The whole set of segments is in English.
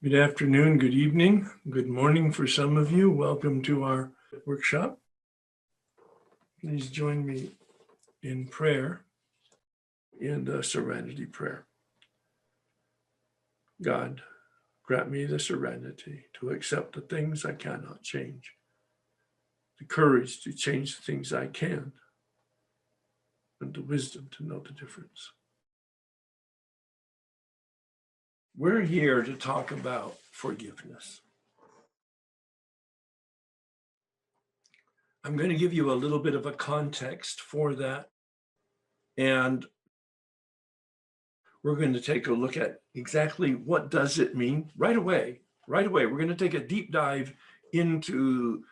Good afternoon, good evening, good morning for some of you. Welcome to our workshop. Please join me in prayer, in the serenity prayer. God, grant me the serenity to accept the things I cannot change, the courage to change the things I can, and the wisdom to know the difference. We're here to talk about forgiveness. I'm going to give you a little bit of a context for that. And we're going to take a look at exactly what does it mean right away. We're going to take a deep dive into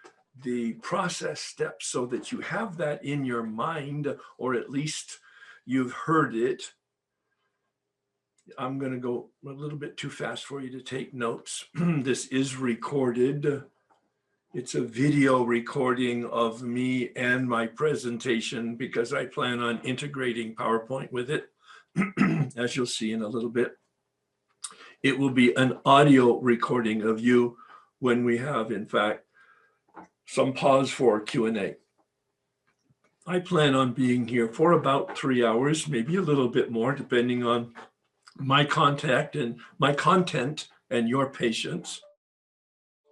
the process steps so that you have that in your mind, or at least you've heard it. I'm going to go a little bit too fast for you to take notes. This is recorded. It's a video recording of me and my presentation because I plan on integrating PowerPoint with it, as you'll see in a little bit. It will be an audio recording of you when we have, in fact, some pause for Q&A. I plan on being here for about 3 hours, maybe a little bit more, depending on my content and your patience.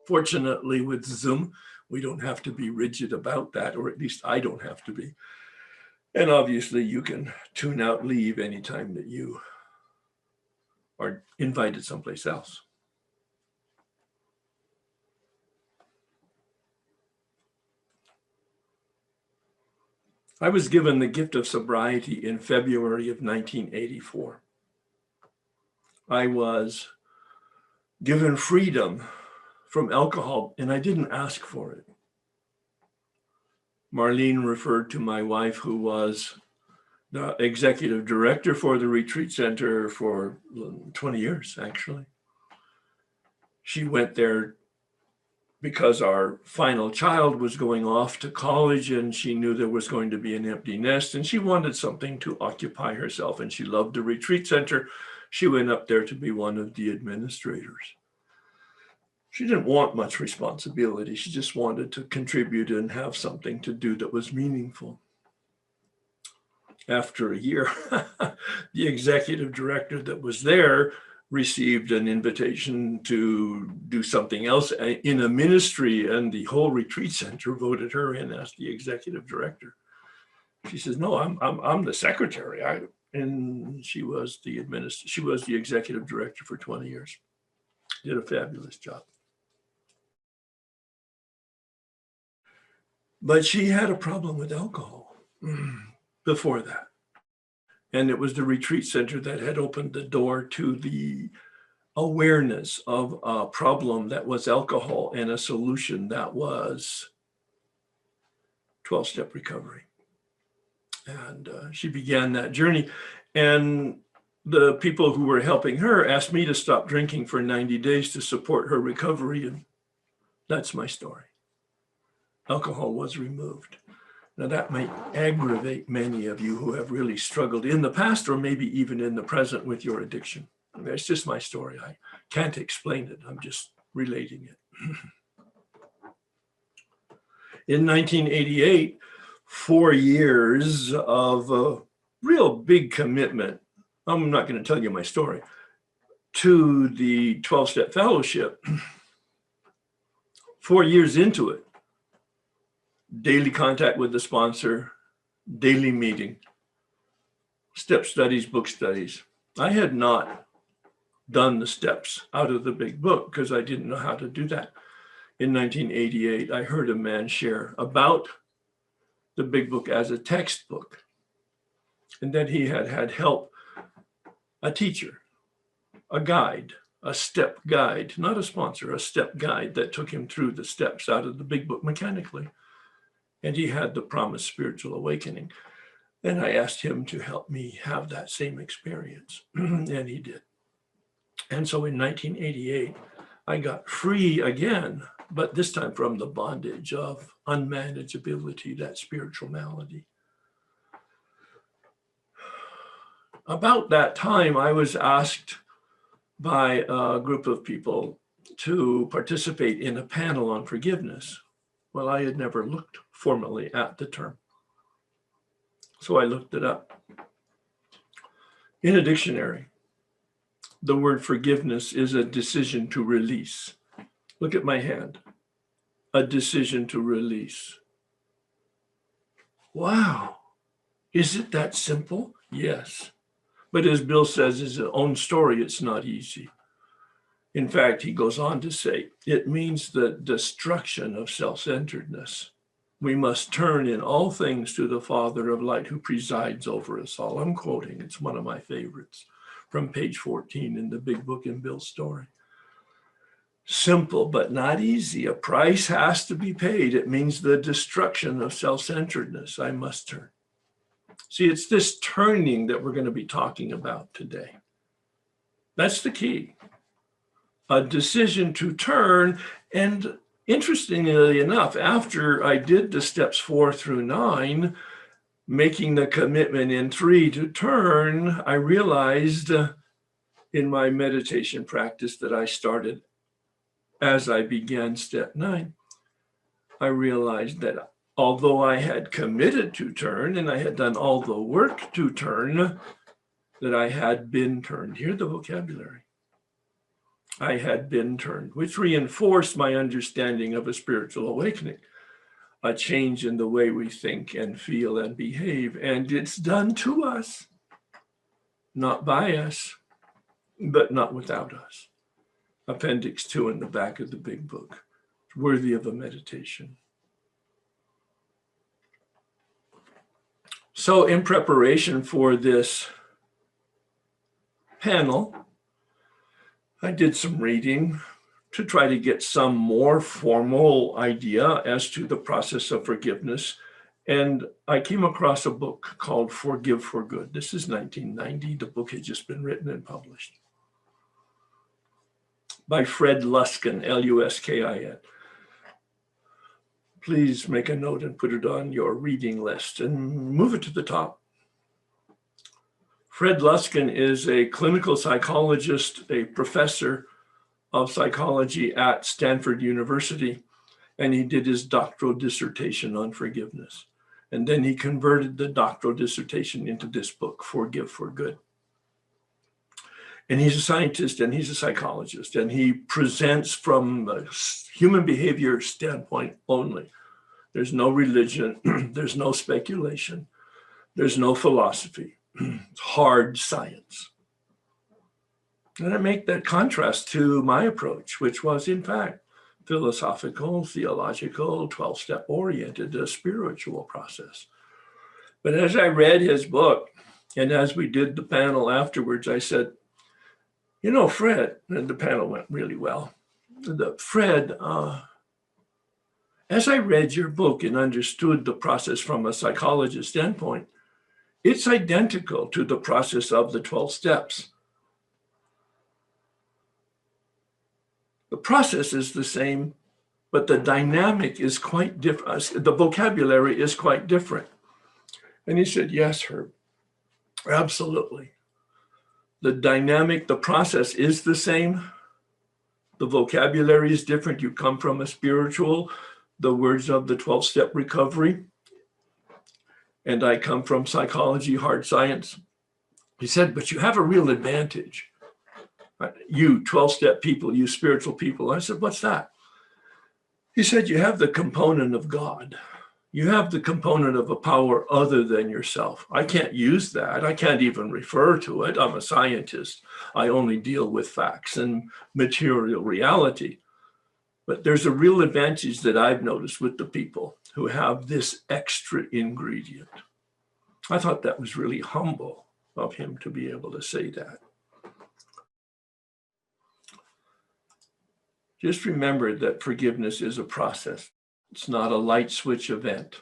Fortunately, with Zoom, we don't have to be rigid about that, or at least I don't have to be. And obviously, you can tune out, leave anytime that you are invited someplace else. I was given the gift of sobriety in February of 1984. I was given freedom from alcohol, and I didn't ask for it. Marlene referred to my wife, who was the executive director for the retreat center for 20 years, actually. She went there because our final child was going off to college, and she knew there was going to be an empty nest, and she wanted something to occupy herself, and she loved the retreat center. She went up there to be one of the administrators. She didn't want much responsibility. She just wanted to contribute and have something to do that was meaningful. After a year, the executive director that was there received an invitation to do something else in a ministry, and the whole retreat center voted her in as the executive director. She says, "No, I'm the secretary." And she was the executive director for 20 years. Did a fabulous job. But she had a problem with alcohol before that. And it was the retreat center that had opened the door to the awareness of a problem that was alcohol and a solution that was 12-step recovery. And she began that journey. And the people who were helping her asked me to stop drinking for 90 days to support her recovery. And that's my story. Alcohol was removed. Now that might aggravate many of you who have really struggled in the past, or maybe even in the present, with your addiction. I mean, it's just my story. I can't explain it. I'm just relating it. In 1988, 4 years of a real big commitment, I'm not going to tell you my story, to the 12-step fellowship. 4 years into it, daily contact with the sponsor, daily meeting, step studies, book studies. I had not done the steps out of the big book because I didn't know how to do that. In 1988, I heard a man share about the big book as a textbook, and that he had had help, a teacher, a guide, a step guide, not a sponsor, a step guide that took him through the steps out of the big book mechanically. And he had the promised spiritual awakening. And I asked him to help me have that same experience. And he did. And so in 1988, I got free again, but this time from the bondage of unmanageability, that spiritual malady. About that time, I was asked by a group of people to participate in a panel on forgiveness. Well, I had never looked formally at the term, so I looked it up. In a dictionary, the word forgiveness is a decision to release. Look at my hand. A decision to release. Wow. Is it that simple? Yes. But as Bill says, his own story, it's not easy. In fact, he goes on to say, it means the destruction of self-centeredness. We must turn in all things to the Father of light who presides over us all. I'm quoting, it's one of my favorites from page 14 in the big book in Bill's story. Simple, but not easy. A price has to be paid. It means the destruction of self-centeredness. I must turn. See, it's this turning that we're going to be talking about today. That's the key. A decision to turn. And interestingly enough, after I did the steps 4 through 9, making the commitment in 3 to turn, I realized in my meditation practice that I started as I began step 9, I realized that although I had committed to turn and I had done all the work to turn, that I had been turned. Hear the vocabulary. I had been turned, which reinforced my understanding of a spiritual awakening, a change in the way we think and feel and behave. And it's done to us, not by us, but not without us. Appendix 2 in the back of the big book. It's worthy of a meditation. So in preparation for this panel, I did some reading to try to get some more formal idea as to the process of forgiveness. And I came across a book called Forgive for Good. This is 1990. The book had just been written and published by Fred Luskin, Luskin. Please make a note and put it on your reading list and move it to the top. Fred Luskin is a clinical psychologist, a professor of psychology at Stanford University, and he did his doctoral dissertation on forgiveness. And then he converted the doctoral dissertation into this book, Forgive for Good. And he's a scientist and he's a psychologist, and he presents from a human behavior standpoint only. There's no religion, there's no speculation, there's no philosophy. It's hard science. And I make that contrast to my approach, which was in fact philosophical, theological, 12-step oriented, a spiritual process. But as I read his book, and as we did the panel afterwards, I said, you know, Fred, and the panel went really well. Fred, as I read your book and understood the process from a psychologist standpoint, it's identical to the process of the 12 steps. The process is the same, but the dynamic is quite different. The vocabulary is quite different. And he said, yes, Herb, absolutely. The dynamic, the process is the same. The vocabulary is different. You come from a spiritual, the words of the 12-step recovery. And I come from psychology, hard science. He said, but you have a real advantage. You 12-step people, you spiritual people. I said, what's that? He said, you have the component of God. You have the component of a power other than yourself. I can't use that. I can't even refer to it. I'm a scientist. I only deal with facts and material reality. But there's a real advantage that I've noticed with the people who have this extra ingredient. I thought that was really humble of him to be able to say that. Just remember that forgiveness is a process. It's not a light switch event.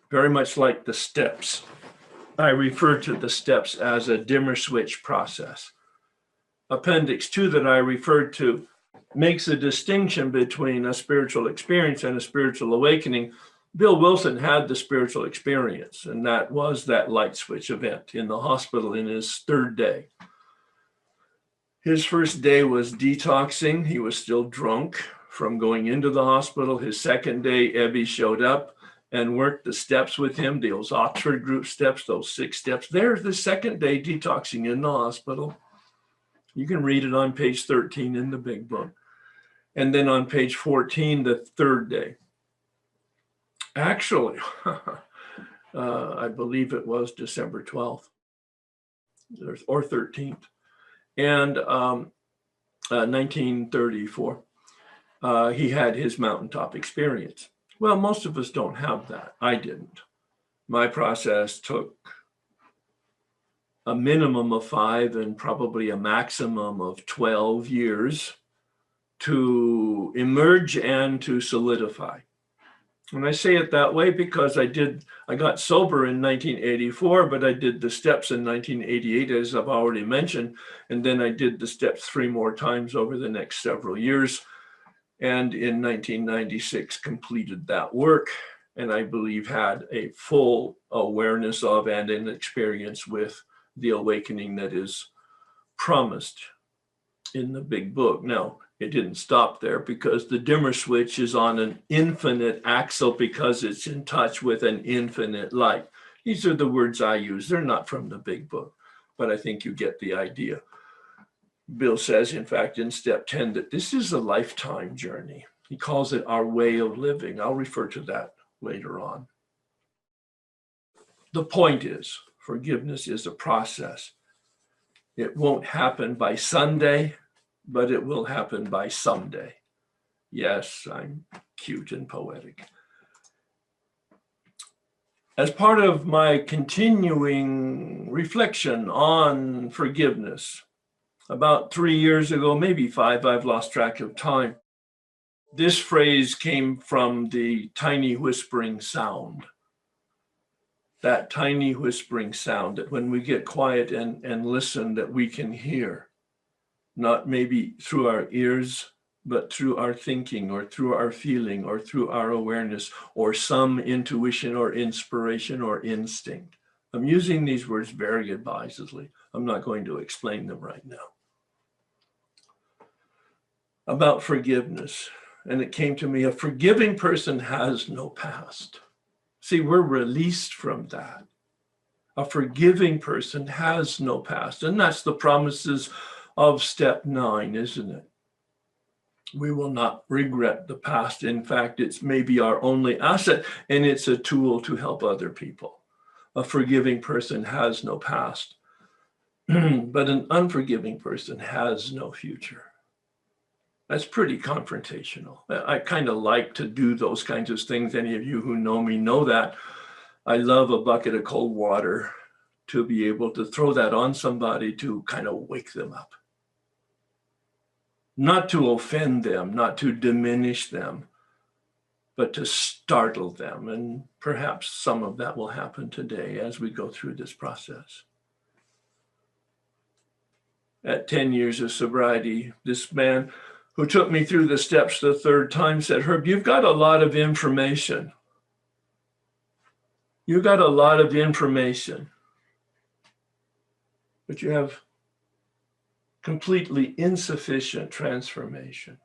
Very much like the steps. I refer to the steps as a dimmer switch process. Appendix 2 that I referred to makes a distinction between a spiritual experience and a spiritual awakening. Bill Wilson had the spiritual experience, and that was that light switch event in the hospital in his 3rd day. His first day was detoxing. He was still drunk from going into the hospital. His second day, Ebby showed up and worked the steps with him, those Oxford group steps, those 6 steps. There's the second day detoxing in the hospital. You can read it on page 13 in the big book. And then on page 14, the third day. Actually, I believe it was December 12th or 13th. And 1934, he had his mountaintop experience. Well, most of us don't have that. I didn't. My process took a minimum of 5 and probably a maximum of 12 years to emerge and to solidify. And I say it that way because I got sober in 1984, but I did the steps in 1988, as I've already mentioned. And then I did the steps 3 more times over the next several years. And in 1996, completed that work. And I believe had a full awareness of and an experience with the awakening that is promised in the big book. Now, it didn't stop there because the dimmer switch is on an infinite axle because it's in touch with an infinite light. These are the words I use. They're not from the big book, but I think you get the idea. Bill says, in fact, in step 10, that this is a lifetime journey. He calls it our way of living. I'll refer to that later on. The point is, forgiveness is a process. It won't happen by Sunday, but it will happen by someday. Yes, I'm cute and poetic. As part of my continuing reflection on forgiveness, about 3 years ago, maybe 5, I've lost track of time, this phrase came from the tiny whispering sound. That tiny whispering sound that when we get quiet and listen, that we can hear, not maybe through our ears, but through our thinking or through our feeling or through our awareness or some intuition or inspiration or instinct. I'm using these words very advisedly. I'm not going to explain them right now. About forgiveness. And it came to me, a forgiving person has no past. See, we're released from that. A forgiving person has no past. And that's the promises of step 9, isn't it? We will not regret the past. In fact, it's maybe our only asset, and it's a tool to help other people. A forgiving person has no past, but an unforgiving person has no future. That's pretty confrontational. I kind of like to do those kinds of things. Any of you who know me know that. I love a bucket of cold water to be able to throw that on somebody to kind of wake them up. Not to offend them, not to diminish them, but to startle them. And perhaps some of that will happen today as we go through this process. At 10 years of sobriety, this man who took me through the steps the 3rd time said, Herb, you've got a lot of information. You've got a lot of information, but you have completely insufficient transformation.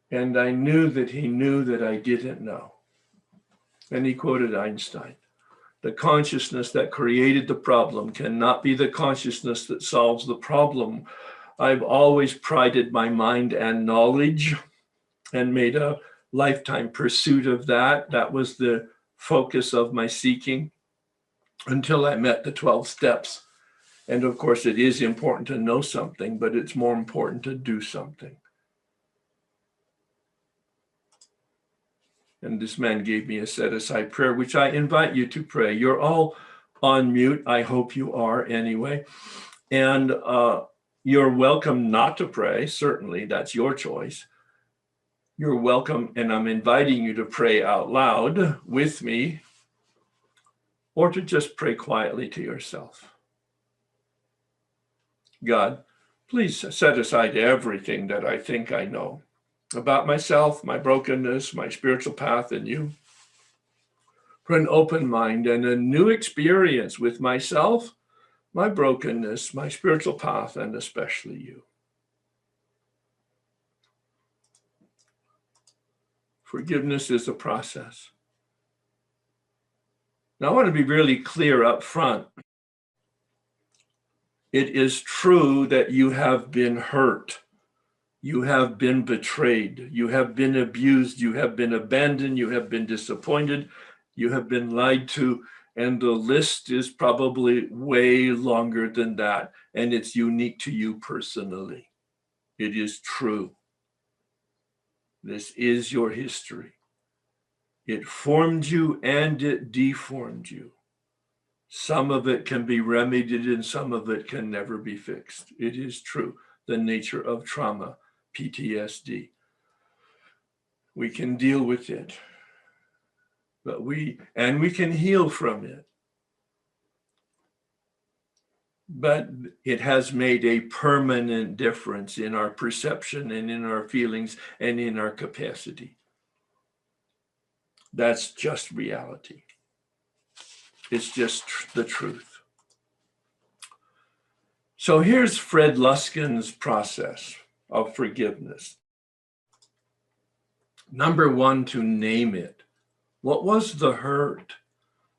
And I knew that he knew that I didn't know. And he quoted Einstein. The consciousness that created the problem cannot be the consciousness that solves the problem. I've always prided my mind and knowledge and made a lifetime pursuit of that. That was the focus of my seeking until I met the 12 steps. And of course, it is important to know something, but it's more important to do something. And this man gave me a set-aside prayer, which I invite you to pray. You're all on mute. I hope you are anyway. And you're welcome not to pray. Certainly, that's your choice. You're welcome, and I'm inviting you to pray out loud with me, or to just pray quietly to yourself. God, please set aside everything that I think I know about myself, my brokenness, my spiritual path in you, for an open mind and a new experience with myself, my brokenness, my spiritual path, and especially you. Forgiveness is a process. Now, I want to be really clear up front. It is true that you have been hurt. You have been betrayed. You have been abused. You have been abandoned. You have been disappointed. You have been lied to. And the list is probably way longer than that. And it's unique to you personally. It is true. This is your history. It formed you and it deformed you. Some of it can be remedied and some of it can never be fixed. It is true. The nature of trauma, PTSD. We can deal with it, but we can heal from it. But it has made a permanent difference in our perception and in our feelings and in our capacity. That's just reality. It's just the truth. So here's Fred Luskin's process of forgiveness. Number one, to name it. What was the hurt?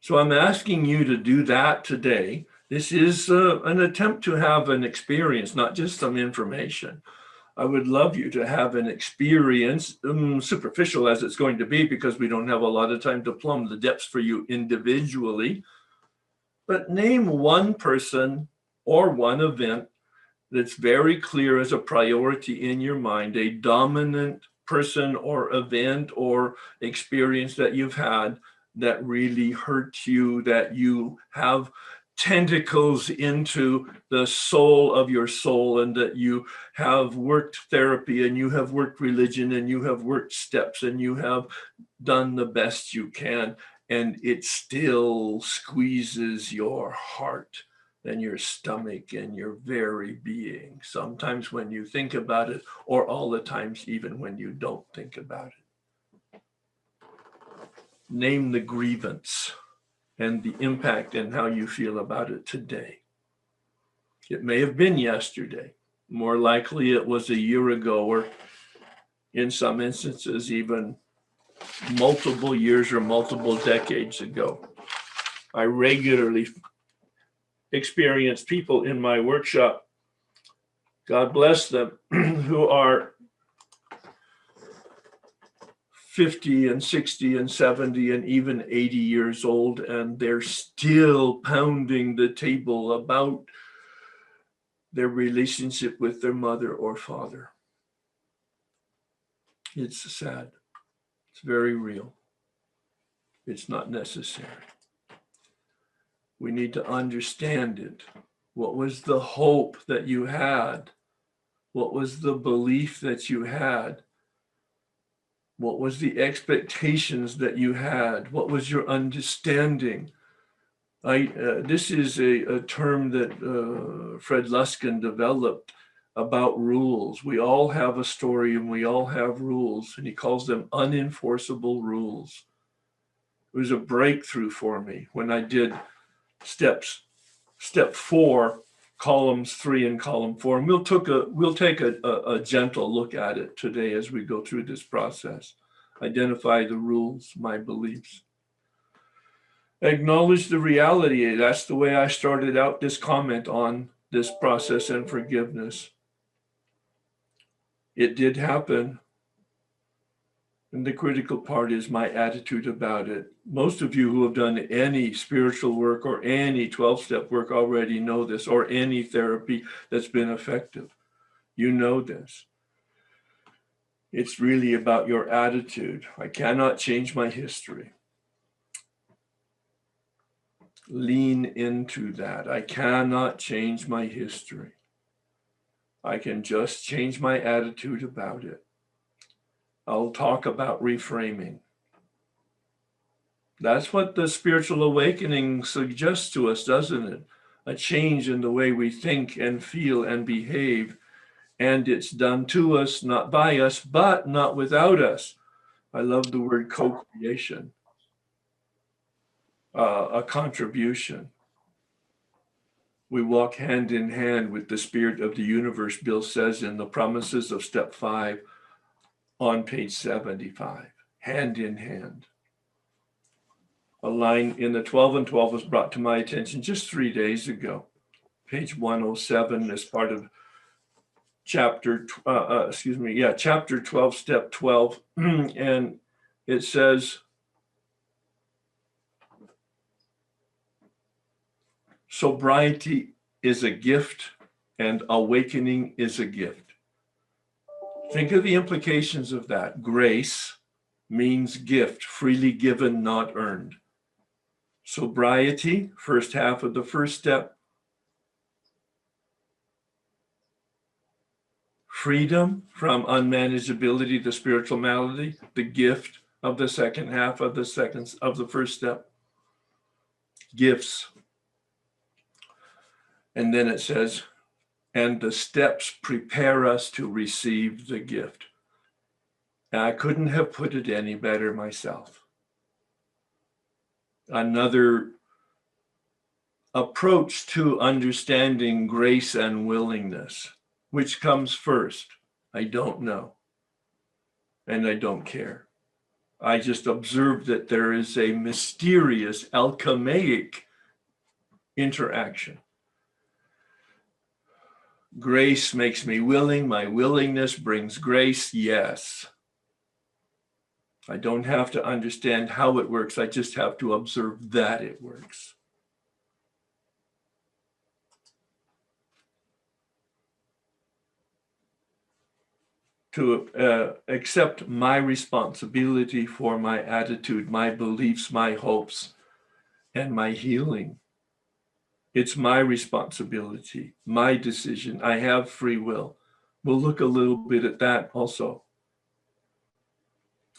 So I'm asking you to do that today. This is an attempt to have an experience, not just some information. I would love you to have an experience, superficial as it's going to be, because we don't have a lot of time to plumb the depths for you individually. But name one person or one event that's very clear as a priority in your mind, a dominant person or event or experience that you've had that really hurt you, that you have tentacles into the soul of your soul, and that you have worked therapy and you have worked religion and you have worked steps and you have done the best you can, and it still squeezes your heart and your stomach and your very being, sometimes when you think about it, or all the times even when you don't think about it. Name the grievance and the impact and how you feel about it today. It may have been yesterday. More likely it was a year ago, or in some instances, even multiple years or multiple decades ago. I regularly experience people in my workshop, God bless them, who are 50 and 60 and 70 and even 80 years old, and they're still pounding the table about their relationship with their mother or father. It's sad. It's very real. It's not necessary. We need to understand it. What was the hope that you had? What was the belief that you had? What was the expectations that you had? What was your understanding? This is a term that Fred Luskin developed about rules. We all have a story and we all have rules, and he calls them unenforceable rules. It was a breakthrough for me when I did step 4, columns 3 and column 4. And we'll take a gentle look at it today as we go through this process. Identify the rules, my beliefs. Acknowledge the reality. That's the way I started out this comment on this process and forgiveness. It did happen. And the critical part is my attitude about it. Most of you who have done any spiritual work or any 12-step work already know this, or any therapy that's been effective. You know this. It's really about your attitude. I cannot change my history. Lean into that. I cannot change my history. I can just change my attitude about it. I'll talk about reframing. That's what the spiritual awakening suggests to us, doesn't it? A change in the way we think and feel and behave. And it's done to us, not by us, but not without us. I love the word co-creation, a contribution. We walk hand in hand with the spirit of the universe, Bill says in the promises of step 5 on page 75, hand in hand. A line in the 12 and 12 was brought to my attention just 3 days ago. Page 107 is part of chapter 12, step 12. And it says, sobriety is a gift and awakening is a gift. Think of the implications of that. Grace means gift, freely given, not earned. Sobriety, first half of the first step. Freedom from unmanageability, the spiritual malady, the gift of the second half of the first step. Gifts. And then it says, and the steps prepare us to receive the gift. And I couldn't have put it any better myself. Another approach to understanding grace and willingness. Which comes first? I don't know. And I don't care. I just observe that there is a mysterious alchemaic interaction. Grace makes me willing. My willingness brings grace. Yes. I don't have to understand how it works. I just have to observe that it works. To accept my responsibility for my attitude, my beliefs, my hopes, and my healing. It's my responsibility, my decision. I have free will. We'll look a little bit at that also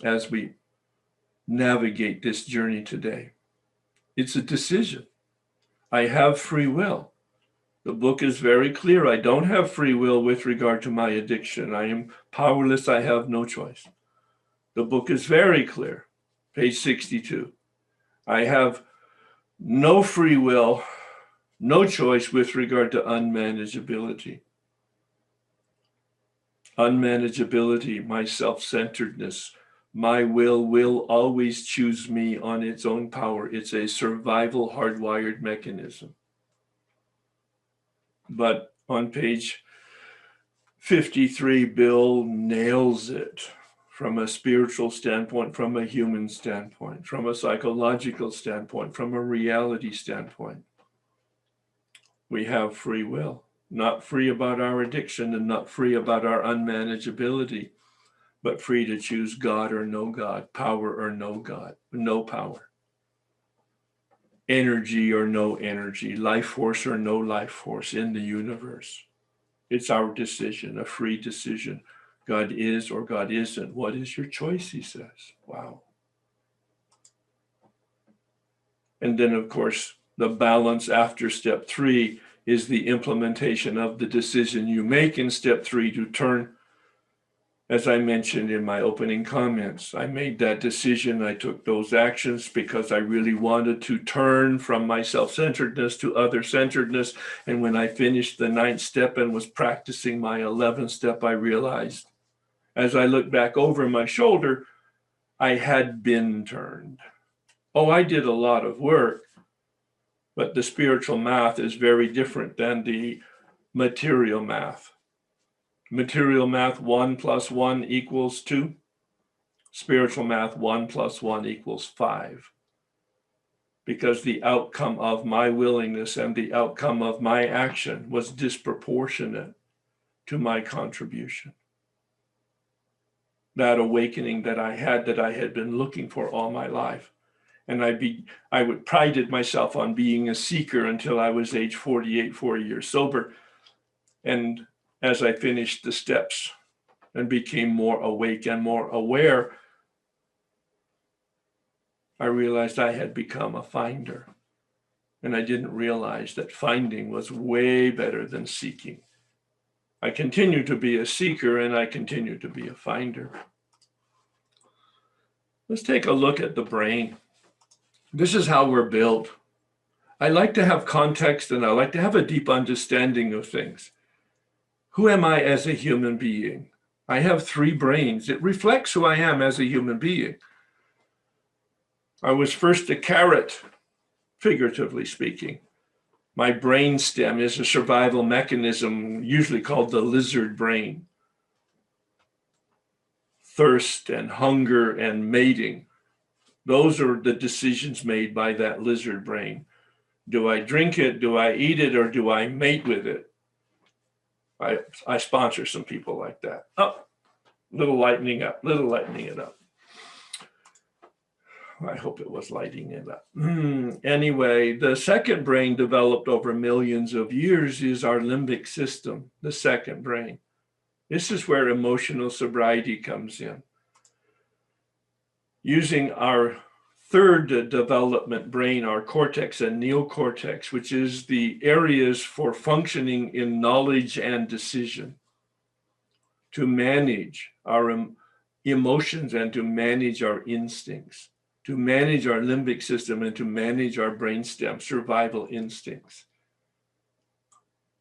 as we navigate this journey today. It's a decision. I have free will. The book is very clear. I don't have free will with regard to my addiction. I am powerless. I have no choice. The book is very clear. Page 62. I have no free will, no choice with regard to unmanageability. Unmanageability, my self-centeredness, my will always choose me on its own power. It's a survival hardwired mechanism. But on page 53, Bill nails it from a spiritual standpoint, from a human standpoint, from a psychological standpoint, from a reality standpoint. We have free will, not free about our addiction and not free about our unmanageability, but free to choose God or no God, power or no God, no power. Energy or no energy, life force or no life force in the universe. It's our decision, a free decision. God is or God isn't. What is your choice, he says. Wow. And then, of course, the balance after step 3 is the implementation of the decision you make in step 3 to turn. As I mentioned in my opening comments, I made that decision. I took those actions because I really wanted to turn from my self-centeredness to other-centeredness. And when I finished the 9th step and was practicing my 11th step, I realized, as I looked back over my shoulder, I had been turned. Oh, I did a lot of work, but the spiritual math is very different than the material math. Material math, 1 + 1 = 2. Spiritual math, 1 + 1 = 5. Because the outcome of my willingness and the outcome of my action was disproportionate to my contribution. That awakening that I had been looking for all my life. And I would prided myself on being a seeker until I was age 48, 4 years sober. And as I finished the steps and became more awake and more aware, I realized I had become a finder. And I didn't realize that finding was way better than seeking. I continue to be a seeker and I continue to be a finder. Let's take a look at the brain. This is how we're built. I like to have context and I like to have a deep understanding of things. Who am I as a human being? I have 3 brains. It reflects who I am as a human being. I was first a carrot, figuratively speaking. My brain stem is a survival mechanism, usually called the lizard brain. Thirst and hunger and mating. Those are the decisions made by that lizard brain. Do I drink it? Do I eat it? Or do I mate with it? I sponsor some people like that. Oh, little lightening up, little lightening it up. I hope it was lighting it up. Anyway, the second brain developed over millions of years is our limbic system, the second brain. This is where emotional sobriety comes in. Using our third development brain, our cortex and neocortex, which is the areas for functioning in knowledge and decision, to manage our emotions and to manage our instincts, to manage our limbic system and to manage our brainstem survival instincts,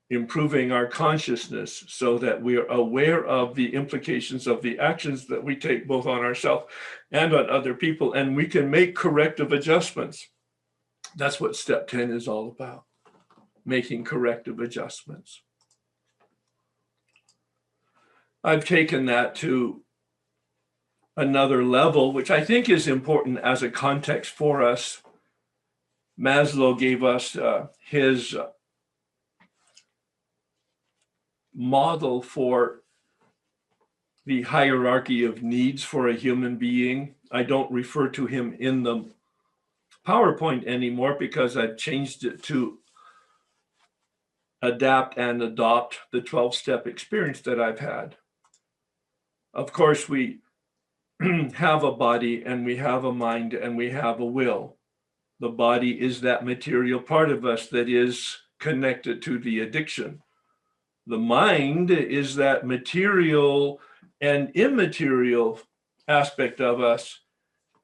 improving our consciousness so that we are aware of the implications of the actions that we take both on ourselves and on other people, and we can make corrective adjustments. That's what step 10 is all about, making corrective adjustments. I've taken that to another level, which I think is important as a context for us. Maslow gave us his model for the hierarchy of needs for a human being. I don't refer to him in the PowerPoint anymore because I've changed it to adapt and adopt the 12-step experience that I've had. Of course, we have a body and we have a mind and we have a will. The body is that material part of us that is connected to the addiction. The mind is that material and immaterial aspect of us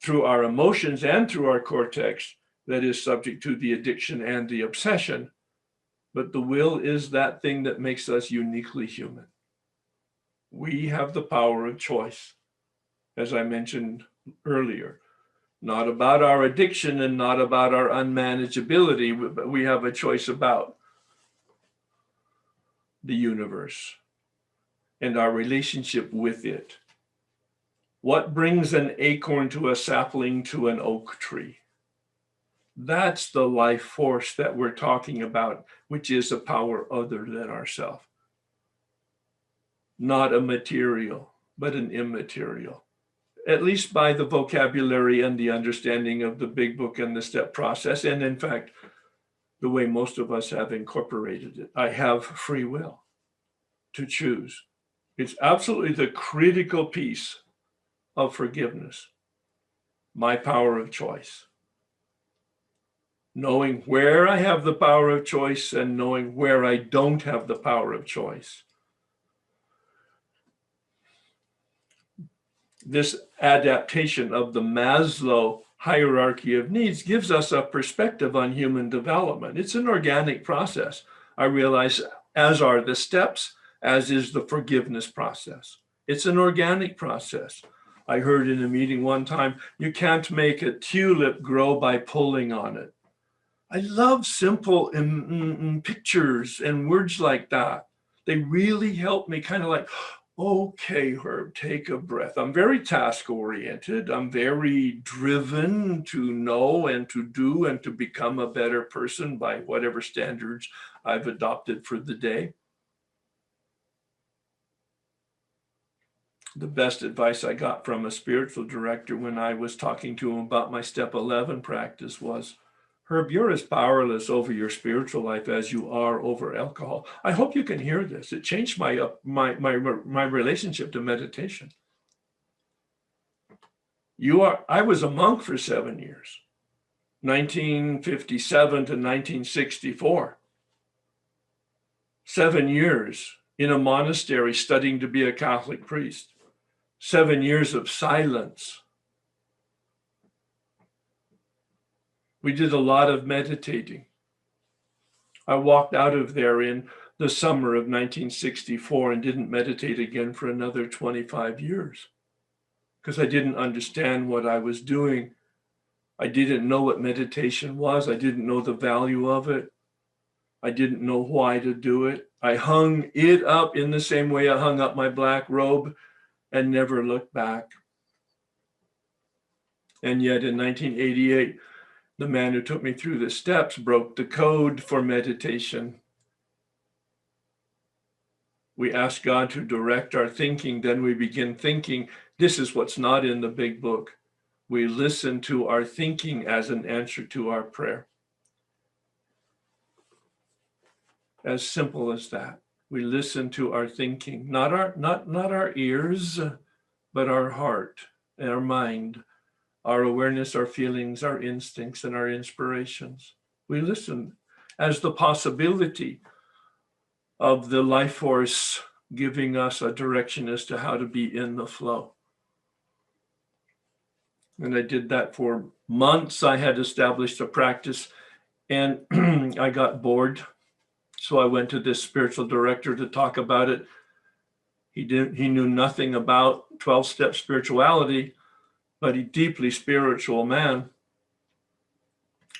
through our emotions and through our cortex that is subject to the addiction and the obsession. But the will is that thing that makes us uniquely human. We have the power of choice, as I mentioned earlier. Not about our addiction and not about our unmanageability, but we have a choice about the universe and our relationship with it. What brings an acorn to a sapling to an oak tree? That's the life force that we're talking about, which is a power other than ourselves. Not a material, but an immaterial. At least by the vocabulary and the understanding of the big book and the step process. And in fact, the way most of us have incorporated it. I have free will to choose. It's absolutely the critical piece of forgiveness. My power of choice. Knowing where I have the power of choice and knowing where I don't have the power of choice. This adaptation of the Maslow hierarchy of needs gives us a perspective on human development. It's an organic process. I realize, as are the steps, as is the forgiveness process. It's an organic process. I heard in a meeting one time, you can't make a tulip grow by pulling on it. I love simple pictures and words like that. They really help me kind of like, okay, Herb, take a breath. I'm very task-oriented. I'm very driven to know and to do and to become a better person by whatever standards I've adopted for the day. The best advice I got from a spiritual director when I was talking to him about my step 11 practice was, Herb, you're as powerless over your spiritual life as you are over alcohol. I hope you can hear this. It changed my relationship to meditation. I was a monk for 7 years, 1957 to 1964. 7 years in a monastery studying to be a Catholic priest. 7 years of silence. We did a lot of meditating. I walked out of there in the summer of 1964 and didn't meditate again for another 25 years because I didn't understand what I was doing. I didn't know what meditation was. I didn't know the value of it. I didn't know why to do it. I hung it up in the same way I hung up my black robe and never looked back. And yet in 1988, the man who took me through the steps broke the code for meditation. We ask God to direct our thinking, then we begin thinking. This is what's not in the big book. We listen to our thinking as an answer to our prayer. As simple as that. We listen to our thinking, not our ears, but our heart, our mind, our awareness, our feelings, our instincts, and our inspirations. We listen as the possibility of the life force giving us a direction as to how to be in the flow. And I did that for months. I had established a practice and I got bored. So I went to this spiritual director to talk about it. He knew nothing about 12-step spirituality, but he's deeply spiritual man.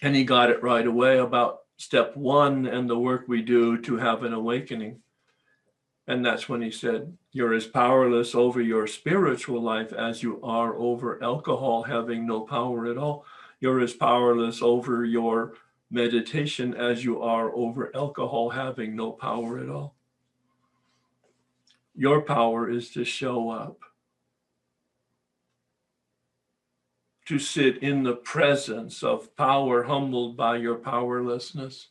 And he got it right away about step one and the work we do to have an awakening. And that's when he said, you're as powerless over your spiritual life as you are over alcohol having no power at all. You're as powerless over your meditation as you are over alcohol having no power at all. Your power is to show up, to sit in the presence of power, humbled by your powerlessness,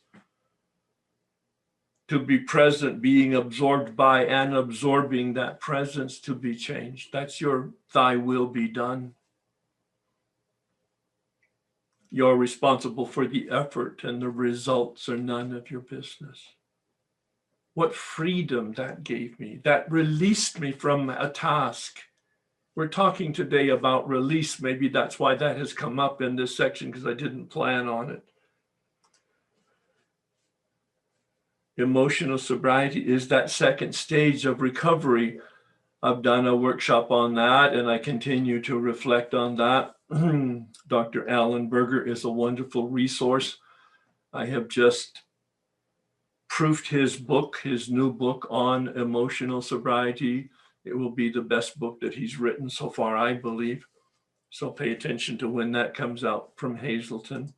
to be present, being absorbed by and absorbing that presence to be changed. That's your thy will be done. You're responsible for the effort and the results are none of your business. What freedom that gave me. That released me from a task. We're talking today about release. Maybe that's why that has come up in this section, because I didn't plan on it. Emotional sobriety is that second stage of recovery. I've done a workshop on that and I continue to reflect on that. Dr. Alan Berger is a wonderful resource. I have just proofed his book, his new book on emotional sobriety. It will be the best book that he's written so far, I believe. So pay attention to when that comes out from Hazleton.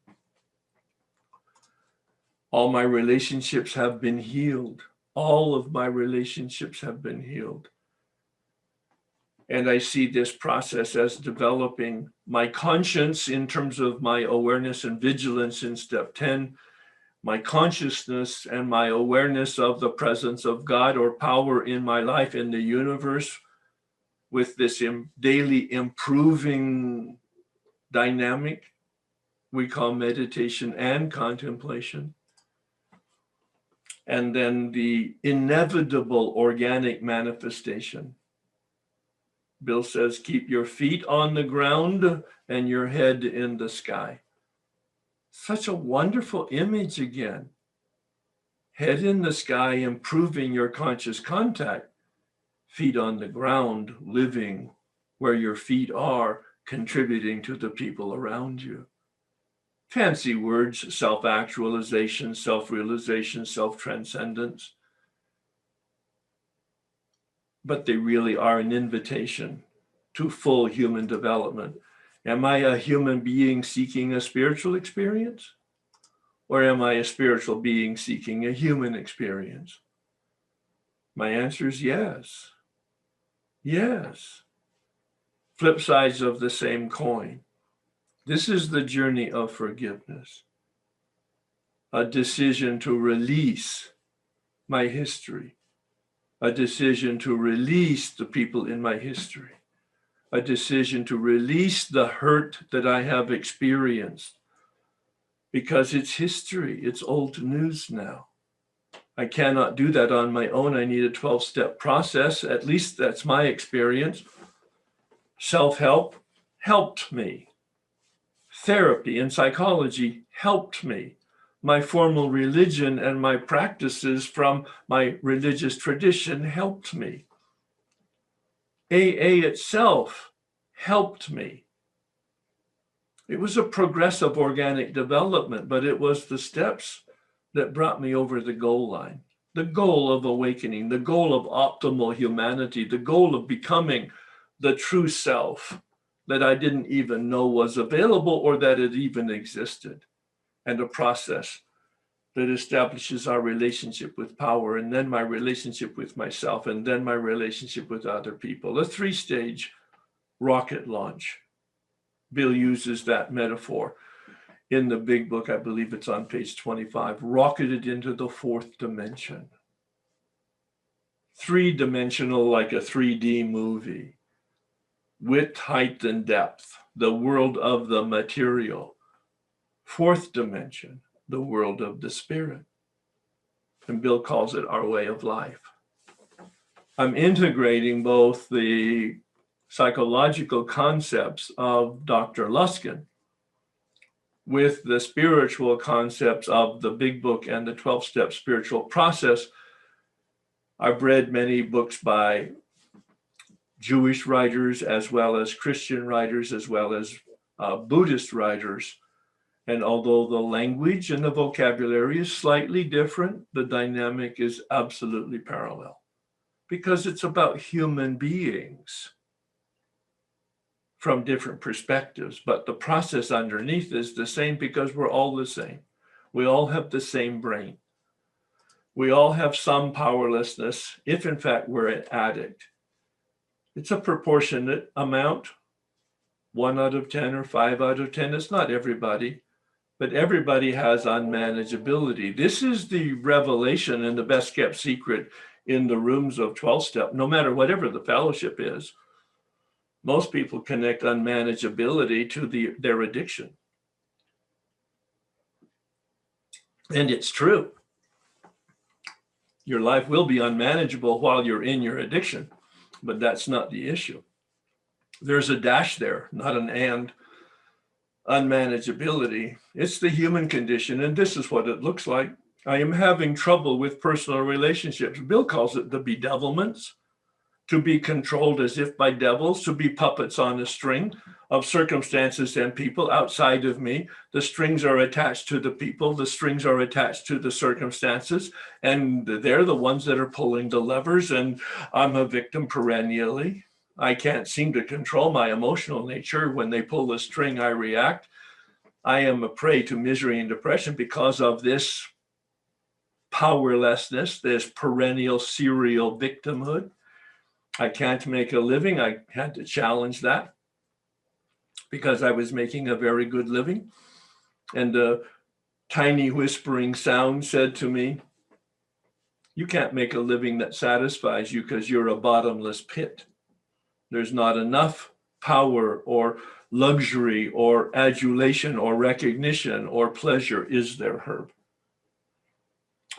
All my relationships have been healed. All of my relationships have been healed. And I see this process as developing my conscience in terms of my awareness and vigilance in step 10, my consciousness and my awareness of the presence of God or power in my life, in the universe, with this daily improving dynamic we call meditation and contemplation. And then the inevitable organic manifestation. Bill says, keep your feet on the ground and your head in the sky. Such a wonderful image again. Head in the sky, improving your conscious contact. Feet on the ground, living where your feet are, contributing to the people around you. Fancy words, self-actualization, self-realization, self-transcendence. But they really are an invitation to full human development. Am I a human being seeking a spiritual experience? Or am I a spiritual being seeking a human experience? My answer is yes. Yes. Flip sides of the same coin. This is the journey of forgiveness. A decision to release my history. A decision to release the people in my history. A decision to release the hurt that I have experienced. Because it's history, it's old news now. I cannot do that on my own. I need a 12-step process. At least that's my experience. Self-help helped me. Therapy and psychology helped me. my formal religion and my practices from my religious tradition helped me. AA itself helped me. It was a progressive organic development, but it was the steps that brought me over the goal line, the goal of awakening, the goal of optimal humanity, the goal of becoming the true self that I didn't even know was available or that it even existed, and a process that establishes our relationship with power, and then my relationship with myself, and then my relationship with other people. A 3-stage rocket launch. Bill uses that metaphor in the big book. I believe it's on page 25, rocketed into the 4th dimension. 3-dimensional, like a 3D movie, width, height, and depth, the world of the material. 4th dimension, the world of the spirit. And Bill calls it our way of life. I'm integrating both the psychological concepts of Dr. Luskin with the spiritual concepts of the big book and the 12-step spiritual process. I've read many books by Jewish writers, as well as Christian writers, as well as Buddhist writers. And although the language and the vocabulary is slightly different, the dynamic is absolutely parallel, because it's about human beings from different perspectives. But the process underneath is the same, because we're all the same. We all have the same brain. We all have some powerlessness, if in fact we're an addict. It's a proportionate amount, 1 out of 10 or 5 out of 10. It's not everybody, but everybody has unmanageability. This is the revelation and the best kept secret in the rooms of 12-step, no matter whatever the fellowship is. Most people connect unmanageability to their addiction. And it's true. Your life will be unmanageable while you're in your addiction, but that's not the issue. There's a dash there, not an and. Unmanageability, it's the human condition, and this is what it looks like. I am having trouble with personal relationships. Bill calls it the bedevilments. To be controlled as if by devils, to be puppets on a string of circumstances and people outside of me. The strings are attached to the people, the strings are attached to the circumstances, and they're the ones that are pulling the levers, and I'm a victim perennially. I can't seem to control my emotional nature. When they pull the string, I react. I am a prey to misery and depression because of this powerlessness, this perennial serial victimhood. I can't make a living. I had to challenge that because I was making a very good living. And a tiny whispering sound said to me, you can't make a living that satisfies you because you're a bottomless pit. There's not enough power or luxury or adulation or recognition or pleasure, is there, Herb?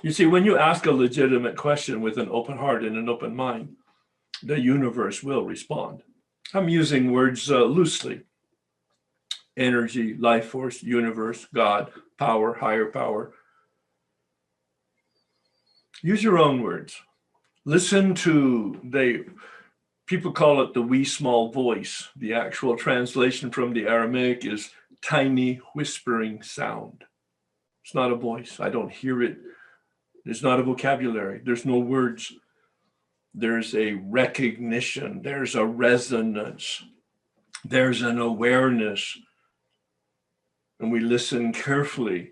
You see, when you ask a legitimate question with an open heart and an open mind, the universe will respond. I'm using words loosely. Energy, life force, universe, God, power, higher power. Use your own words. Listen to, people call it the wee small voice. The actual translation from the Aramaic is tiny whispering sound. It's not a voice. I don't hear it. There's not a vocabulary. There's no words. There's a recognition, there's a resonance, there's an awareness. And we listen carefully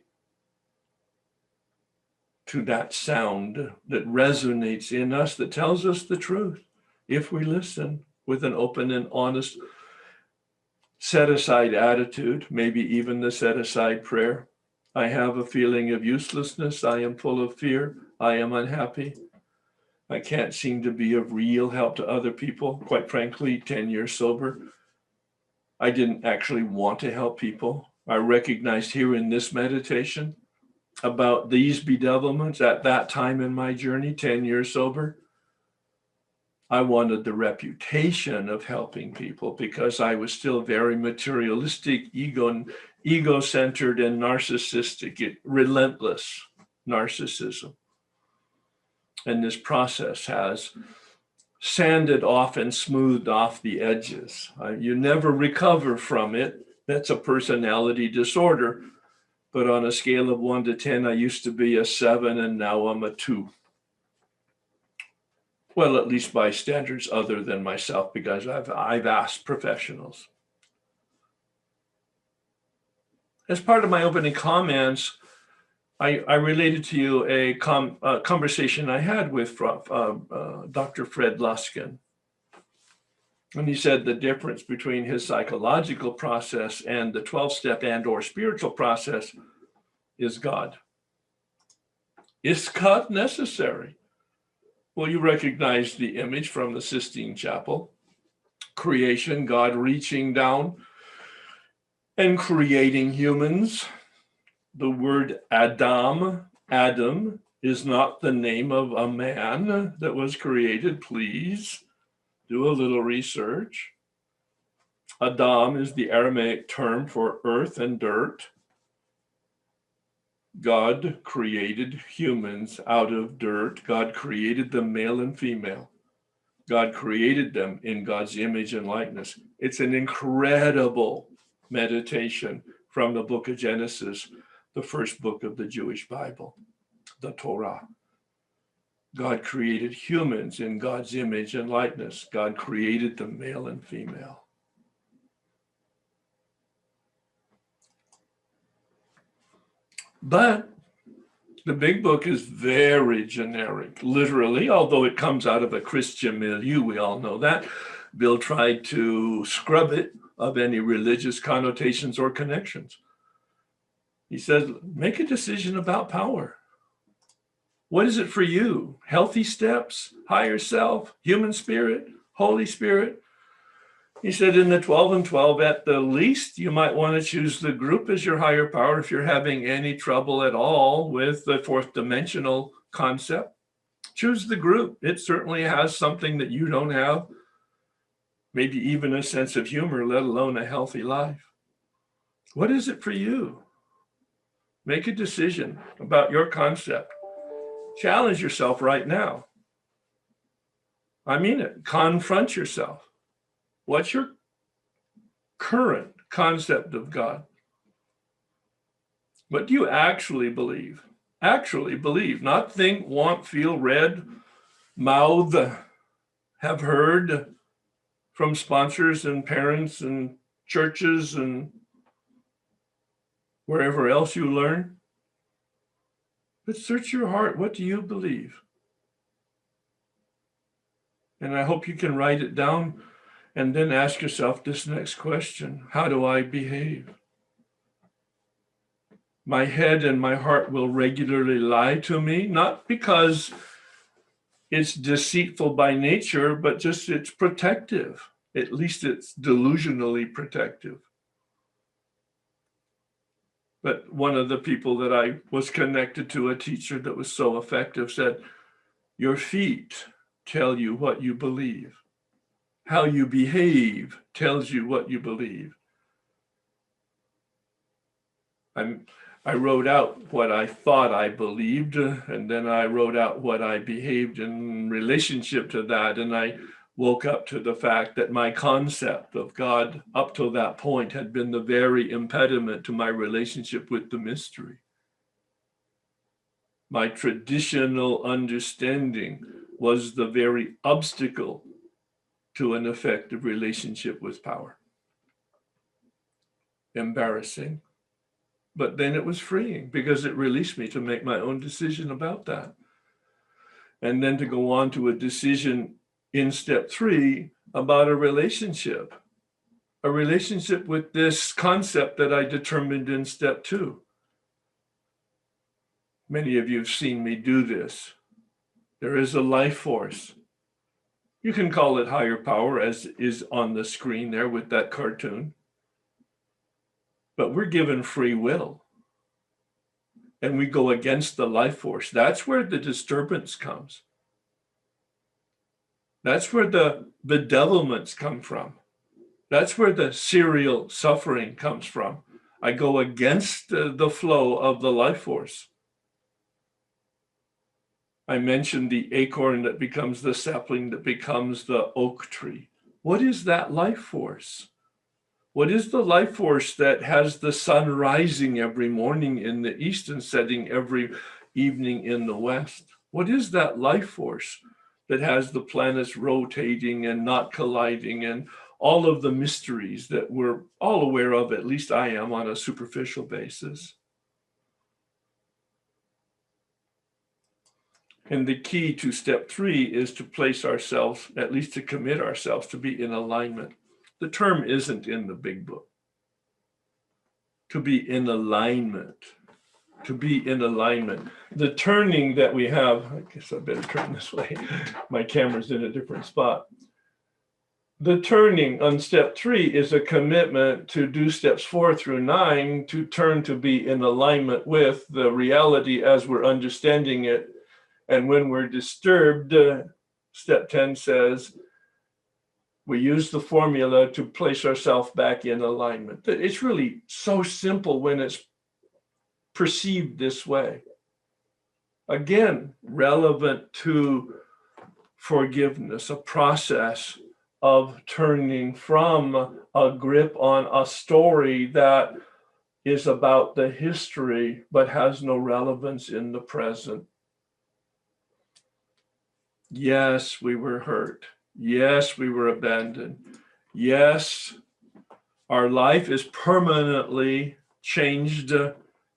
to that sound that resonates in us, that tells us the truth. If we listen with an open and honest set-aside attitude, maybe even the set-aside prayer. I have a feeling of uselessness. I am full of fear. I am unhappy. I can't seem to be of real help to other people. Quite frankly, 10 years sober, I didn't actually want to help people. I recognized here in this meditation about these bedevilments at that time in my journey, 10 years sober. I wanted the reputation of helping people because I was still very materialistic, ego-centered and narcissistic, relentless narcissism. And this process has sanded off and smoothed off the edges. You never recover from it. That's a personality disorder. But on a scale of 1 to 10, I used to be a 7 and now I'm a 2. Well, at least by standards other than myself, because I've asked professionals. As part of my opening comments, I related to you a conversation I had with Dr. Fred Luskin. And he said the difference between his psychological process and the 12-step and or spiritual process is God. Is God necessary? Well, you recognize the image from the Sistine Chapel. Creation, God reaching down and creating humans. The word Adam is not the name of a man that was created. Please do a little research. Adam is the Aramaic term for earth and dirt. God created humans out of dirt. God created them male and female. God created them in God's image and likeness. It's an incredible meditation from the book of Genesis, the first book of the Jewish Bible, the Torah. God created humans in God's image and likeness. God created them male and female. But the big book is very generic, literally, although it comes out of a Christian milieu, we all know that. Bill tried to scrub it of any religious connotations or connections. He says, make a decision about power. What is it for you? Healthy steps, higher self, human spirit, Holy Spirit? He said in the 12 and 12, at the least, you might want to choose the group as your higher power if you're having any trouble at all with the fourth dimensional concept. Choose the group. It certainly has something that you don't have, maybe even a sense of humor, let alone a healthy life. What is it for you? Make a decision about your concept. Challenge yourself right now. I mean it. Confront yourself. What's your current concept of God? What do you actually believe? Actually believe, not think, want, feel, read, mouth, have heard from sponsors and parents and churches and wherever else you learn. But search your heart. What do you believe? And I hope you can write it down and then ask yourself this next question. How do I behave? My head and my heart will regularly lie to me, not because it's deceitful by nature, but just it's protective. At least it's delusionally protective. But one of the people that I was connected to, a teacher that was so effective, said, your feet tell you what you believe. How you behave tells you what you believe. I wrote out what I thought I believed, and then I wrote out what I behaved in relationship to that. And I woke up to the fact that my concept of God up till that point had been the very impediment to my relationship with the mystery. My traditional understanding was the very obstacle to an effective relationship with power. Embarrassing. But then it was freeing because it released me to make my own decision about that. And then to go on to a decision in step 3 about a relationship with this concept that I determined in step 2. Many of you have seen me do this. There is a life force. You can call it higher power, as is on the screen there with that cartoon. But we're given free will. And we go against the life force. That's where the disturbance comes. That's where the bedevilments come from. That's where the serial suffering comes from. I go against the flow of the life force. I mentioned the acorn that becomes the sapling that becomes the oak tree. What is that life force? What is the life force that has the sun rising every morning in the east and setting every evening in the west? What is that life force that has the planets rotating and not colliding and all of the mysteries that we're all aware of, at least I am, on a superficial basis? And the key to step 3 is to place ourselves, at least to commit ourselves to be in alignment. The term isn't in the big book. To be in alignment. To be in alignment. The turning that we have, I guess I better turn this way. My camera's in a different spot. The turning on step 3 is a commitment to do steps 4 through 9 to turn to be in alignment with the reality as we're understanding it. And when we're disturbed, step 10 says, we use the formula to place ourselves back in alignment. It's really so simple when it's perceived this way. Again, relevant to forgiveness, a process of turning from a grip on a story that is about the history but has no relevance in the present. Yes, we were hurt. Yes, we were abandoned. Yes, our life is permanently changed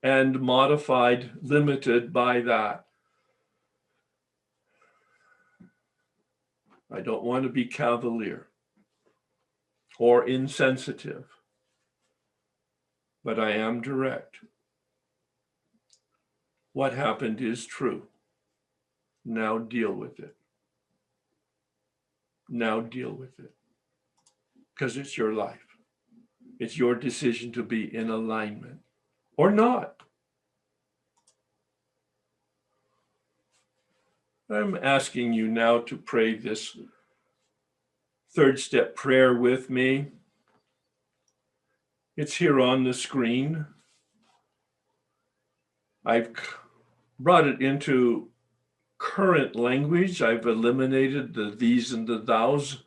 and modified, limited by that. I don't want to be cavalier or insensitive, but I am direct. What happened is true. Now deal with it. Now deal with it. Because it's your life. It's your decision to be in alignment or not. I'm asking you now to pray this third step prayer with me. It's here on the screen. I've brought it into current language. I've eliminated the these and the thous.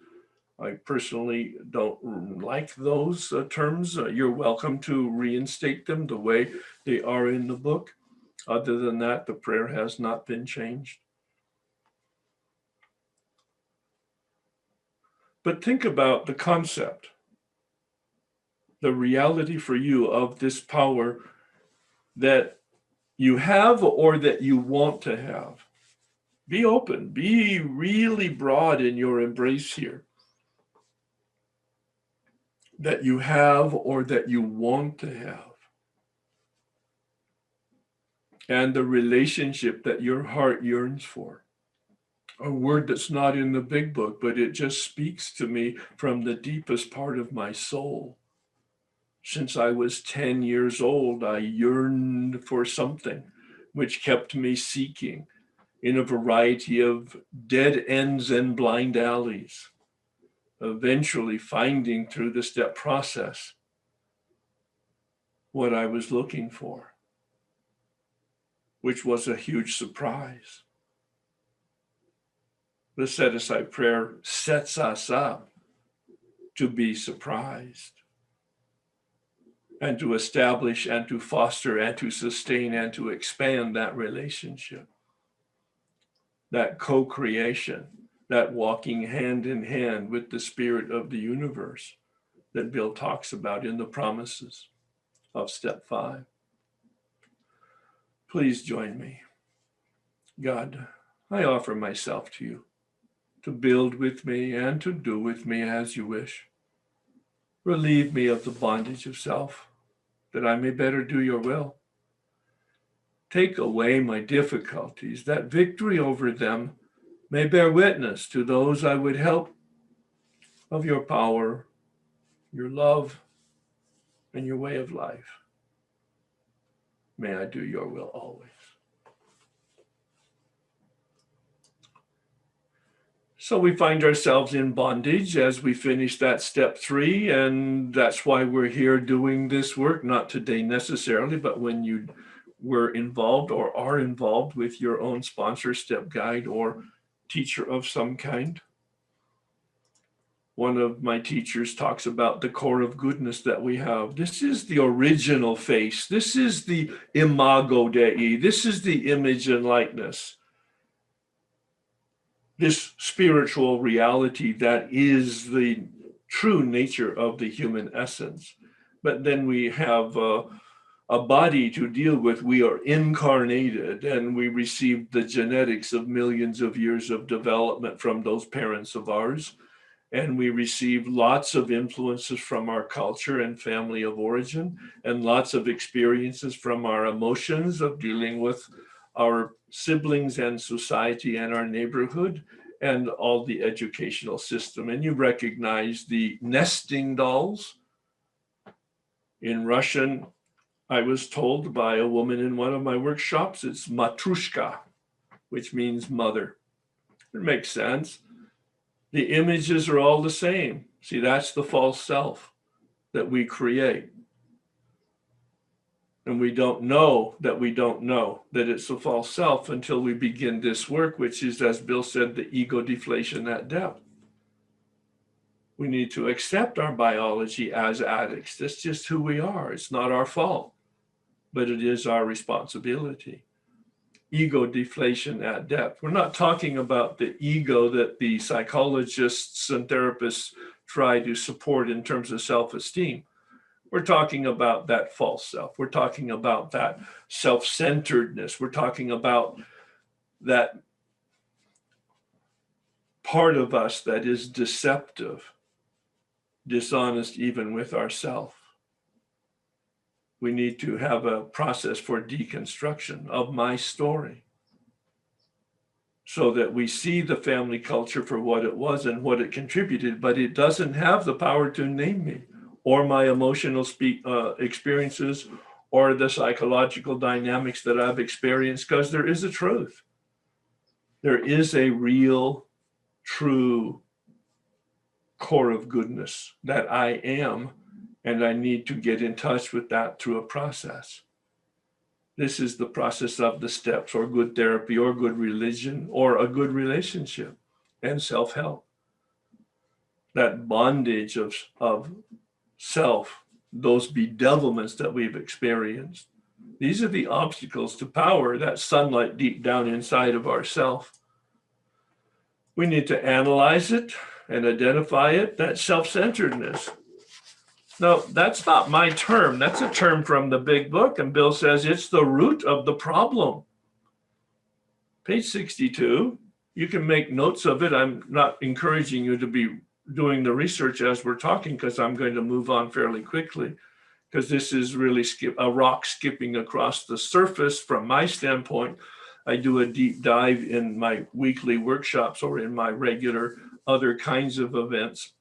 I personally don't like those terms. You're welcome to reinstate them the way they are in the book. Other than that, the prayer has not been changed. But think about the concept, the reality for you of this power that you have or that you want to have. Be open, be really broad in your embrace here. That you have or that you want to have. And the relationship that your heart yearns for. A word that's not in the big book, but it just speaks to me from the deepest part of my soul. Since I was 10 years old, I yearned for something which kept me seeking in a variety of dead ends and blind alleys, eventually finding through the step process what I was looking for, which was a huge surprise. The set-aside prayer sets us up to be surprised and to establish and to foster and to sustain and to expand that relationship, that co-creation, that walking hand in hand with the spirit of the universe that Bill talks about in the promises of step 5. Please join me. God, I offer myself to you, to build with me and to do with me as you wish. Relieve me of the bondage of self, that I may better do your will. Take away my difficulties, that victory over them may bear witness to those I would help of your power, your love, and your way of life. May I do your will always. So we find ourselves in bondage as we finish that step 3, and that's why we're here doing this work, not today necessarily, but when you were involved or are involved with your own sponsor, step guide, or teacher of some kind. One of my teachers talks about the core of goodness that we have. This is the original face. This is the imago Dei. This is the image and likeness. This spiritual reality that is the true nature of the human essence. But then we have a body to deal with. We are incarnated, and we receive the genetics of millions of years of development from those parents of ours. And we receive lots of influences from our culture and family of origin, and lots of experiences from our emotions of dealing with our siblings and society and our neighborhood and all the educational system. And you recognize the nesting dolls. In Russian, I was told by a woman in one of my workshops, it's matrushka, which means mother. It makes sense. The images are all the same. See, that's the false self that we create. And we don't know that it's a false self until we begin this work, which is, as Bill said, the ego deflation at depth. We need to accept our biology as addicts. That's just who we are. It's not our fault, but it is our responsibility. Ego deflation at depth. We're not talking about the ego that the psychologists and therapists try to support in terms of self-esteem. We're talking about that false self. We're talking about that self-centeredness. We're talking about that part of us that is deceptive, dishonest even with ourselves. We need to have a process for deconstruction of my story so that we see the family culture for what it was and what it contributed, but it doesn't have the power to name me or my emotional experiences or the psychological dynamics that I've experienced, because there is a truth. There is a real, true core of goodness that I am. And I need to get in touch with that through a process. This is the process of the steps, or good therapy, or good religion, or a good relationship and self-help. That bondage of self, those bedevilments that we've experienced. These are the obstacles to power, that sunlight deep down inside of ourself. We need to analyze it and identify it, that self-centeredness. No, that's not my term. That's a term from the big book. And Bill says it's the root of the problem. Page 62, you can make notes of it. I'm not encouraging you to be doing the research as we're talking, because I'm going to move on fairly quickly, because this is really a rock skipping across the surface from my standpoint. I do a deep dive in my weekly workshops or in my regular other kinds of events.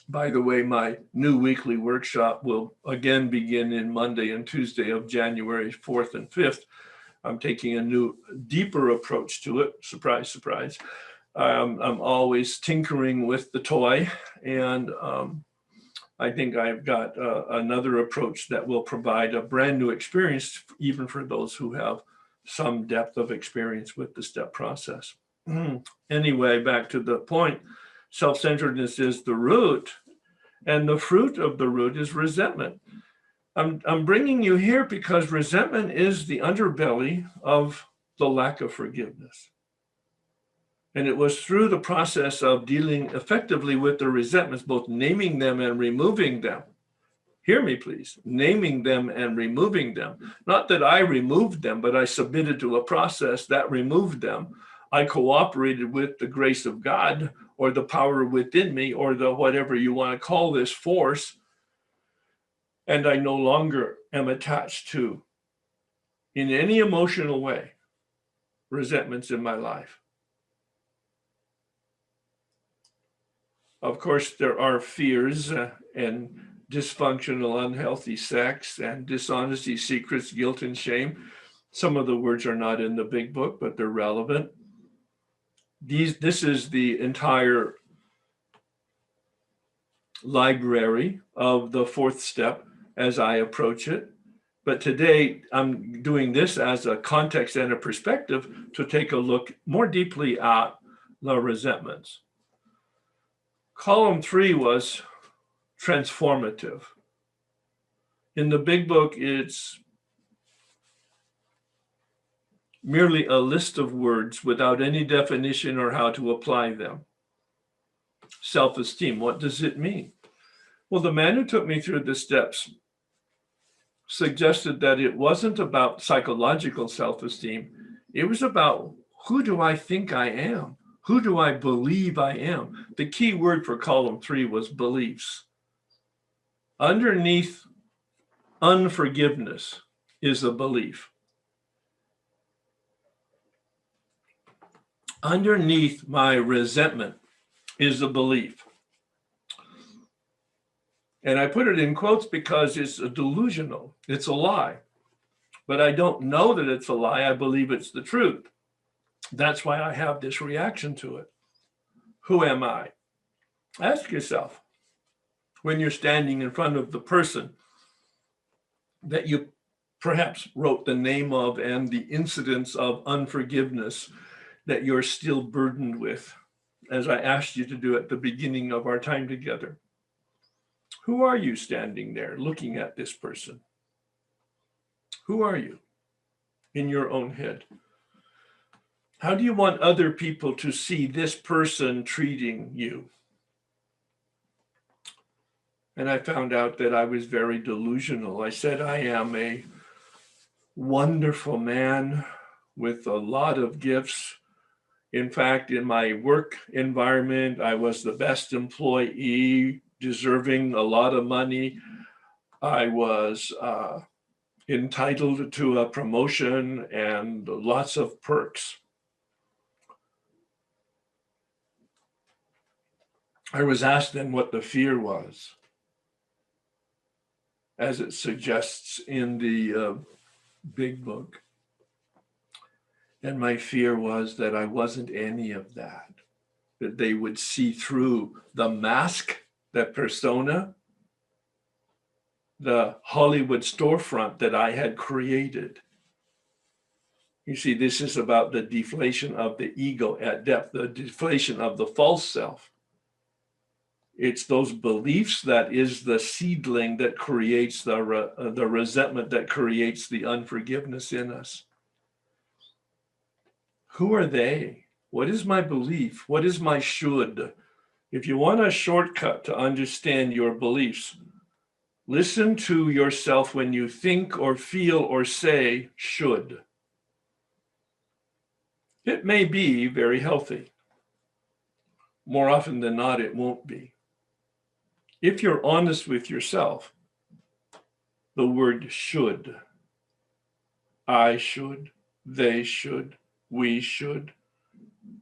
By the way, my new weekly workshop will again begin in Monday and Tuesday of January 4th and 5th. I'm taking a new, deeper approach to it. Surprise, surprise. I'm always tinkering with the toy, and I think I've got another approach that will provide a brand new experience, even for those who have some depth of experience with the step process. Anyway, back to the point. Self-centeredness is the root, and the fruit of the root is resentment. I'm bringing you here because resentment is the underbelly of the lack of forgiveness. And it was through the process of dealing effectively with the resentments, both naming them and removing them. Hear me, please. Naming them and removing them. Not that I removed them, but I submitted to a process that removed them. I cooperated with the grace of God, or the power within me, or the whatever you want to call this force. And I no longer am attached to, in any emotional way, resentments in my life. Of course, there are fears and dysfunctional, unhealthy sex and dishonesty, secrets, guilt, and shame. Some of the words are not in the big book, but they're relevant. This is the entire library of the fourth step as I approach it. But today I'm doing this as a context and a perspective to take a look more deeply at the resentments. Column 3 was transformative. In the big book, it's merely a list of words without any definition or how to apply them. Self-esteem, what does it mean? Well, the man who took me through the steps suggested that it wasn't about psychological self-esteem. It was about, who do I think I am? Who do I believe I am? The key word for column 3 was beliefs. Underneath unforgiveness is a belief. Underneath my resentment is a belief. And I put it in quotes because it's a delusional, it's a lie. But I don't know that it's a lie, I believe it's the truth. That's why I have this reaction to it. Who am I? Ask yourself, when you're standing in front of the person that you perhaps wrote the name of and the incidents of unforgiveness that you're still burdened with, as I asked you to do at the beginning of our time together. Who are you standing there looking at this person? Who are you in your own head? How do you want other people to see this person treating you? And I found out that I was very delusional. I said, I am a wonderful man with a lot of gifts. In fact, in my work environment, I was the best employee, deserving a lot of money. I was entitled to a promotion and lots of perks. I was asked then what the fear was, as it suggests in the big book. And my fear was that I wasn't any of that they would see through the mask, that persona, the Hollywood storefront that I had created. You see, this is about the deflation of the ego at depth, the deflation of the false self. It's those beliefs that is the seedling that creates the resentment, that creates the unforgiveness in us. Who are they? What is my belief? What is my should? If you want a shortcut to understand your beliefs, listen to yourself when you think or feel or say should. It may be very healthy. More often than not, it won't be. If you're honest with yourself, the word should, I should, they should, we should,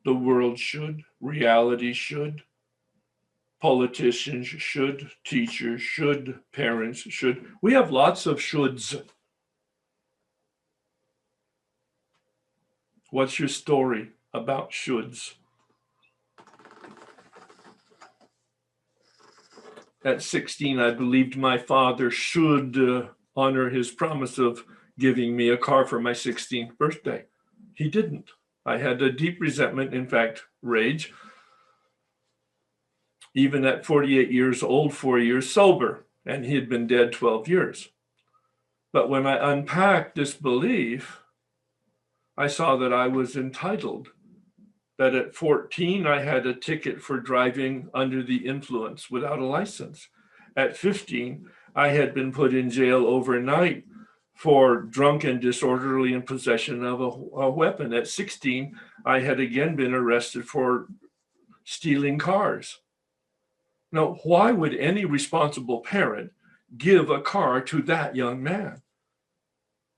the world should, reality should, politicians should, teachers should, parents should. We have lots of shoulds. What's your story about shoulds? At 16, I believed my father should honor his promise of giving me a car for my 16th birthday. He didn't. I had a deep resentment, in fact, rage. Even at 48 years old, 4 years sober, and he had been dead 12 years. But when I unpacked this belief, I saw that I was entitled, that at 14, I had a ticket for driving under the influence without a license. At 15, I had been put in jail overnight for drunk and disorderly in possession of a weapon. At 16, I had again been arrested for stealing cars. Now, why would any responsible parent give a car to that young man?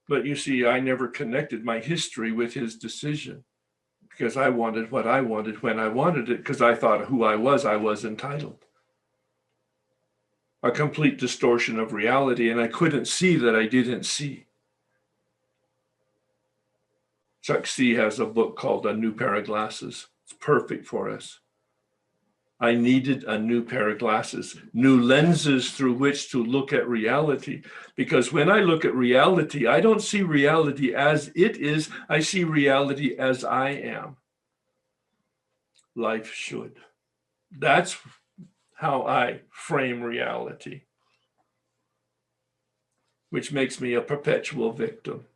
But you see, I never connected my history with his decision, because I wanted what I wanted when I wanted it, because I thought who I was entitled. A complete distortion of reality, and I couldn't see that I didn't see. Chuck C has a book called A New Pair of Glasses. It's perfect for us. I needed a new pair of glasses, new lenses through which to look at reality. Because when I look at reality, I don't see reality as it is. I see reality as I am. Life should. That's how I frame reality, which makes me a perpetual victim.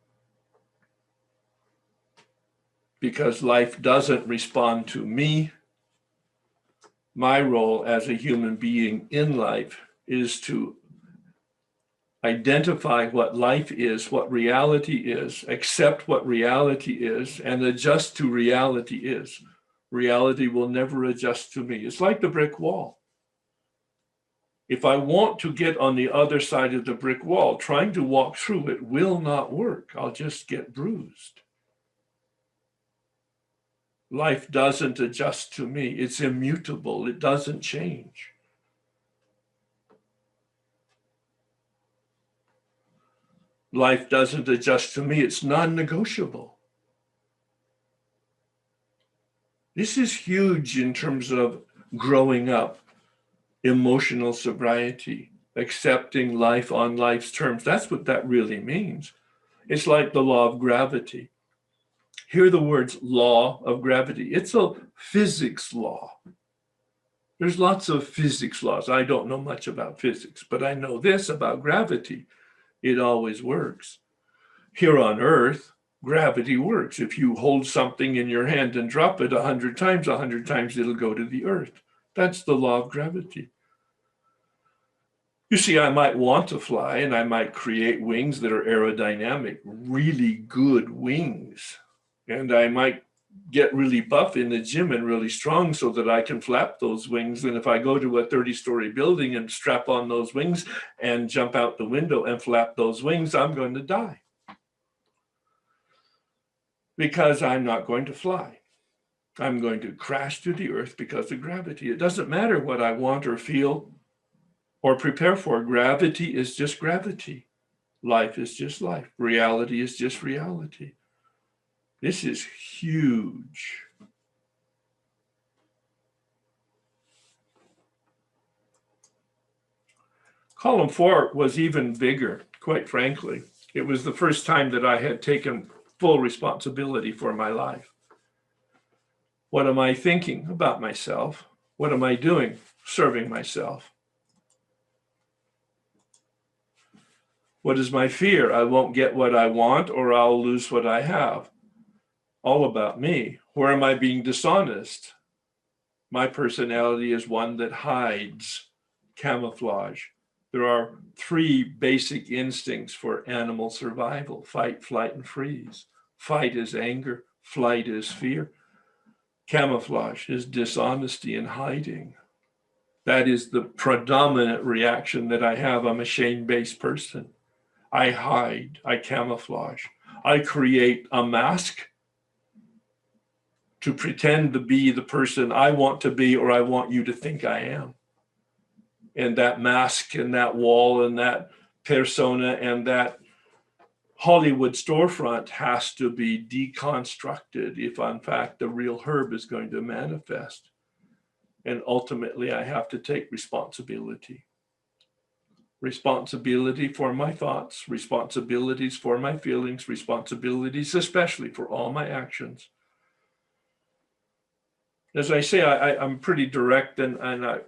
Because life doesn't respond to me. My role as a human being in life is to identify what life is, what reality is, accept what reality is, and adjust to reality is. Reality will never adjust to me. It's like the brick wall. If I want to get on the other side of the brick wall, trying to walk through it will not work. I'll just get bruised. Life doesn't adjust to me. It's immutable. It doesn't change. Life doesn't adjust to me. It's non-negotiable. This is huge in terms of growing up, emotional sobriety, accepting life on life's terms. That's what that really means. It's like the law of gravity. Hear the words law of gravity. It's a physics law. There's lots of physics laws. I don't know much about physics, but I know this about gravity. It always works. Here on Earth, gravity works. If you hold something in your hand and drop it 100 times, it'll go to the earth. That's the law of gravity. You see, I might want to fly and I might create wings that are aerodynamic, really good wings. And I might get really buff in the gym and really strong so that I can flap those wings. And if I go to a 30-story building and strap on those wings and jump out the window and flap those wings, I'm going to die. Because I'm not going to fly. I'm going to crash to the earth because of gravity. It doesn't matter what I want or feel or prepare for. Gravity is just gravity. Life is just life. Reality is just reality. This is huge. Column 4 was even bigger, quite frankly. It was the first time that I had taken full responsibility for my life. What am I thinking about myself? What am I doing? Serving myself. What is my fear? I won't get what I want or I'll lose what I have. All about me. Where am I being dishonest? My personality is one that hides, camouflage. There are 3 basic instincts for animal survival: fight, flight, and freeze. Fight is anger, flight is fear. Camouflage is dishonesty and hiding. That is the predominant reaction that I have. I'm a shame-based person. I hide, I camouflage. I create a mask to pretend to be the person I want to be or I want you to think I am. And that mask and that wall and that persona and that Hollywood storefront has to be deconstructed if, in fact, the real Herb is going to manifest. And ultimately, I have to take responsibility. Responsibility for my thoughts, responsibilities for my feelings, responsibilities especially for all my actions. As I say, I'm pretty direct, and I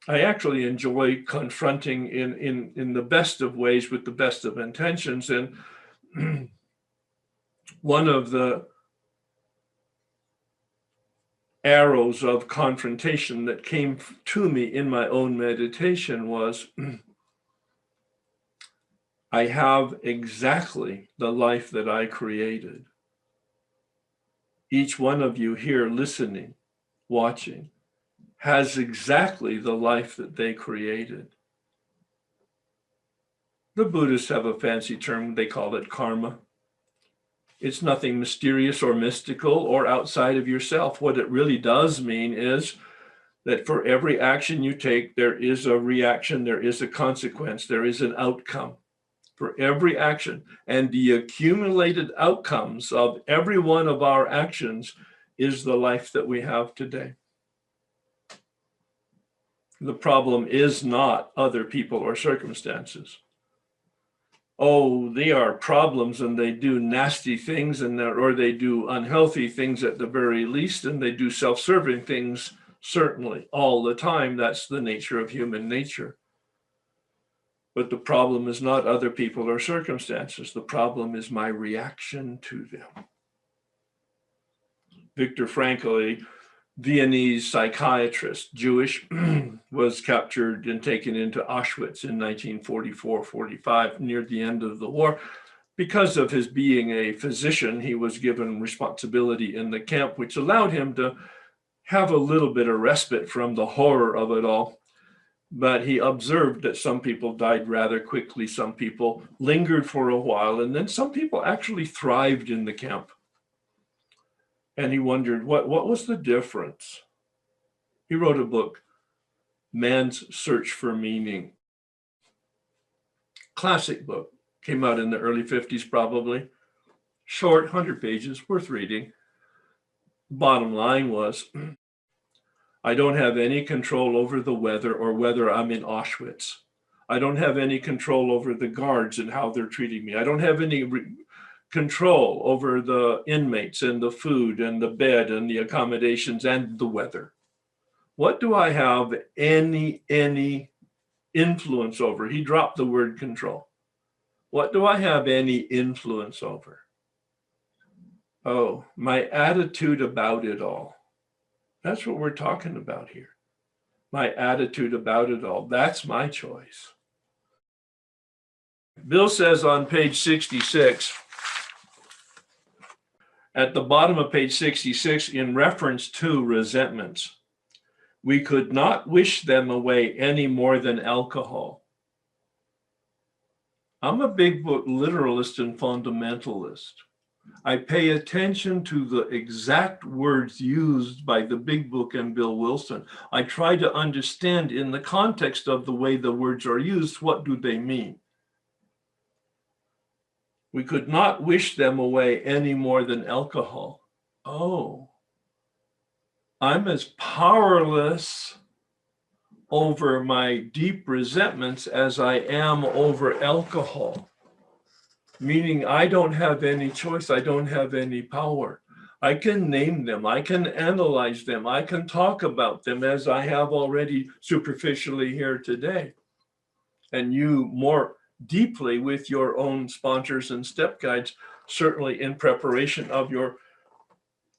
actually enjoy confronting in the best of ways with the best of intentions. And one of the arrows of confrontation that came to me in my own meditation was, I have exactly the life that I created. Each one of you here listening, watching, has exactly the life that they created. The Buddhists have a fancy term, they call it karma. It's nothing mysterious or mystical or outside of yourself. What it really does mean is that for every action you take, there is a reaction, there is a consequence, there is an outcome for every action. And the accumulated outcomes of every one of our actions is the life that we have today. The problem is not other people or circumstances. Oh, they are problems and they do nasty things or they do unhealthy things at the very least, and they do self-serving things certainly all the time. That's the nature of human nature. But the problem is not other people or circumstances. The problem is my reaction to them. Viktor Frankl, a Viennese psychiatrist, Jewish, was captured and taken into Auschwitz in 1944-45, near the end of the war. Because of his being a physician, he was given responsibility in the camp, which allowed him to have a little bit of respite from the horror of it all. But he observed that some people died rather quickly, some people lingered for a while, and then some people actually thrived in the camp. And he wondered, what was the difference? He wrote a book, Man's Search for Meaning. Classic book, came out in the early 50s probably. Short, 100 pages, worth reading. Bottom line was, I don't have any control over the weather or whether I'm in Auschwitz. I don't have any control over the guards and how they're treating me. I don't have any control over the inmates and the food and the bed and the accommodations and the weather. What do I have any influence over? He dropped the word control. What do I have any influence over? Oh, my attitude about it all. That's what we're talking about here. My attitude about it all. That's my choice. Bill says on page 66, at the bottom of page 66, in reference to resentments, we could not wish them away any more than alcohol. I'm a big book literalist and fundamentalist. I pay attention to the exact words used by the big book and Bill Wilson. I try to understand in the context of the way the words are used, what do they mean? We could not wish them away any more than alcohol. Oh, I'm as powerless over my deep resentments as I am over alcohol. Meaning I don't have any choice, I don't have any power. I can name them, I can analyze them, I can talk about them as I have already superficially here today. And you more deeply with your own sponsors and step guides, certainly in preparation of your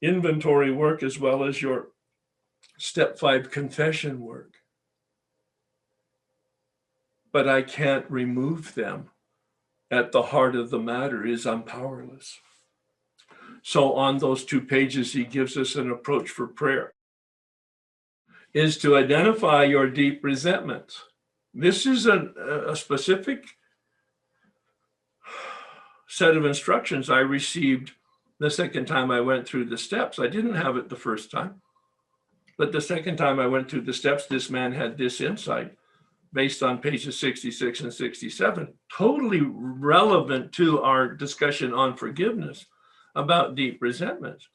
inventory work as well as your step 5 confession work. But I can't remove them. At the heart of the matter is I'm powerless. So on those 2 pages, he gives us an approach for prayer, is to identify your deep resentments. This is a specific set of instructions I received the second time I went through the steps. I didn't have it the first time, but the second time I went through the steps, this man had this insight based on pages 66 and 67, totally relevant to our discussion on forgiveness about deep resentments.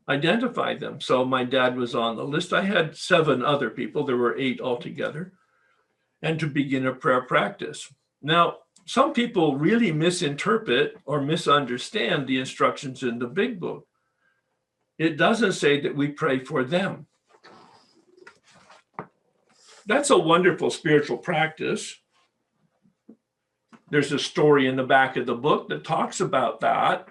Identify them. So my dad was on the list. I had 7 other people. There were 8 altogether. And to begin a prayer practice. Now, some people really misinterpret or misunderstand the instructions in the big book. It doesn't say that we pray for them. That's a wonderful spiritual practice. There's a story in the back of the book that talks about that,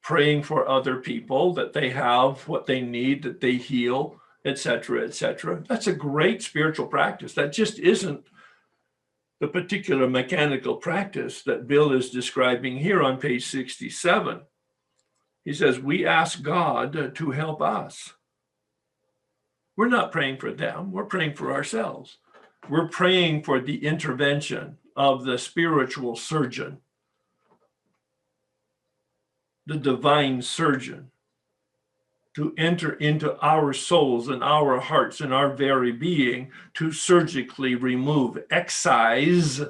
praying for other people, that they have what they need, that they heal, etc., etc. That's a great spiritual practice. That just isn't the particular mechanical practice that Bill is describing here on page 67. He says, we ask God to help us. We're not praying for them. We're praying for ourselves. We're praying for the intervention of the spiritual surgeon, the divine surgeon, to enter into our souls and our hearts and our very being to surgically remove, excise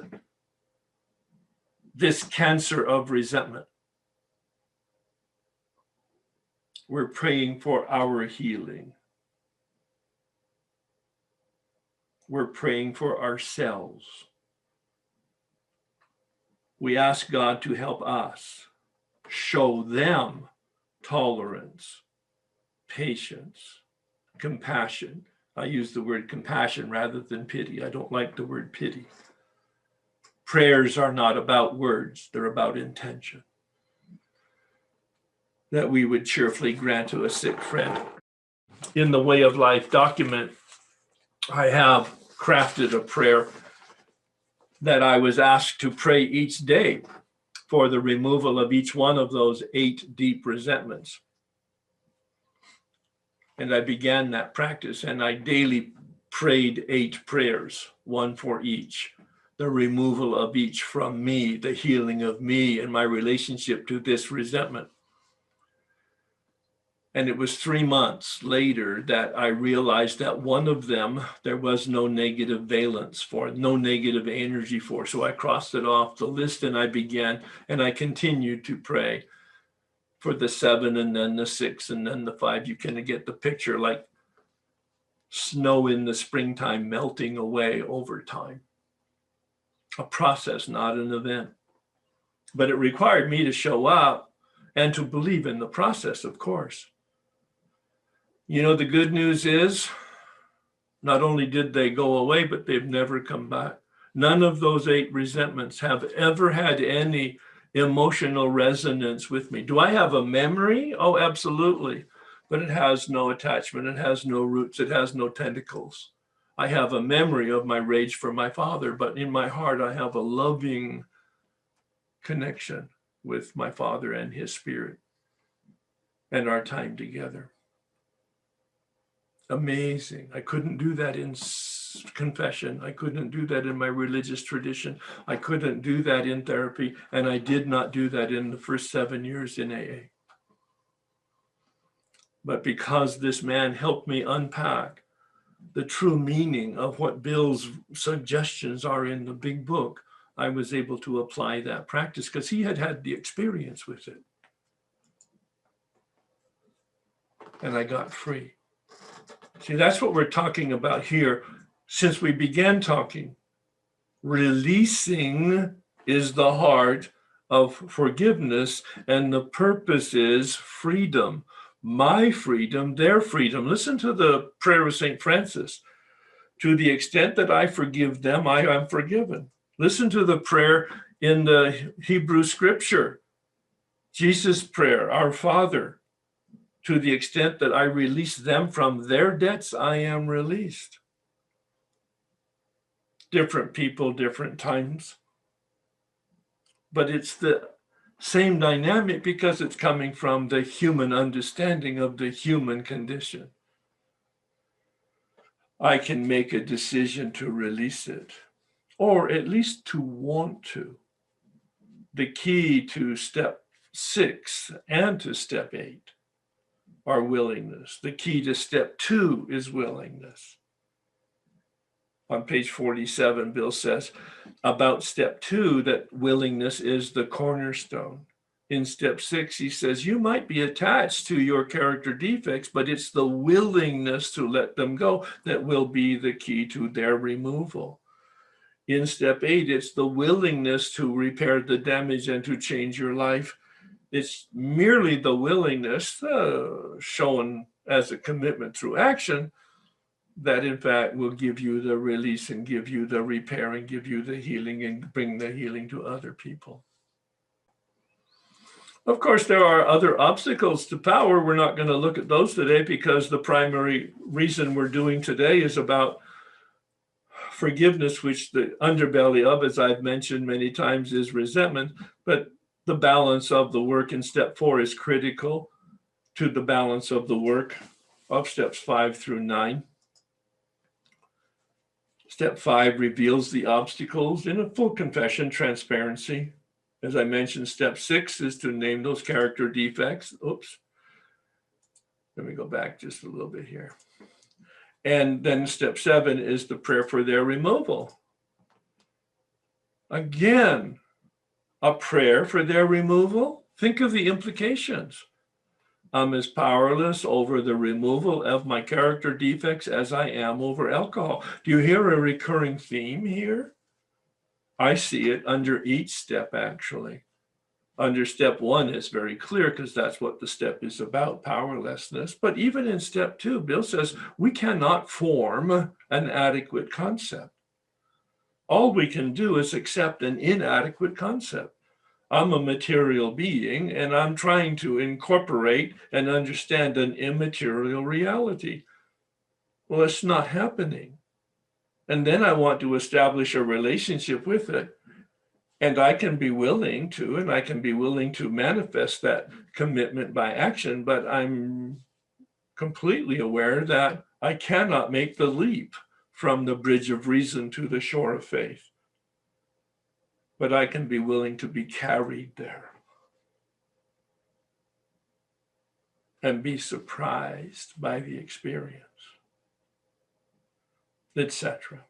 this cancer of resentment. We're praying for our healing. We're praying for ourselves. We ask God to help us, show them tolerance, patience, compassion. I use the word compassion rather than pity. I don't like the word pity. Prayers are not about words, they're about intention. That we would cheerfully grant to a sick friend. In the Way of Life document, I have crafted a prayer that I was asked to pray each day for the removal of each one of those 8 deep resentments. And I began that practice, and I daily prayed 8 prayers, one for each. The removal of each from me, the healing of me and my relationship to this resentment. And it was 3 months later that I realized that one of them, there was no negative valence for, no negative energy for. So I crossed it off the list, and I began, and I continued to pray for the 7 and then the 6 and then the 5. You kind of get the picture, like snow in the springtime melting away over time. A process, not an event. But it required me to show up and to believe in the process, of course. You know, the good news is, not only did they go away, but they've never come back. None of those 8 resentments have ever had any emotional resonance with me. Do I have a memory? Oh, absolutely. But it has no attachment. It has no roots. It has no tentacles. I have a memory of my rage for my father, but in my heart, I have a loving connection with my father and his spirit and our time together. Amazing. I couldn't do that in confession. I couldn't do that in my religious tradition. I couldn't do that in therapy. And I did not do that in the first 7 years in AA. But because this man helped me unpack the true meaning of what Bill's suggestions are in the big book, I was able to apply that practice because he had had the experience with it. And I got free. See, that's what we're talking about here. Since we began talking, releasing is the heart of forgiveness, and the purpose is freedom. My freedom, their freedom. Listen to the prayer of St. Francis. To the extent that I forgive them, I am forgiven. Listen to the prayer in the Hebrew scripture. Jesus' prayer, our Father. To the extent that I release them from their debts, I am released. Different people, different times. But it's the same dynamic because it's coming from the human understanding of the human condition. I can make a decision to release it, or at least to want to. The key to step 6 and to step 8 are willingness. The key to step 2 is willingness. On page 47, Bill says about step 2 that willingness is the cornerstone. In step 6, he says, you might be attached to your character defects, but it's the willingness to let them go that will be the key to their removal. In step 8, it's the willingness to repair the damage and to change your life. It's merely the willingness shown as a commitment through action that in fact will give you the release and give you the repair and give you the healing and bring the healing to other people. Of course, there are other obstacles to power. We're not going to look at those today because the primary reason we're doing today is about forgiveness, which the underbelly of, as I've mentioned many times, is resentment. But the balance of the work in step 4 is critical to the balance of the work of steps 5 through 9. Step 5 reveals the obstacles in a full confession, transparency. As I mentioned, step 6 is to name those character defects. Oops. Let me go back just a little bit here. And then step 7 is the prayer for their removal. Again, a prayer for their removal. Think of the implications. I'm as powerless over the removal of my character defects as I am over alcohol. Do you hear a recurring theme here? I see it under each step, actually. Under step 1, it's very clear because that's what the step is about, powerlessness. But even in step 2, Bill says we cannot form an adequate concept. All we can do is accept an inadequate concept. I'm a material being and I'm trying to incorporate and understand an immaterial reality. Well, it's not happening. And then I want to establish a relationship with it. And I can be willing to manifest that commitment by action, but I'm completely aware that I cannot make the leap from the bridge of reason to the shore of faith. But I can be willing to be carried there and be surprised by the experience, etc.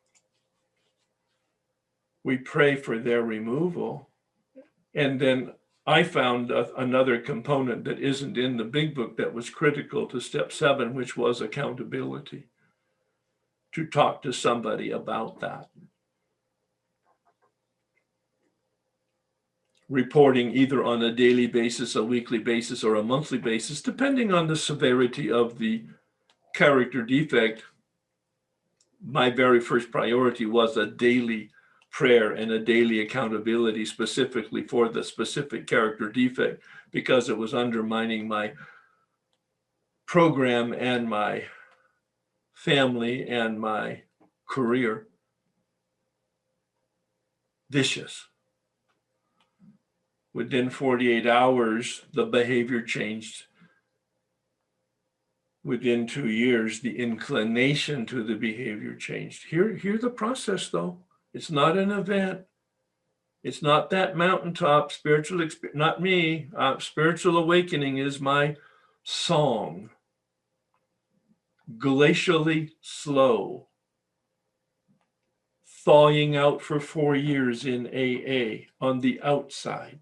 We pray for their removal. And then I found another component that isn't in the big book that was critical to step 7, which was accountability, to talk to somebody about that. Reporting either on a daily basis, a weekly basis, or a monthly basis, depending on the severity of the character defect. My very first priority was a daily prayer and a daily accountability specifically for the specific character defect, because it was undermining my program and my family and my career. Vicious. Within 48 hours, the behavior changed. Within 2 years, the inclination to the behavior changed. Hear the process, though. It's not an event. It's not that mountaintop spiritual experience, not me. Spiritual awakening is my song. Glacially slow. Thawing out for 4 years in AA on the outside.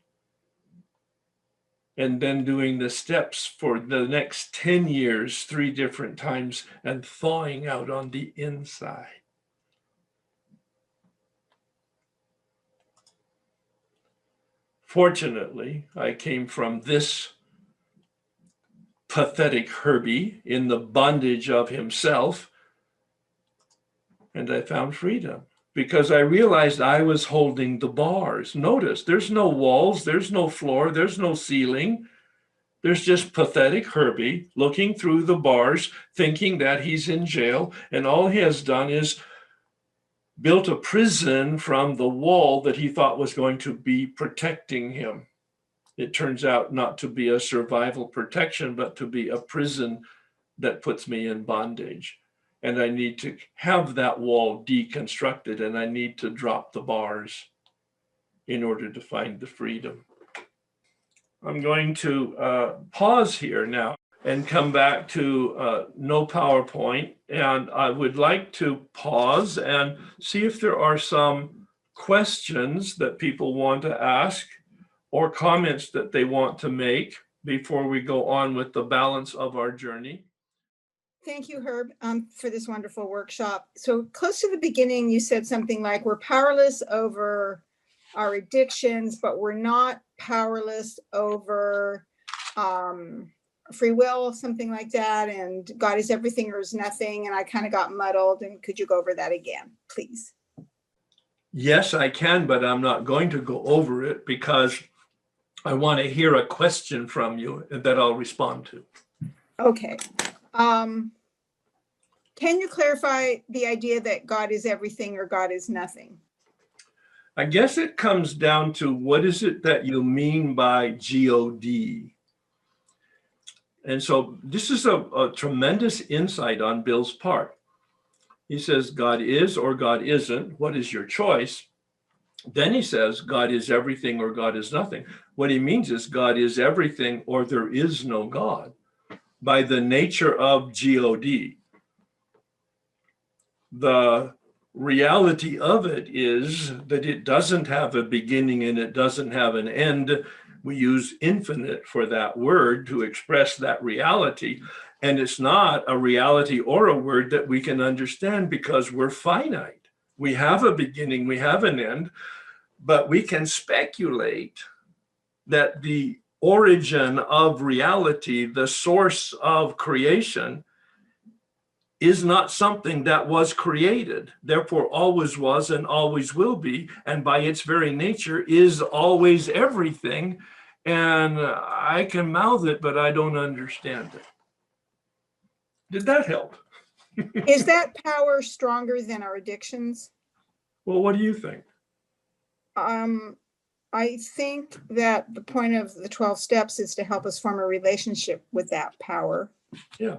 And then doing the steps for the next 10 years, 3 different times, and thawing out on the inside. Fortunately, I came from this pathetic Herbie in the bondage of himself, and I found freedom because I realized I was holding the bars. Notice, there's no walls, there's no floor, there's no ceiling. There's just pathetic Herbie looking through the bars, thinking that he's in jail, and all he has done is built a prison from the wall that he thought was going to be protecting him. It turns out not to be a survival protection, but to be a prison that puts me in bondage. And I need to have that wall deconstructed, and I need to drop the bars in order to find the freedom. I'm going to pause here now and come back to no PowerPoint. And I would like to pause and see if there are some questions that people want to ask or comments that they want to make before we go on with the balance of our journey. Thank you, Herb, for this wonderful workshop. So close to the beginning, you said something like, we're powerless over our addictions, but we're not powerless over free will, something like that. And God is everything or is nothing. And I kind of got muddled. And could you go over that again, please? Yes, I can, but I'm not going to go over it because I want to hear a question from you that I'll respond to. Okay. Can you clarify the idea that God is everything or God is nothing? I guess it comes down to what is it that you mean by G-O-D? And so this is a tremendous insight on Bill's part. He says, God is or God isn't. What is your choice? Then he says, God is everything or God is nothing. What he means is God is everything or there is no God by the nature of G-O-D. The reality of it is that it doesn't have a beginning and it doesn't have an end. We use infinite for that word to express that reality. And it's not a reality or a word that we can understand because we're finite. We have a beginning, we have an end, but we can speculate that the origin of reality, the source of creation, is not something that was created, therefore always was and always will be, and by its very nature is always everything. And I can mouth it, but I don't understand it. Did that help? Is that power stronger than our addictions? Well, what do you think? I think that the point of the 12 steps is to help us form a relationship with that power. Yeah.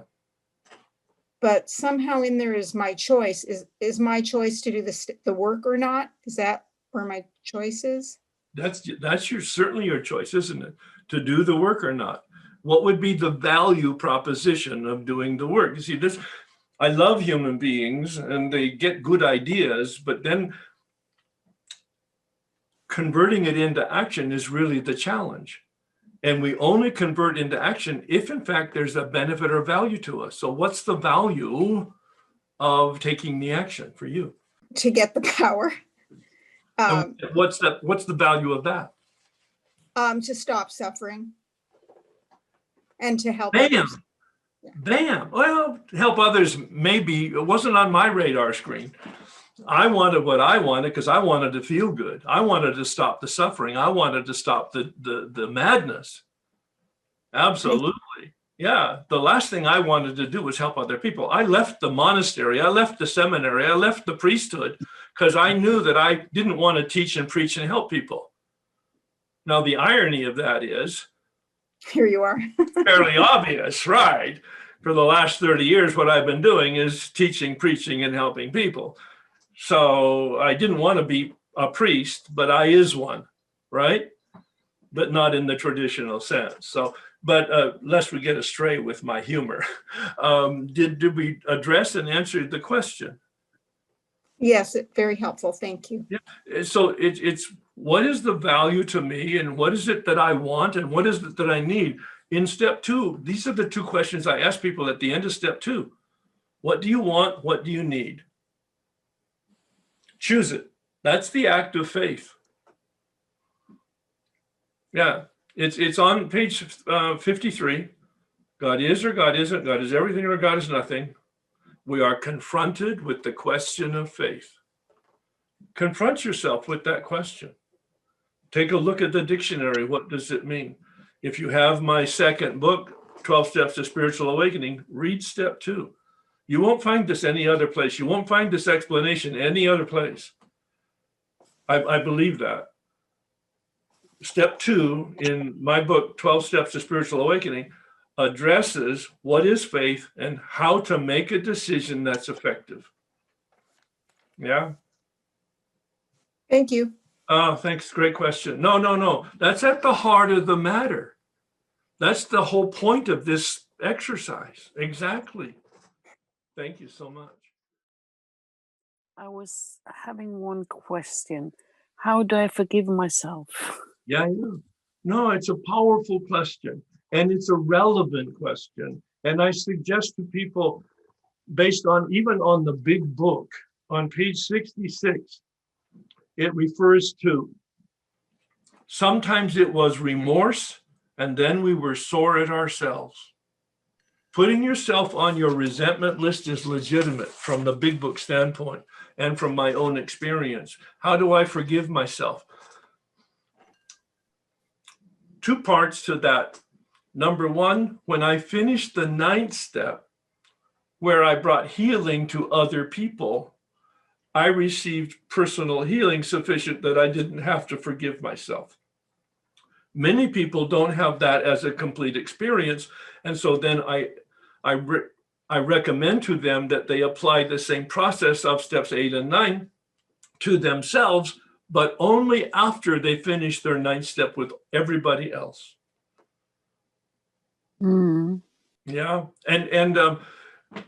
But somehow in there is my choice. Is my choice to do the work or not? Is that where my choice is? That's certainly your choice, isn't it? To do the work or not. What would be the value proposition of doing the work? You see, this, I love human beings and they get good ideas, but then converting it into action is really the challenge. And we only convert into action if, in fact, there's a benefit or value to us. So what's the value of taking the action for you? To get the power. What's the value of that? To stop suffering and to help Bam. others. Bam. Well, help others, maybe. It wasn't on my radar screen. I wanted what I wanted because I wanted to feel good. I wanted to stop the suffering. I wanted to stop the madness. Absolutely. Yeah. The last thing I wanted to do was help other people. I left the monastery. I left the seminary. I left the priesthood because I knew that I didn't want to teach and preach and help people. Now, the irony of that is, here you are. fairly obvious, right? For the last 30 years, what I've been doing is teaching, preaching, and helping people. So I didn't want to be a priest, but I is one, right? But not in the traditional sense. So, but lest we get astray with my humor, did we address and answer the question? Yes, very helpful. Thank you. Yeah. So it's what is the value to me, and what is it that I want, and what is it that I need? In step 2, these are the 2 questions I ask people at the end of step 2. What do you want? What do you need? Choose it. That's the act of faith. Yeah, it's on page 53. God is or God isn't. God is everything or God is nothing. We are confronted with the question of faith. Confront yourself with that question. Take a look at the dictionary. What does it mean? If you have my second book, 12 Steps to Spiritual Awakening, read step 2. You won't find this any other place. You won't find this explanation any other place. I believe that. Step 2 in my book, 12 Steps to Spiritual Awakening, addresses what is faith and how to make a decision that's effective. Yeah. Thank you. Oh, thanks. Great question. No. That's at the heart of the matter. That's the whole point of this exercise. Exactly. Thank you so much. I was having one question. How do I forgive myself? Yeah. No, it's a powerful question, and it's a relevant question. And I suggest to people, based on even on the big book, on page 66, it refers to sometimes it was remorse, and then we were sore at ourselves. Putting yourself on your resentment list is legitimate from the big book standpoint and from my own experience. How do I forgive myself? 2 parts to that. Number 1, when I finished the 9th step, where I brought healing to other people, I received personal healing sufficient that I didn't have to forgive myself. Many people don't have that as a complete experience. And so then I recommend to them that they apply the same process of steps 8 and 9 to themselves, but only after they finish their 9th step with everybody else. Mm. Yeah. And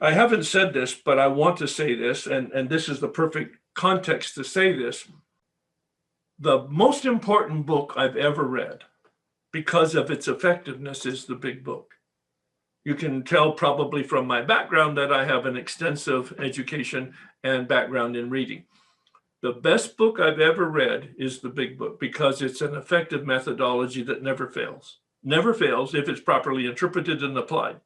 I haven't said this, but I want to say this, and this is the perfect context to say this. The most important book I've ever read, because of its effectiveness, is the big book. You can tell probably from my background that I have an extensive education and background in reading. The best book I've ever read is the big book because it's an effective methodology that never fails. Never fails if it's properly interpreted and applied.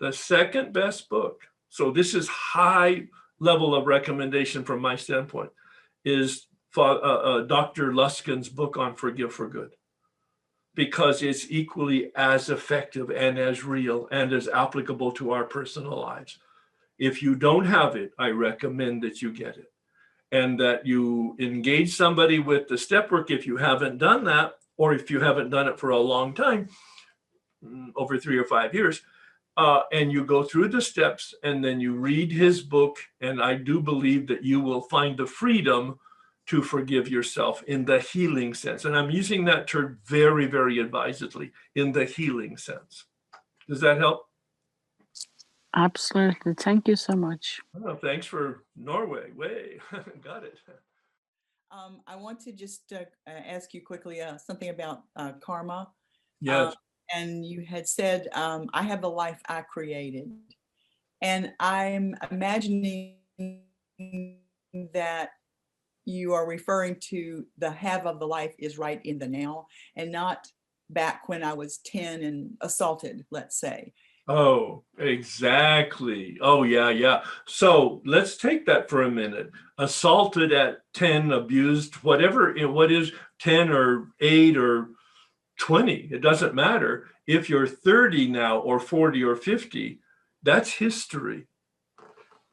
The second best book, so this is high level of recommendation from my standpoint, is Dr. Luskin's book on Forgive for Good, because it's equally as effective and as real and as applicable to our personal lives. If you don't have it, I recommend that you get it and that you engage somebody with the step work if you haven't done that, or if you haven't done it for a long time, over 3 or 5 years, and you go through the steps and then you read his book. And I do believe that you will find the freedom to forgive yourself in the healing sense. And I'm using that term very, very advisedly, in the healing sense. Does that help? Absolutely. Thank you so much. Oh, thanks for Norway. Way. Got it. I want to just ask you quickly something about karma. Yes. And you had said, I have the life I created. And I'm imagining that you are referring to the have of the life is right in the now and not back when I was 10 and assaulted, let's say. Oh, exactly. Oh, yeah. So let's take that for a minute. Assaulted at 10, abused, whatever, what is 10 or 8 or 20, it doesn't matter. If you're 30 now or 40 or 50, that's history.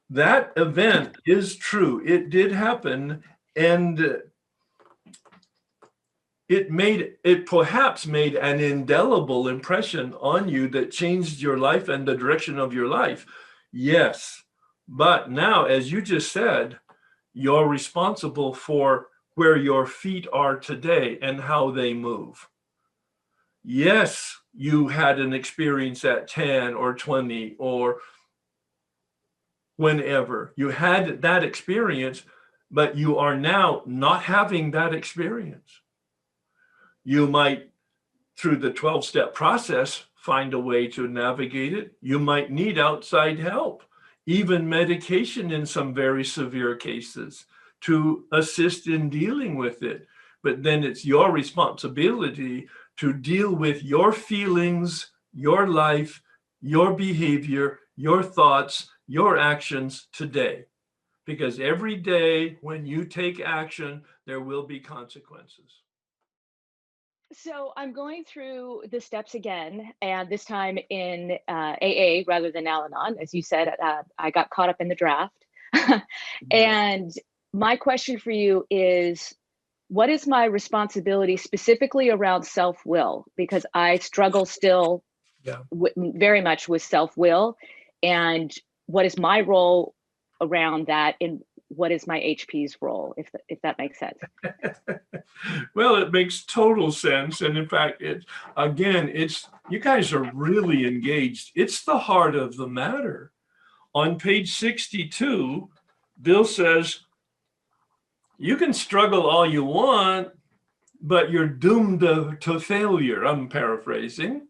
That event is true. It did happen, and it perhaps made an indelible impression on you that changed your life and the direction of your life. Yes. But now, as you just said, you're responsible for where your feet are today and how they move. Yes, you had an experience at 10 or 20 or whenever. You had that experience, but you are now not having that experience. You might, through the 12-step process, find a way to navigate it. You might need outside help, even medication in some very severe cases, to assist in dealing with it. But then it's your responsibility to deal with your feelings, your life, your behavior, your thoughts, your actions today. Because every day when you take action, there will be consequences. So I'm going through the steps again, and this time in AA rather than Al-Anon. As you said, I got caught up in the draft. And my question for you is, what is my responsibility specifically around self-will? Because I struggle still very much with self-will. And what is my role around that? And what is my HP's role, if that makes sense? Well, it makes total sense. And in fact, you guys are really engaged. It's the heart of the matter. On page 62, Bill says, you can struggle all you want, but you're doomed to failure. I'm paraphrasing.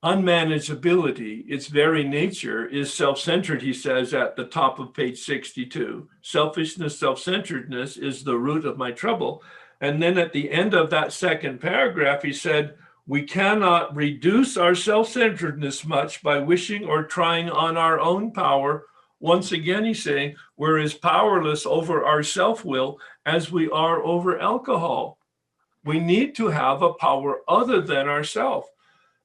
Unmanageability, its very nature, is self-centered, he says at the top of page 62. Selfishness, self-centeredness is the root of my trouble. And then at the end of that second paragraph, he said, we cannot reduce our self-centeredness much by wishing or trying on our own power. Once again, he's saying, we're as powerless over our self-will as we are over alcohol. We need to have a power other than ourself.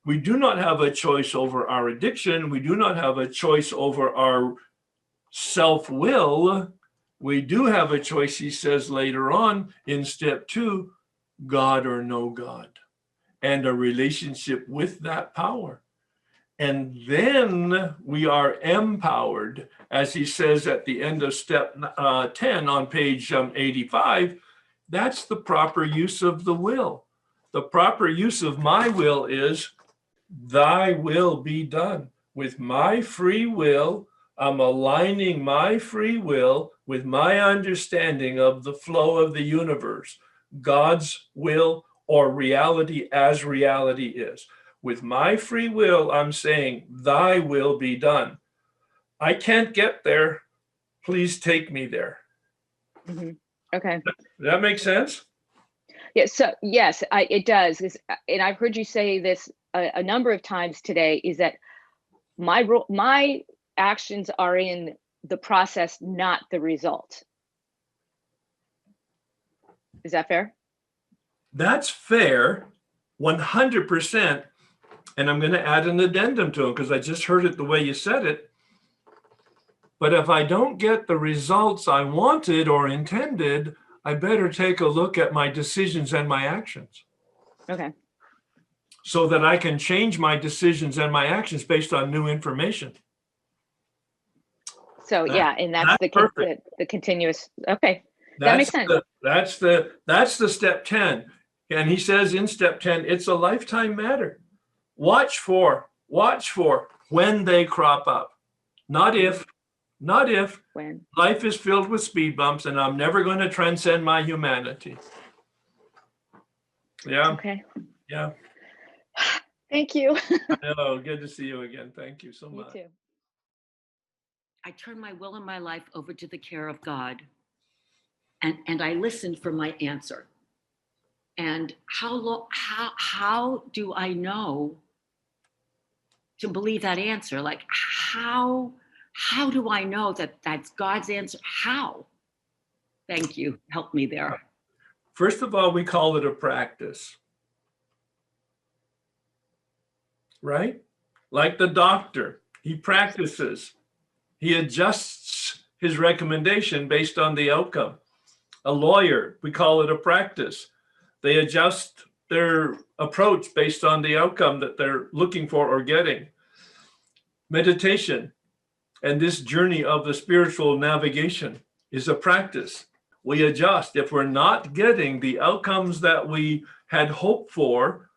We do not have a choice over our addiction. We do not have a choice over our self-will. We do have a choice, he says later on in step 2, God or no God, and a relationship with that power. And then we are empowered, as he says at the end of step 10 on page 85. That's the proper use of the will. The proper use of my will is, thy will be done. With my free will, I'm aligning my free will with my understanding of the flow of the universe, God's will or reality as reality is. With my free will, I'm saying, thy will be done. I can't get there. Please take me there. Okay. Does that make sense? Yeah. So yes, it does. And I've heard you say this a number of times today, is that my actions are in the process, not the result. Is that fair? That's fair, 100%. And I'm going to add an addendum to it because I just heard it the way you said it. But if I don't get the results I wanted or intended, I better take a look at my decisions and my actions. Okay. So that I can change my decisions and my actions based on new information. So yeah, and that's the continuous. Okay. That makes sense. That's the step 10. And he says in step 10, it's a lifetime matter. Watch for when they crop up. Not if. When. Life is filled with speed bumps and I'm never going to transcend my humanity. Yeah. Okay. Yeah. Thank you. Oh, good to see you again. Thank you so much. You too. I turn my will and my life over to the care of God, and I listen for my answer. And how do I know to believe that answer? Like how do I know that that's God's answer? How? Thank you. Help me there. First of all, we call it a practice. Right? Like the doctor, he practices. He adjusts his recommendation based on the outcome. A lawyer, we call it a practice. They adjust their approach based on the outcome that they're looking for or getting. Meditation and this journey of the spiritual navigation is a practice. We adjust. If we're not getting the outcomes that we had hoped for,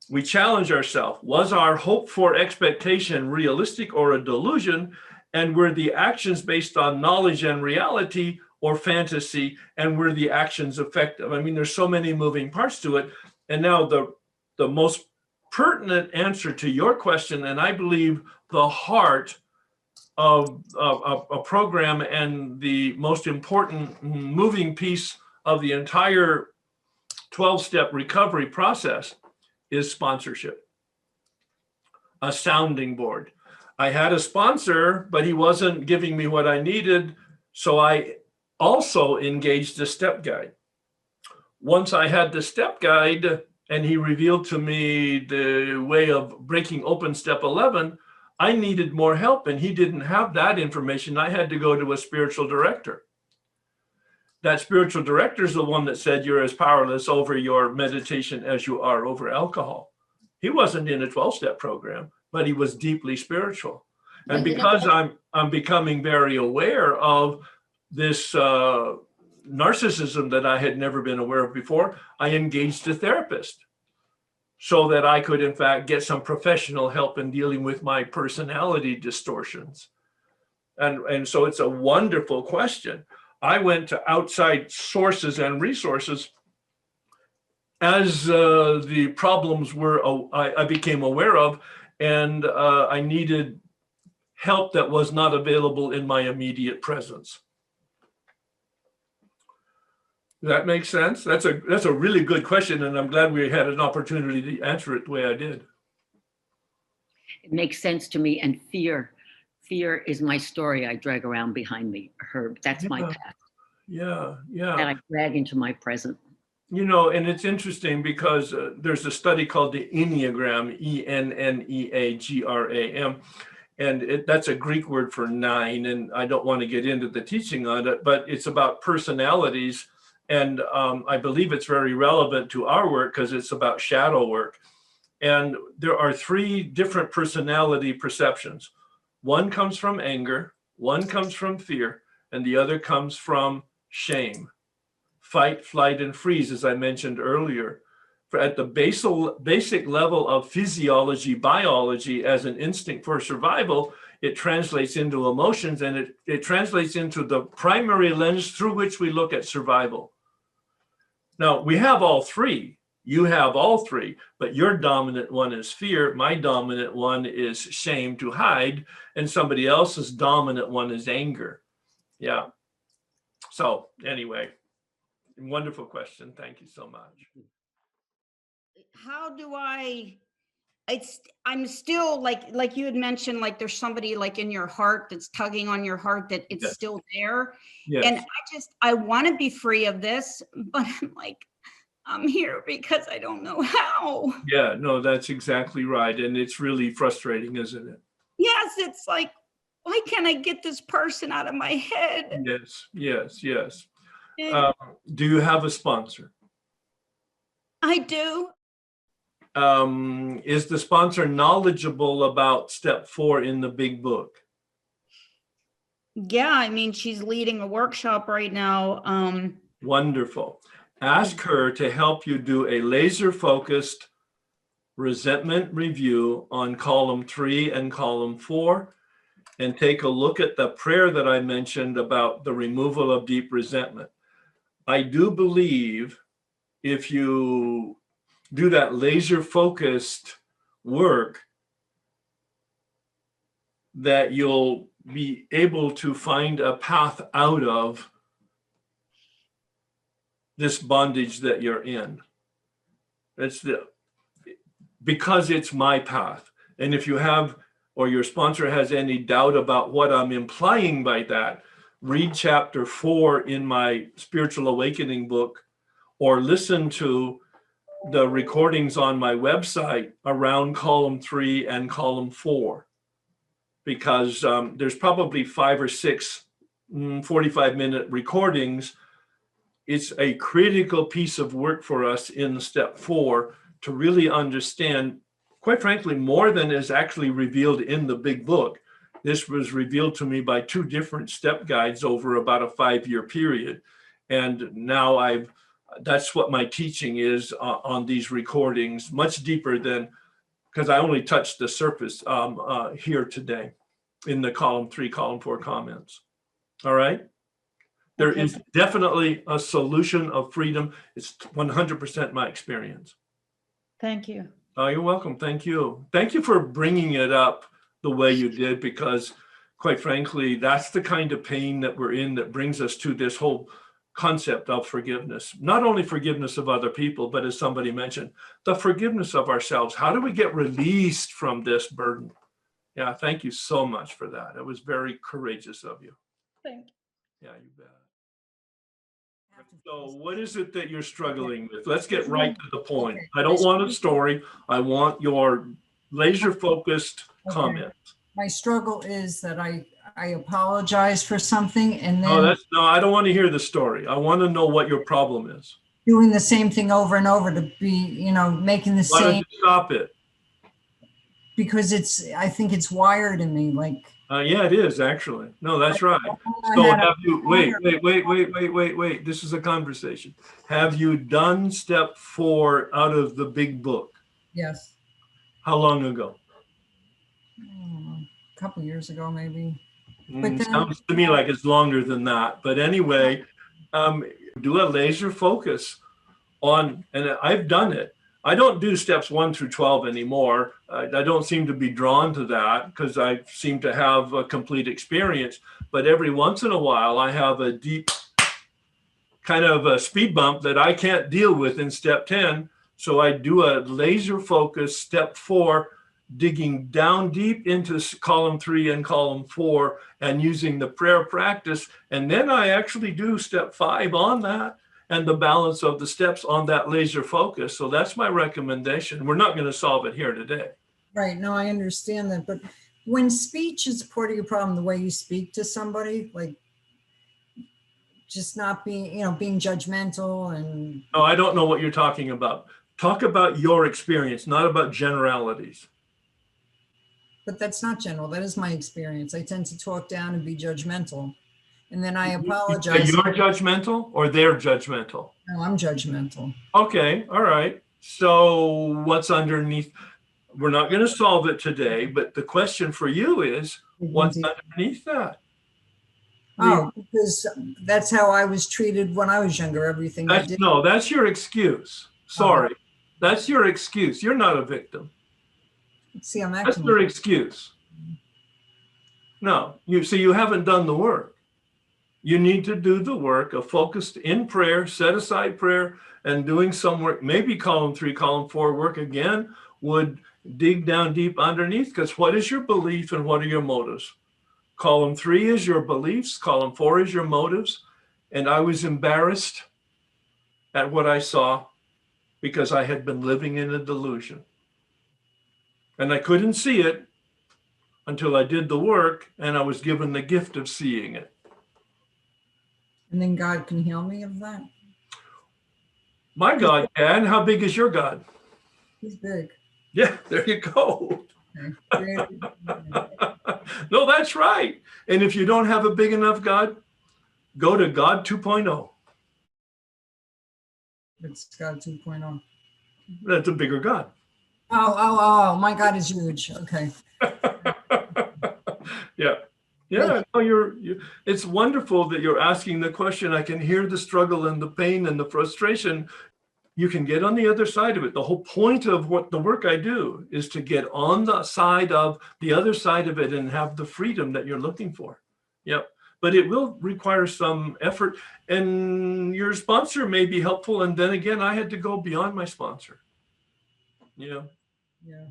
we challenge ourselves. Was our hope for expectation realistic or a delusion? And were the actions based on knowledge and reality or fantasy? And were the actions effective? I mean, there's so many moving parts to it. And now the most pertinent answer to your question, and I believe the heart of a program and the most important moving piece of the entire 12-step recovery process is sponsorship, a sounding board. I had a sponsor, but he wasn't giving me what I needed. So I also engaged a step guide. Once I had the step guide and he revealed to me the way of breaking open step 11, I needed more help and he didn't have that information. I had to go to a spiritual director. That spiritual director is the one that said you're as powerless over your meditation as you are over alcohol. He wasn't in a 12-step program, but he was deeply spiritual. And because I'm becoming very aware of this narcissism that I had never been aware of before, I engaged a therapist so that I could, in fact, get some professional help in dealing with my personality distortions. And so it's a wonderful question. I went to outside sources and resources as the problems were, I became aware of, and I needed help that was not available in my immediate presence. Does that make sense? That's a really good question, and I'm glad we had an opportunity to answer it the way I did. It makes sense to me. And fear is my story I drag around behind me, Herb. That's my past. Yeah. That I drag into my present. You know, and it's interesting because there's a study called the Enneagram, Enneagram, and that's a Greek word for 9. And I don't want to get into the teaching on it, but it's about personalities. And I believe it's very relevant to our work because it's about shadow work. And there are 3 different personality perceptions. One comes from anger, one comes from fear, and the other comes from shame. Fight, flight, and freeze, as I mentioned earlier. At the basic level of physiology, biology, as an instinct for survival, it translates into emotions, and it translates into the primary lens through which we look at survival. Now, we have all 3, You have all three, but your dominant one is fear. My dominant one is shame, to hide, and somebody else's dominant one is anger. Yeah. So anyway, wonderful question. Thank you so much. How do I'm still like you had mentioned, like there's somebody like in your heart that's tugging on your heart, that it's Yes. still there. Yes. And I want to be free of this, but I'm like, I'm here because I don't know how. Yeah, no, that's exactly right. And it's really frustrating, isn't it? Yes, it's like, why can't I get this person out of my head? Yes, yes, yes. And Do you have a sponsor? I do. Is the sponsor knowledgeable about step 4 in the big book? Yeah, I mean, she's leading a workshop right now. Wonderful. Ask her to help you do a laser-focused resentment review on column 3 and column 4, and take a look at the prayer that I mentioned about the removal of deep resentment. I do believe if you do that laser-focused work, that you'll be able to find a path out of this bondage that you're in. Because it's my path. And if you have, or your sponsor has any doubt about what I'm implying by that, read chapter 4 in my Spiritual Awakening book, or listen to the recordings on my website around column 3 and column 4, because there's probably 5 or 6 45-minute recordings. It's a critical piece of work for us in step 4 to really understand, quite frankly, more than is actually revealed in the big book. This was revealed to me by 2 different step guides over about a 5-year period. And now that's what my teaching is on these recordings, much deeper than, because I only touched the surface here today in the column 3, column 4 comments. All right. There is definitely a solution of freedom. It's 100% my experience. Thank you. Oh, you're welcome. Thank you. Thank you for bringing it up the way you did, because quite frankly, that's the kind of pain that we're in that brings us to this whole concept of forgiveness. Not only forgiveness of other people, but as somebody mentioned, the forgiveness of ourselves. How do we get released from this burden? Yeah, thank you so much for that. It was very courageous of you. Thank you. Yeah, you bet. So what is it that you're struggling with? Let's get right to the point. I don't want a story. I want your laser-focused comment. My struggle is that I apologize for something, and No, then no, I don't want to hear the story. I want to know what your problem is. doing the same thing over and over, to be, making the Why don't same, you stop it? because I think it's wired in me. Like, Yeah, it is actually. No, that's right. So have you, wait. This is a conversation. Have you done step 4 out of the big book? yes, How long ago? a couple years ago, maybe. But then, Sounds to me like it's longer than that. But anyway, do a laser focus on, and I've done it. I don't do steps 1 through 12 anymore. I don't seem to be drawn to that because I seem to have a complete experience. But every once in a while, I have a deep kind of a speed bump that I can't deal with in step 10. So I do a laser focus step 4, digging down deep into column 3 and column 4 and using the prayer practice. And then I actually do step 5 on that, and the balance of the steps on that laser focus. So that's my recommendation. We're not going to solve it here today. right, no, I understand that. But when speech is part of your problem, the way you speak to somebody, like just not being, being judgmental and. Oh, I don't know what you're talking about. Talk about your experience, not about generalities. But that's not general. That is my experience. I tend to talk down and be judgmental. And then I apologize. You're judgmental or they're judgmental? No, I'm judgmental. Okay, all right. So what's underneath? We're not going to solve it today, but the question for you is, what's underneath that? Oh, because that's how I was treated when I was younger. Everything I did. No, that's your excuse. Sorry. That's your excuse. You're not a victim. See, I'm That's acting. your excuse. No, you haven't done the work. You need to do the work of focused in prayer, set aside prayer, and doing some work. Maybe column 3, column 4 work again would dig down deep underneath, because what is your belief and what are your motives? Column 3 is your beliefs, column 4 is your motives. And I was embarrassed at what I saw because I had been living in a delusion. And I couldn't see it until I did the work and I was given the gift of seeing it. And then God can heal me of that. My God can. How big is your God? He's big. Yeah, there you go. Okay. No, that's right. And if you don't have a big enough God, go to God 2.0. It's God 2.0. That's a bigger God. Oh, my God is huge. Okay. Yeah. Yeah, no, it's wonderful that you're asking the question. I can hear the struggle and the pain and the frustration. You can get on the other side of it. The whole point of what the work I do is to get on the side of the other side of it and have the freedom that you're looking for. Yep. But it will require some effort, and your sponsor may be helpful. And then again, I had to go beyond my sponsor. Yeah. Yeah.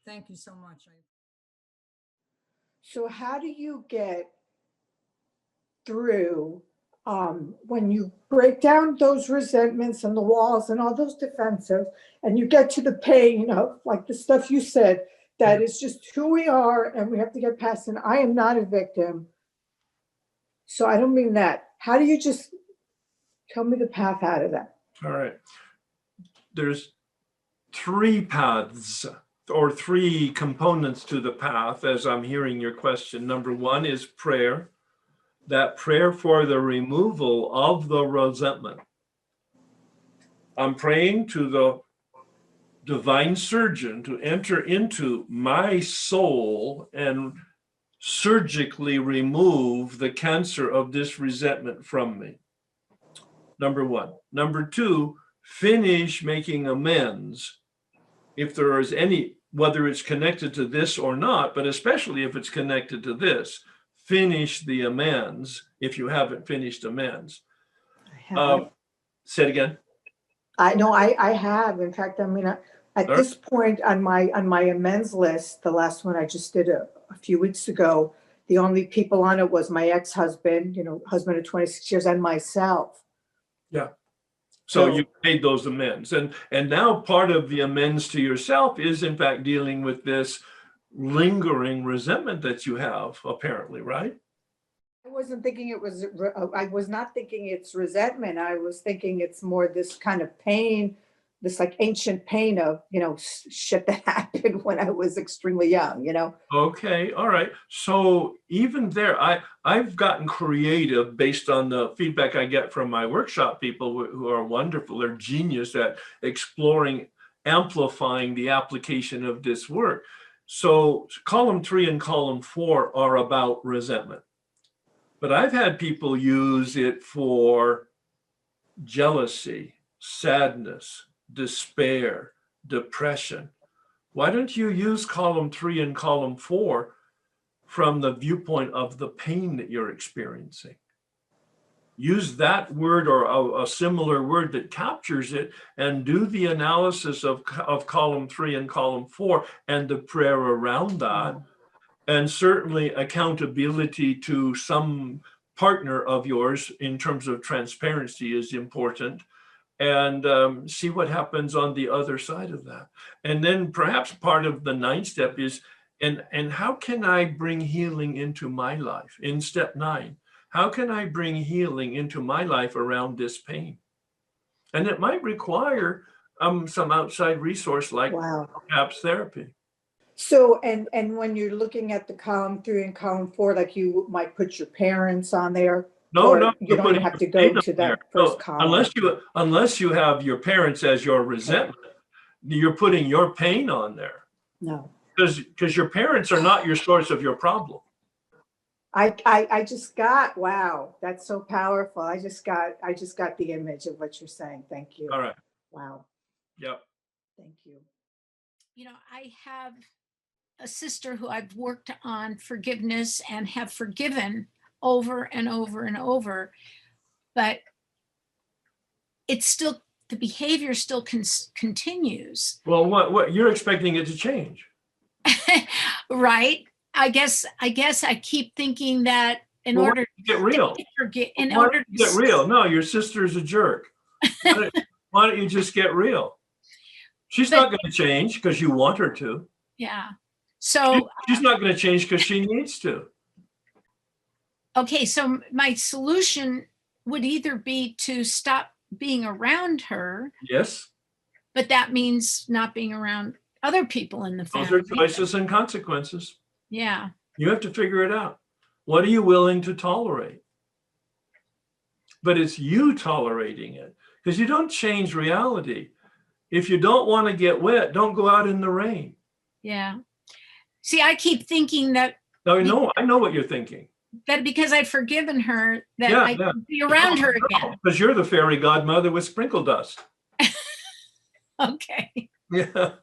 Thank you so much. So how do you get through when you break down those resentments and the walls and all those defenses, and you get to the pain of like the stuff you said, that is just who we are and we have to get past, and I am not a victim. So I don't mean that. How do you just tell me the path out of that? All right. There's 3 paths or 3 components to the path as I'm hearing your question. Number 1 is prayer. That prayer for the removal of the resentment. I'm praying to the divine surgeon to enter into my soul and surgically remove the cancer of this resentment from me. Number 1. Number 2, finish making amends. If there is any, whether it's connected to this or not, but especially if it's connected to this, finish the amends if you haven't finished amends. Say it again. I know I have. In fact, I mean, at this point on my amends list, the last one I just did a few weeks ago, the only people on it was my ex-husband, husband of 26 years, and myself. Yeah. So you made those amends. And now part of the amends to yourself is in fact dealing with this lingering resentment that you have, apparently, right? I wasn't thinking it was, I was not thinking it's resentment. I was thinking it's more this kind of pain, this like ancient pain of, shit that happened when I was extremely young, Okay, all right. So even there, I've gotten creative based on the feedback I get from my workshop people who are wonderful. They're genius at exploring, amplifying the application of this work. So column 3 and column 4 are about resentment. But I've had people use it for jealousy, sadness, despair, depression. Why don't you use column 3 and column 4 from the viewpoint of the pain that you're experiencing? Use that word or a similar word that captures it and do the analysis of column 3 and column 4 and the prayer around that. And certainly accountability to some partner of yours in terms of transparency is important. And see what happens on the other side of that. And then perhaps part of the 9th step is, and how can I bring healing into my life? In step 9, how can I bring healing into my life around this pain? And it might require some outside resource like perhaps therapy. So, and when you're looking at the column 3 and column 4, like you might put your parents on there. No, you don't even have to go to that first column. Unless you have your parents as your resentment, you're putting your pain on there. No. Because your parents are not your source of your problem. I just got, wow, that's so powerful. I just got the image of what you're saying. Thank you. All right. Wow. Yep. Thank you. You know, I have a sister who I've worked on forgiveness and have forgiven over and over and over, but it's still, the behavior still continues. Well, what you're expecting it to change. Right? I guess I keep thinking that in Well, order to get real. to forget, in Why order don't you get real. No, your sister's a jerk. Why don't you just get real? She's not going to change because you want her to. Yeah. So She's not going to change because she needs to. okay, so my solution would either be to stop being around her, Yes. but that means not being around other people in the Those family. are choices and consequences. Yeah. You have to figure it out. What are you willing to tolerate? But it's you tolerating it, because you don't change reality. If you don't want to get wet, don't go out in the rain. Yeah. See, I keep thinking that Now, I know what you're thinking. that because I've forgiven her, that Yeah, I can be around her again. Because you're the fairy godmother with sprinkle dust. Okay. Yeah.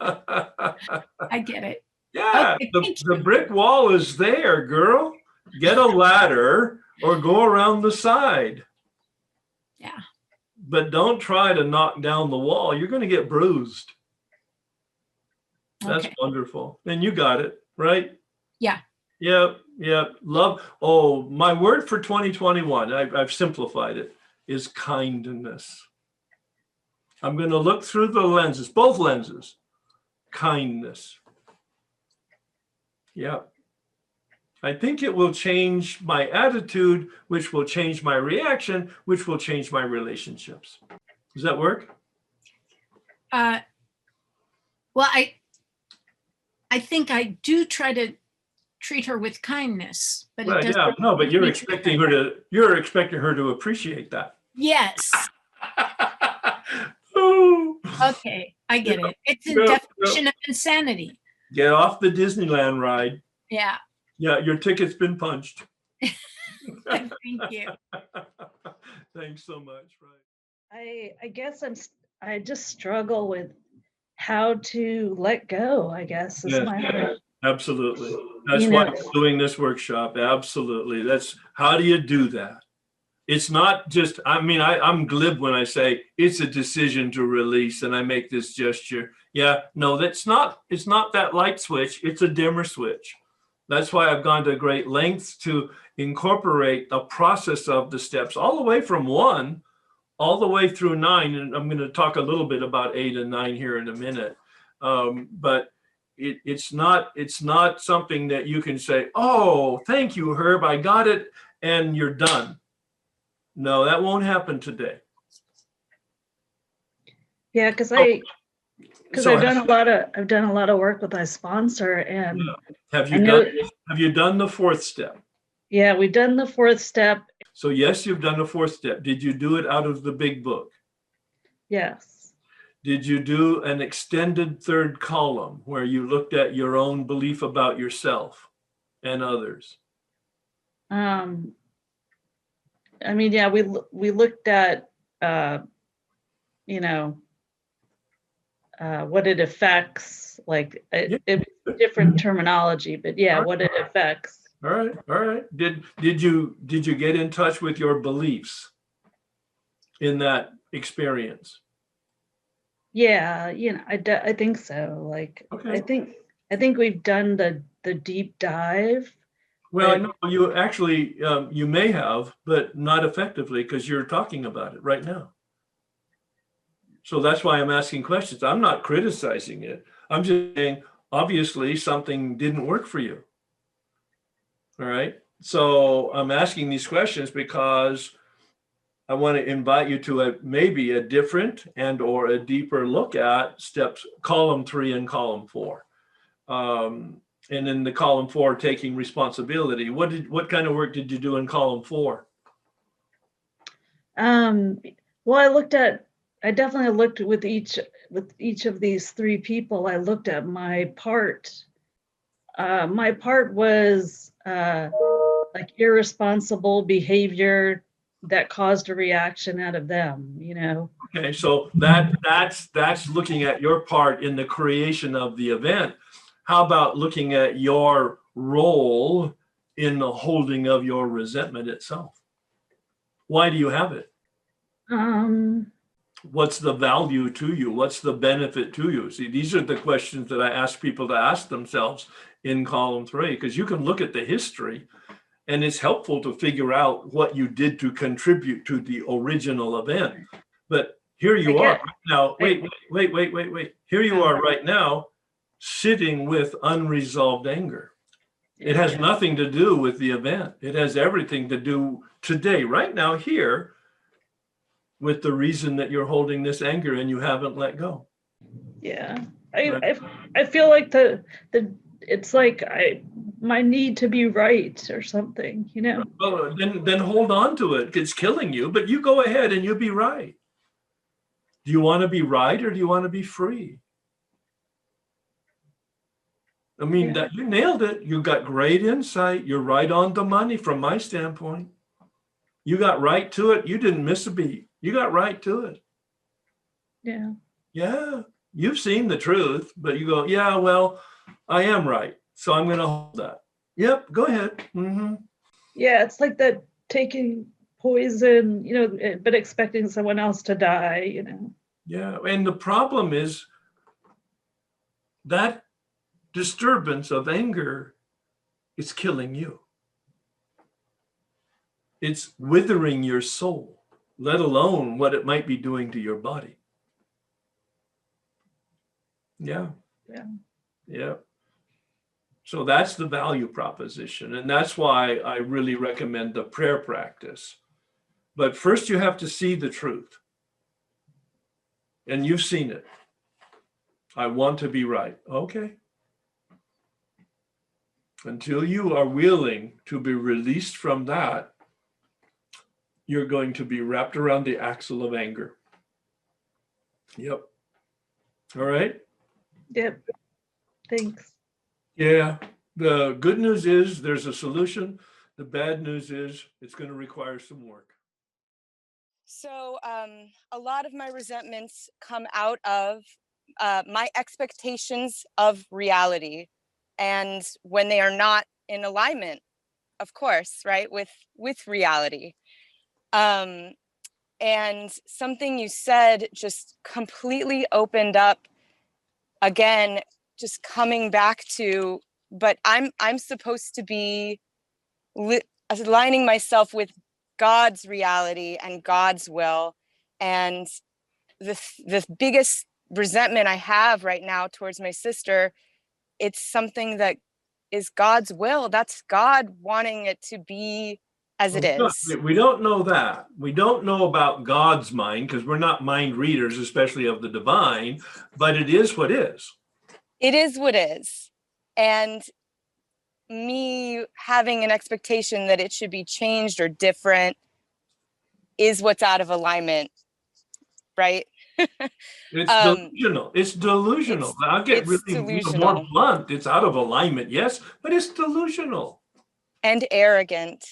I get it. Yeah, Okay, the brick wall is there, girl. Get a ladder or go around the side. Yeah. But don't try to knock down the wall. You're going to get bruised. That's Okay. wonderful. And you got it, right? Yeah. Yep. Love. Oh, my word for 2021, I've simplified it, is kindness. I'm going to look through the lenses, both lenses. Kindness. Yeah. I think it will change my attitude, which will change my reaction, which will change my relationships. Does that work? Well, I think I do try to treat her with kindness, but Well, it doesn't. yeah, no, but you're expecting her to appreciate that. Yes. Oh. Okay, I get it. It's a Yep, definition of insanity. Get off the Disneyland ride. Yeah. Yeah, your ticket's been punched. Thank you. Thanks so much. Right. I guess I just struggle with how to let go, I guess is Yes, my absolutely. That's You why know- we're doing this workshop. Absolutely. That's how do you do that? It's not just, I'm glib when I say it's a decision to release and I make this gesture. Yeah, no, it's not that light switch. It's a dimmer switch. That's why I've gone to great lengths to incorporate the process of the steps all the way from 1 all the way through 9. And I'm going to talk a little bit about 8 and 9 here in a minute. But it's not something that you can say, oh, thank you, Herb, I got it, and you're done. No, that won't happen today. Yeah, because So I've done a lot of work with my sponsor, and have I you know- done the 4th step? yeah, we've done the 4th step. So yes, you've done the 4th step. Did you do it out of the big book? Yes. Did you do an extended 3rd column where you looked at your own belief about yourself and others? Yeah, we looked at what it affects, like it was different terminology, but yeah, what it affects. All right. Did you get in touch with your beliefs in that experience? Yeah, I think so. Like, Okay. I think we've done the deep dive. Well, no, you actually, you may have, but not effectively because you're talking about it right now. So that's why I'm asking questions. I'm not criticizing it. I'm just saying, obviously, something didn't work for you. All right. So I'm asking these questions because I want to invite you to maybe a different and or a deeper look at steps, column 3 and column 4. And in the column 4, taking responsibility. What kind of work did you do in column 4? Well, I definitely looked with each of these 3 people. I looked at my part. My part was like irresponsible behavior that caused a reaction out of them, you know? Okay, so that's looking at your part in the creation of the event. How about looking at your role in the holding of your resentment itself? Why do you have it? Um, What's the value to you? What's the benefit to you? See, these are the questions that I ask people to ask themselves in column 3, because you can look at the history and it's helpful to figure out what you did to contribute to the original event. But here you are right now. Wait. Here you are right now, sitting with unresolved anger. It has nothing to do with the event. It has everything to do today, right now, here, with the reason that you're holding this anger and you haven't let go. Yeah, I feel like the it's like my need to be right or something, you know. Well, then hold on to it. It's killing you, but you go ahead and you be right. Do you want to be right or do you want to be free? I mean, that you nailed it. You got great insight. You're right on the money from my standpoint. You got right to it. You didn't miss a beat. You got right to it. Yeah. Yeah. You've seen the truth, but you go, yeah, well, I am right. So I'm going to hold that. Yep. Go ahead. Mm-hmm. Yeah. It's like that taking poison, you know, but expecting someone else to die, you know. Yeah. And the problem is that disturbance of anger is killing you. It's withering your soul, let alone what it might be doing to your body. Yeah. Yeah. Yeah. So that's the value proposition. And that's why I really recommend the prayer practice. But first you have to see the truth. And you've seen it. I want to be right. Okay. Until you are willing to be released from that, you're going to be wrapped around the axle of anger. Yep. All right. Yep. Thanks. Yeah. The good news is there's a solution. The bad news is it's going to require some work. So a lot of my resentments come out of my expectations of reality. And when they are not in alignment, of course, right, with reality. And something you said just completely opened up, again, just coming back to, but I'm supposed to be aligning myself with God's reality and God's will. And the biggest resentment I have right now towards my sister, it's something that is God's will. That's God wanting it to be as it is. We don't know that. We don't know about God's mind because we're not mind readers, especially of the divine, but it is what is. It is what is. And me having an expectation that it should be changed or different is what's out of alignment, right? It's delusional. It's delusional. I'll get really more blunt. It's out of alignment, yes, but it's delusional. And arrogant.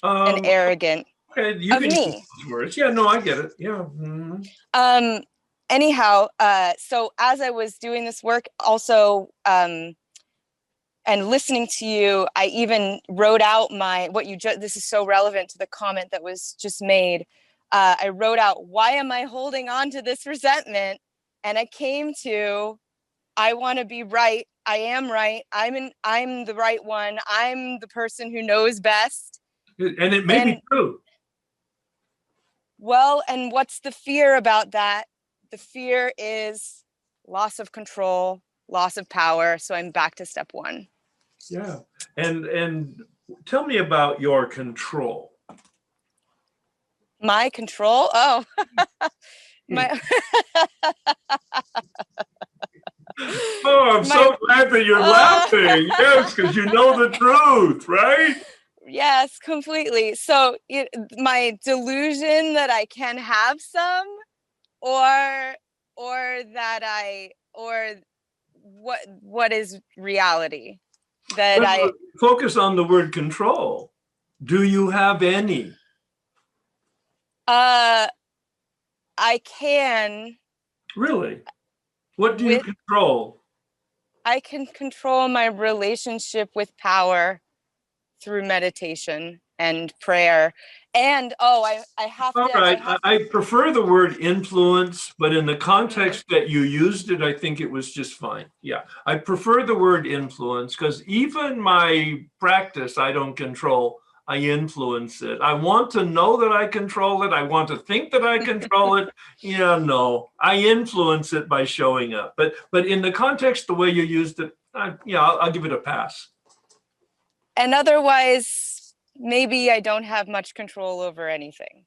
And arrogant. Okay, you of can me. use those words. Yeah, no, I get it. Yeah. Mm-hmm. Anyhow, so as I was doing this work also, and listening to you, I even wrote out this is so relevant to the comment that was just made. I wrote out, why am I holding on to this resentment? And I came to, I want to be right. I am right. I'm the right one. I'm the person who knows best. And it may be true. Well, and what's the fear about that? The fear is loss of control, loss of power. So I'm back to step 1. Yeah. And tell me about your control. My control? Oh, my. Oh, I'm so glad that you're laughing. Yes, because you know the truth, right? Yes, completely. So my delusion that I can have some, or what is reality? Focus on the word control. Do you have any? I can. Really? What do you control? I can control my relationship with power through meditation and prayer. And I have All to. right. I prefer the word influence, but in the context Mm-hmm. that you used it, I think it was just fine. Yeah. I prefer the word influence because even my practice, I don't control. I influence it. I want to know that I control it. I want to think that I control it. Yeah, no, I influence it by showing up. But in the context, the way you used it, I'll give it a pass. And otherwise, maybe I don't have much control over anything.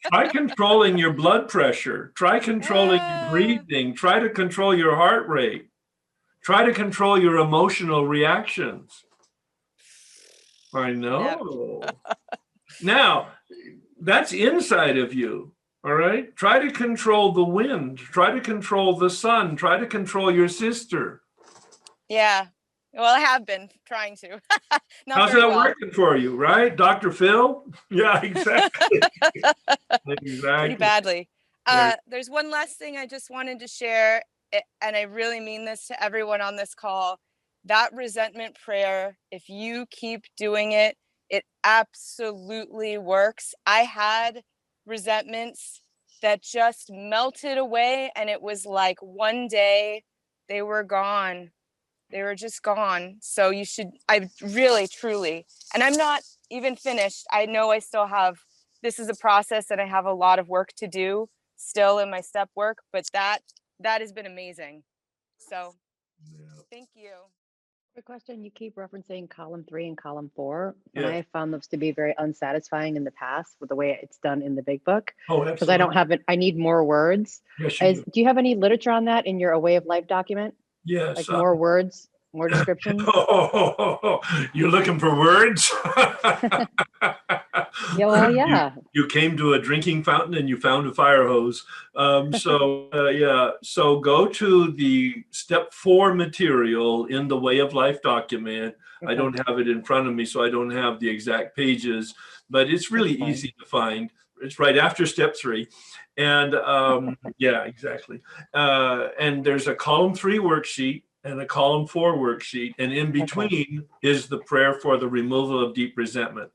Try controlling your blood pressure. Try controlling your breathing. Try to control your heart rate. Try to control your emotional reactions. I know. Now, that's inside of you. All right. Try to control the wind. Try to control the sun. Try to control your sister. Yeah. Well, I have been trying to. Not How's very that well. working for you, right? Dr. Phil? Yeah, exactly. Pretty Exactly. badly. There's one last thing I just wanted to share, and I really mean this to everyone on this call. That resentment prayer, if you keep doing it, it absolutely works. I had resentments that just melted away, and it was like one day they were gone. They were just gone. So you should, I really, truly, and I'm not even finished. I know I still have, this is a process and I have a lot of work to do still in my step work, but that has been amazing. So thank you. Quick question. You keep referencing column 3 and column 4, and Yeah. I have found those to be very unsatisfying in the past with the way it's done in the big book. Oh, because I don't have it. I need more words. Yes, you do. Do you have any literature on that in your A Way of Life document? Yes. Like more words, more descriptions? You're looking for words? Yeah, well, yeah. You came to a drinking fountain and you found a fire hose. So go to the step 4 material in the Way of Life document. Okay. I don't have it in front of me, so I don't have the exact pages, but it's really easy to find. It's right after step 3. And yeah, exactly. And there's a column 3 worksheet and a column 4 worksheet. And in between is the prayer for the removal of deep resentment.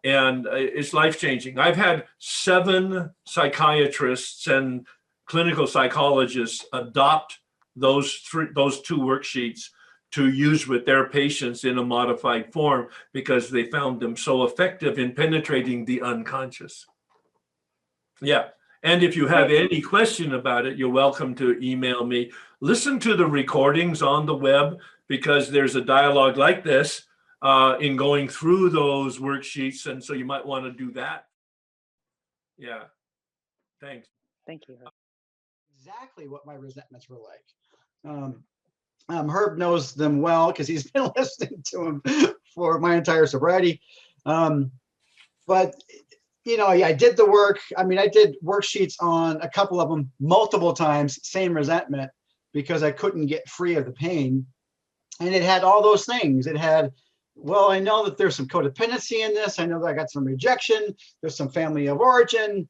And it's life-changing. I've had 7 psychiatrists and clinical psychologists adopt those 2 worksheets to use with their patients in a modified form because they found them so effective in penetrating the unconscious. Yeah. And if you have any question about it, you're welcome to email me. Listen to the recordings on the web because there's a dialogue like this in going through those worksheets. And so you might want to do that. Yeah. Thanks. Thank you. Exactly what my resentments were like. Herb knows them well because he's been listening to them for my entire sobriety. But you know, I did the work. I mean, I did worksheets on a couple of them multiple times, same resentment, because I couldn't get free of the pain. And it had all those things. It had, well, I know that there's some codependency in this. I know that I got some rejection. There's some family of origin.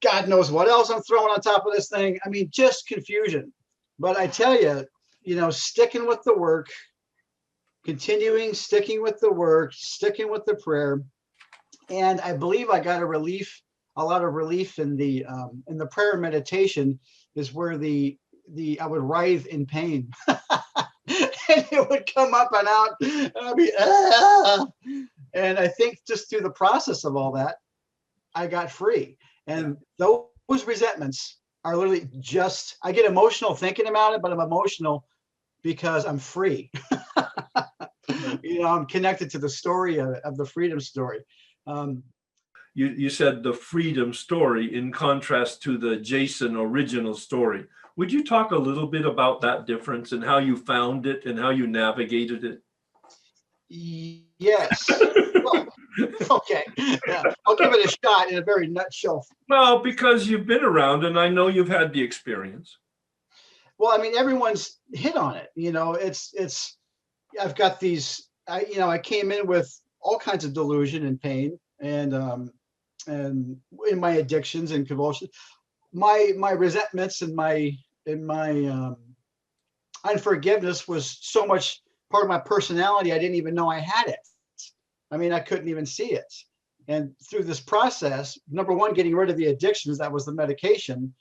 God knows what else I'm throwing on top of this thing. I mean, just confusion. But I tell you, you know, sticking with the work, sticking with the work, sticking with the prayer. And I believe I got a lot of relief in the prayer and meditation is where I would writhe in pain. And it would come up and out, and I'd be, ah! And I think just through the process of all that, I got free. And those resentments are literally just, I get emotional thinking about it, but I'm emotional because I'm free. You know, I'm connected to the story of the freedom story. You said the freedom story in contrast to the Jason original story. Would you talk a little bit about that difference and how you found it and how you navigated it? Yes. Well, okay. Yeah. I'll give it a shot in a very nutshell. Well, because you've been around and I know you've had the experience. Well, I mean, everyone's hit on it. You know, I've got these, I came in with all kinds of delusion and pain. And and in my addictions and convulsions, my resentments and my unforgiveness was so much part of my personality, I didn't even know I had it. I mean, I couldn't even see it. And through this process, number one, getting rid of the addictions, that was the medication,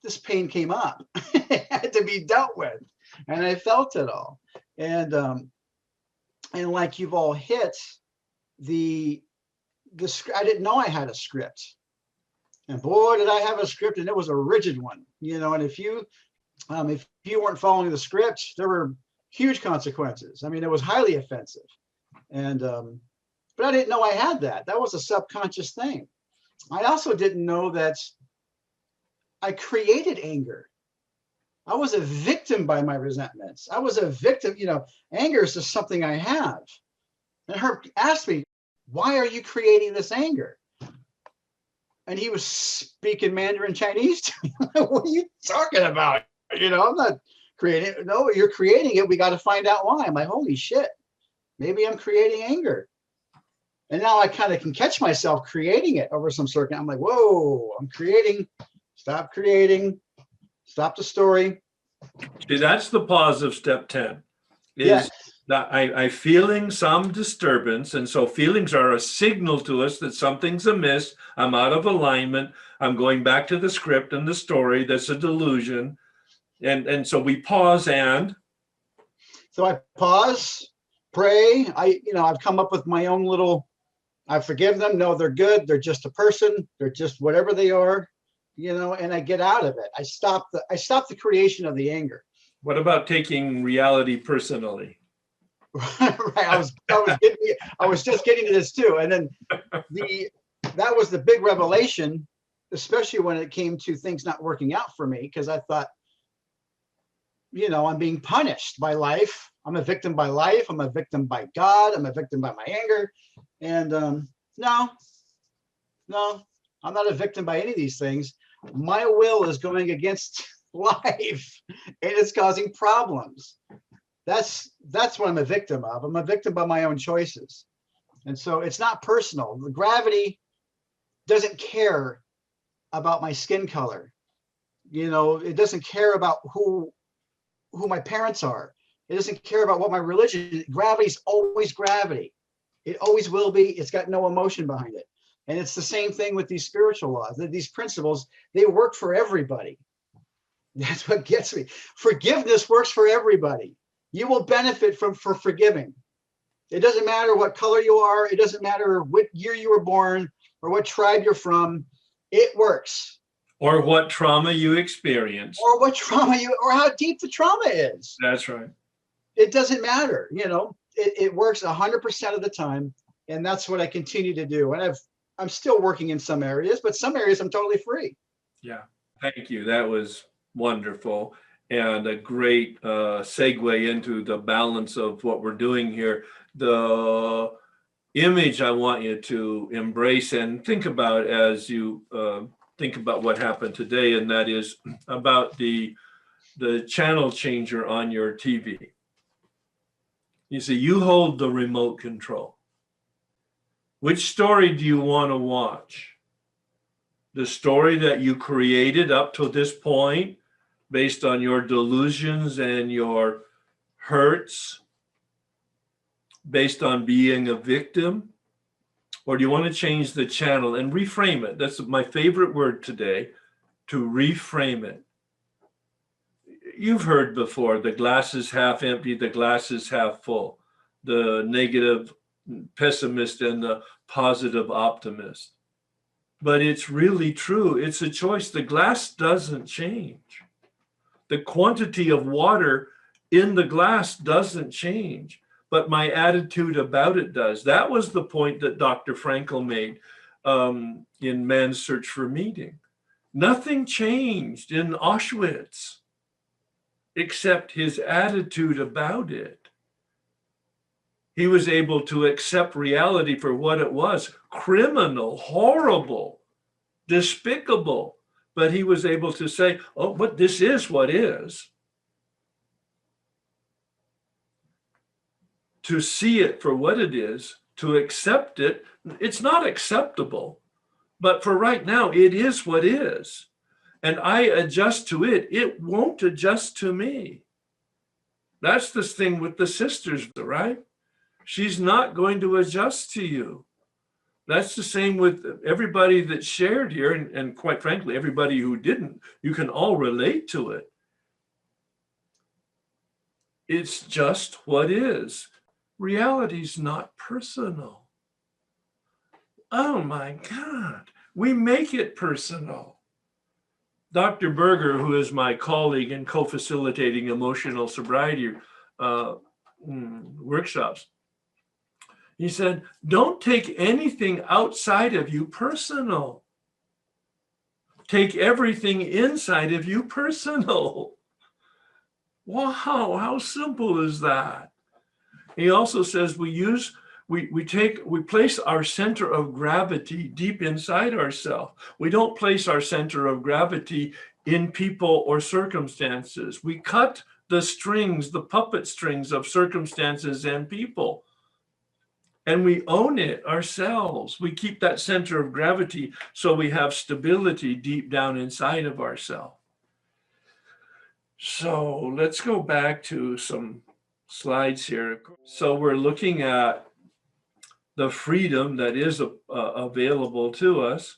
this pain came up. It had to be dealt with. And I felt it all. And like you've all hit, the I didn't know I had a script. And boy, did I have a script, and it was a rigid one, you know. And if you weren't following the script, there were huge consequences. I mean, it was highly offensive. And but I didn't know I had that. That was a subconscious thing. I also didn't know that I created anger. I was a victim by my resentments. I was a victim, you know. Anger is just something I have. And Herb asked me, why are you creating this anger? And he was speaking Mandarin Chinese to me. What are you talking about? You know, I'm not creating it. No, you're creating it. We got to find out why. I'm like, holy shit, maybe I'm creating anger. And now I kind of can catch myself creating it over some circuit. I'm like, whoa, I'm creating, stop the story. See, that's the pause of step 10. Is Yes. that I feeling some disturbance. And so feelings are a signal to us that something's amiss. I'm out of alignment. I'm going back to the script and the story. That's a delusion. And so we pause and. So I pause, pray. I've come up with my own little, I forgive them. No, they're good. They're just a person. They're just whatever they are, you know, and I get out of it. I stop the creation of the anger. What about taking reality personally? Right. I was just getting to this too. And then that was the big revelation, especially when it came to things not working out for me, because I thought, you know, I'm being punished by life. I'm a victim by life. I'm a victim by God. I'm a victim by my anger. And no, I'm not a victim by any of these things. My will is going against life, and it's causing problems. That's what I'm a victim of. I'm a victim by my own choices. And so it's not personal. The gravity doesn't care about my skin color. You know, it doesn't care about who my parents are. It doesn't care about what my religion is. Gravity's always gravity. It always will be. It's got no emotion behind it. And it's the same thing with these spiritual laws. These principles, they work for everybody. That's what gets me. Forgiveness works for everybody. You will benefit for forgiving. It doesn't matter what color you are. It doesn't matter what year you were born or what tribe you're from. It works. Or what trauma you experience. Or what trauma or how deep the trauma is. That's right. It doesn't matter. You know, it works 100% of the time. And that's what I continue to do. And I'm still working in some areas, but some areas I'm totally free. Yeah. Thank you. That was wonderful. And a great segue into the balance of what we're doing here. The image I want you to embrace and think about as you think about what happened today, and that is about the channel changer on your TV. You see, you hold the remote control. Which story do you want to watch? The story that you created up to this point, based on your delusions and your hurts, based on being a victim? Or do you want to change the channel and reframe it? That's my favorite word today, to reframe it. You've heard before, the glass is half empty, the glass is half full, the negative pessimist and the positive optimist. But it's really true. It's a choice. The glass doesn't change. The quantity of water in the glass doesn't change, but my attitude about it does. That was the point that Dr. Frankl made in Man's Search for Meaning. Nothing changed in Auschwitz except his attitude about it. He was able to accept reality for what it was: criminal, horrible, despicable. But he was able to say, oh, but this is what is. To see it for what it is, to accept it. It's not acceptable, But for right now, it is what is. And I adjust to it. It won't adjust to me. That's the thing with the sisters, right? She's not going to adjust to you. That's the same with everybody that shared here. And quite frankly, everybody who didn't, you can all relate to it. It's just what is. Reality's not personal. Oh my God, we make it personal. Dr. Berger, who is my colleague in co-facilitating emotional sobriety workshops, he said, don't take anything outside of you personal. Take everything inside of you personal. Wow, how simple is that? He also says we place our center of gravity deep inside ourselves. We don't place our center of gravity in people or circumstances. We cut the strings, the puppet strings of circumstances and people, and we own it ourselves. We keep that center of gravity so we have stability deep down inside of ourselves. So let's go back to some slides here. So we're looking at the freedom that is available to us.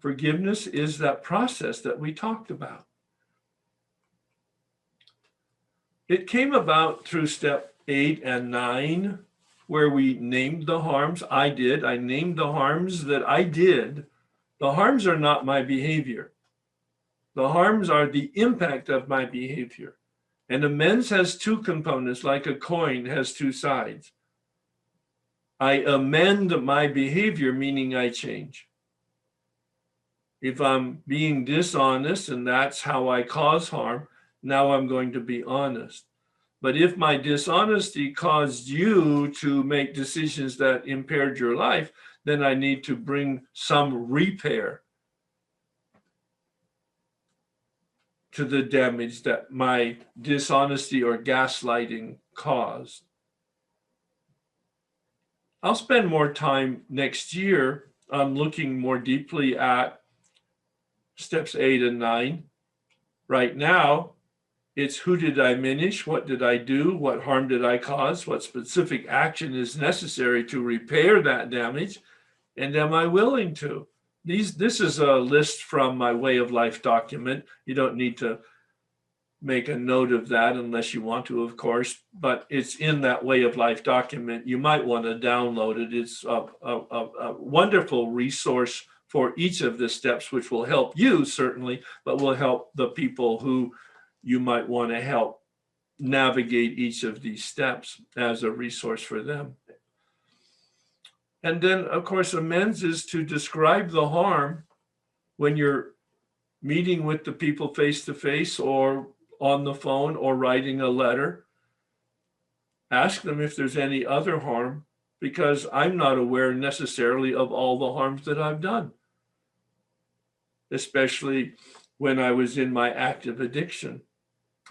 Forgiveness is that process that we talked about. It came about through step 8 and 9, where we named the harms. I named the harms that I did. The harms are not my behavior. The harms are the impact of my behavior. And amends has two components, like a coin has two sides. I amend my behavior, meaning I change. If I'm being dishonest and that's how I cause harm, now I'm going to be honest. But if my dishonesty caused you to make decisions that impaired your life, then I need to bring some repair to the damage that my dishonesty or gaslighting caused. I'll spend more time next year on looking more deeply at steps 8 and 9. Right now, it's who did I diminish? What did I do? What harm did I cause? What specific action is necessary to repair that damage? And am I willing to? This is a list from my Way of Life document. You don't need to make a note of that unless you want to, of course, but it's in that Way of Life document. You might want to download it. It's a wonderful resource for each of the steps, which will help you certainly, but will help the people who you might want to help navigate each of these steps as a resource for them. And then, of course, amends is to describe the harm when you're meeting with the people face to face or on the phone or writing a letter. Ask them if there's any other harm, because I'm not aware necessarily of all the harms that I've done, especially when I was in my active addiction.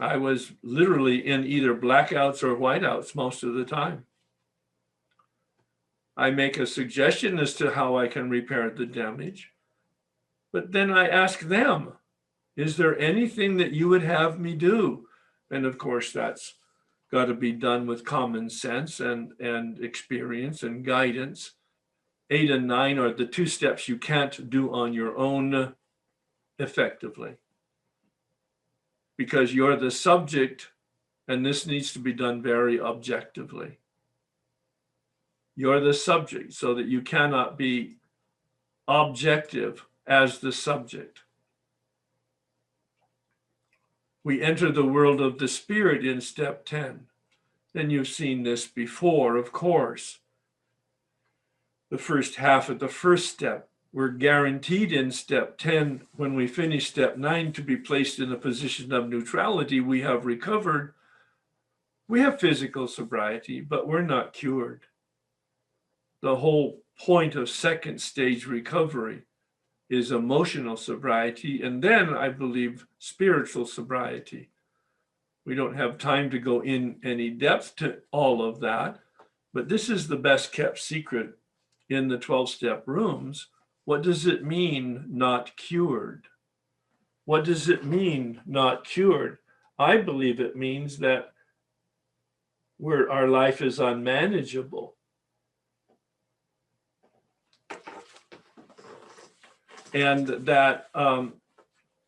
I was literally in either blackouts or whiteouts most of the time. I make a suggestion as to how I can repair the damage, but then I ask them, is there anything that you would have me do? And of course, that's got to be done with common sense and experience and guidance. 8 and 9 are the two steps you can't do on your own effectively, because you're the subject, and this needs to be done very objectively. You're the subject, so that you cannot be objective as the subject. We enter the world of the spirit in step 10. And you've seen this before, of course. The first half of the first step. We're guaranteed in step 10, when we finish step 9, to be placed in a position of neutrality. We have recovered. We have physical sobriety, but we're not cured. The whole point of second stage recovery is emotional sobriety, and then I believe spiritual sobriety. We don't have time to go in any depth to all of that, but this is the best kept secret in the 12-step rooms, what does it mean not cured? What does it mean not cured? I believe it means that our life is unmanageable. And that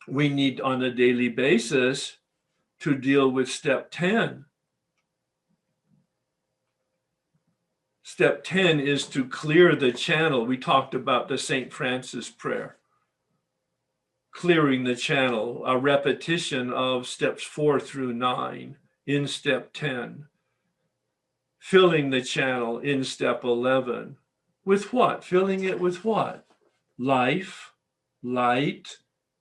we need on a daily basis to deal with step 10. Step 10 is to clear the channel. We talked about the St. Francis prayer. Clearing the channel, a repetition of steps 4 through 9 in step 10. Filling the channel in step 11. With what? Filling it with what? Life, light,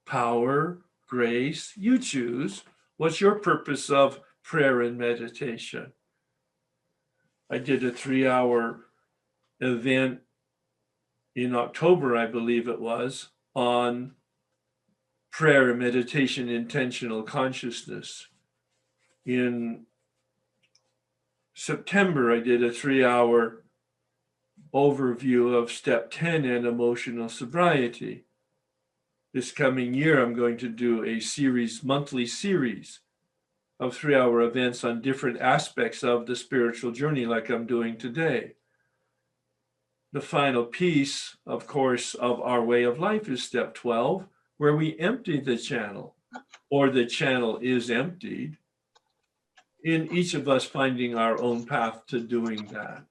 power, grace. You choose. What's your purpose of prayer and meditation? I did a 3-hour event in October, I believe it was, on prayer and meditation, intentional consciousness. In September, I did a 3-hour overview of step 10 and emotional sobriety. This coming year, I'm going to do a monthly series of 3-hour events on different aspects of the spiritual journey, like I'm doing today. The final piece, of course, of our way of life is step 12, where we empty the channel, or the channel is emptied, in each of us finding our own path to doing that.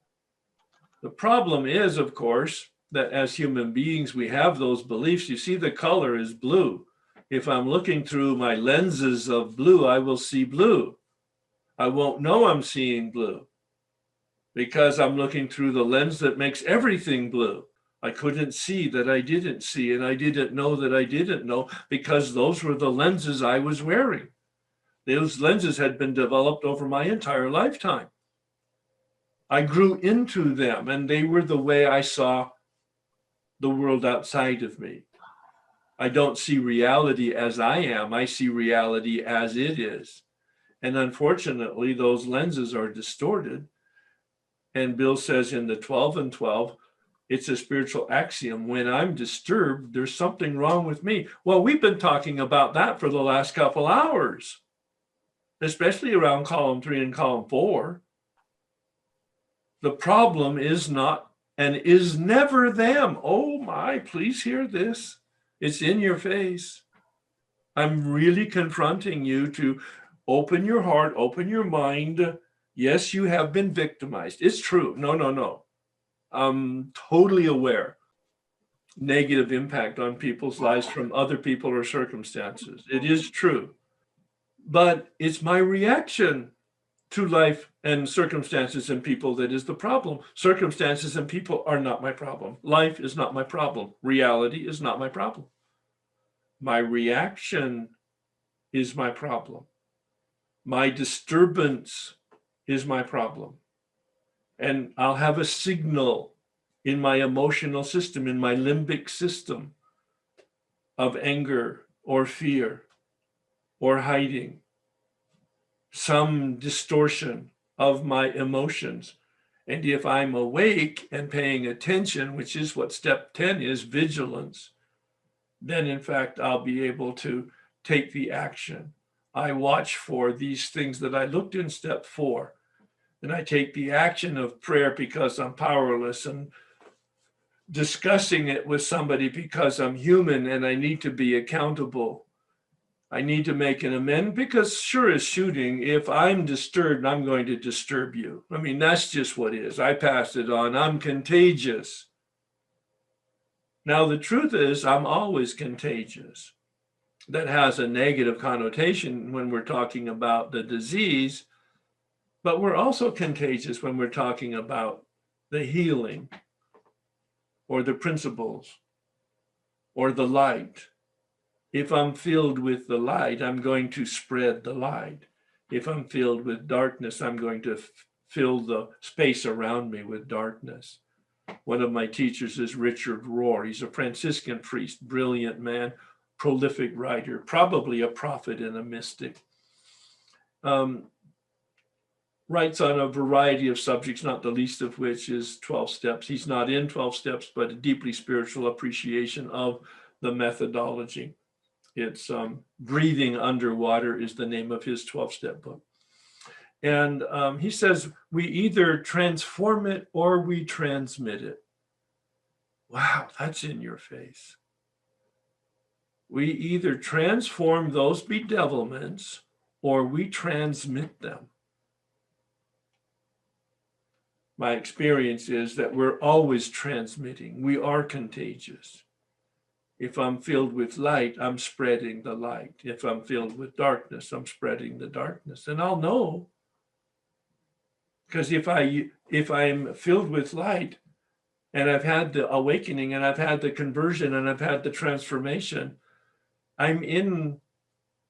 The problem is, of course, that as human beings, we have those beliefs. You see, the color is blue. If I'm looking through my lenses of blue, I will see blue. I won't know I'm seeing blue because I'm looking through the lens that makes everything blue. I couldn't see that I didn't see, and I didn't know that I didn't know, because those were the lenses I was wearing. Those lenses had been developed over my entire lifetime. I grew into them, and they were the way I saw the world outside of me. I don't see reality as I am. I see reality as it is. And unfortunately, those lenses are distorted. And Bill says in the 12 and 12, it's a spiritual axiom. When I'm disturbed, there's something wrong with me. Well, we've been talking about that for the last couple hours, especially around column 3 and column 4. The problem is not and is never them. Oh my, please hear this. It's in your face. I'm really confronting you to open your heart, open your mind. Yes, you have been victimized. It's true. No. I'm totally aware. Negative impact on people's lives from other people or circumstances. It is true. But it's my reaction to life and circumstances and people that is the problem. Circumstances and people are not my problem. Life is not my problem. Reality is not my problem. My reaction is my problem. My disturbance is my problem. And I'll have a signal in my emotional system, in my limbic system, of anger or fear or hiding, some distortion of my emotions. And if I'm awake and paying attention, which is what step 10 is, vigilance, then in fact, I'll be able to take the action. I watch for these things that I looked in step 4, and I take the action of prayer because I'm powerless, and discussing it with somebody because I'm human and I need to be accountable. I need to make an amend because sure as shooting, if I'm disturbed, I'm going to disturb you. I mean, that's just what it is. I pass it on. I'm contagious. Now, the truth is I'm always contagious. That has a negative connotation when we're talking about the disease, but we're also contagious when we're talking about the healing or the principles or the light. If I'm filled with the light, I'm going to spread the light. If I'm filled with darkness, I'm going to fill the space around me with darkness. One of my teachers is Richard Rohr. He's a Franciscan priest, brilliant man, prolific writer, probably a prophet and a mystic. writes on a variety of subjects, not the least of which is 12 steps. He's not in 12 steps, but a deeply spiritual appreciation of the methodology. It's Breathing Underwater is the name of his 12-step book. And he says, we either transform it or we transmit it. Wow, that's in your face. We either transform those bedevilments or we transmit them. My experience is that we're always transmitting. We are contagious. If I'm filled with light, I'm spreading the light. If I'm filled with darkness, I'm spreading the darkness. And I'll know. Because if I'm filled with light and I've had the awakening and I've had the conversion and I've had the transformation, I'm in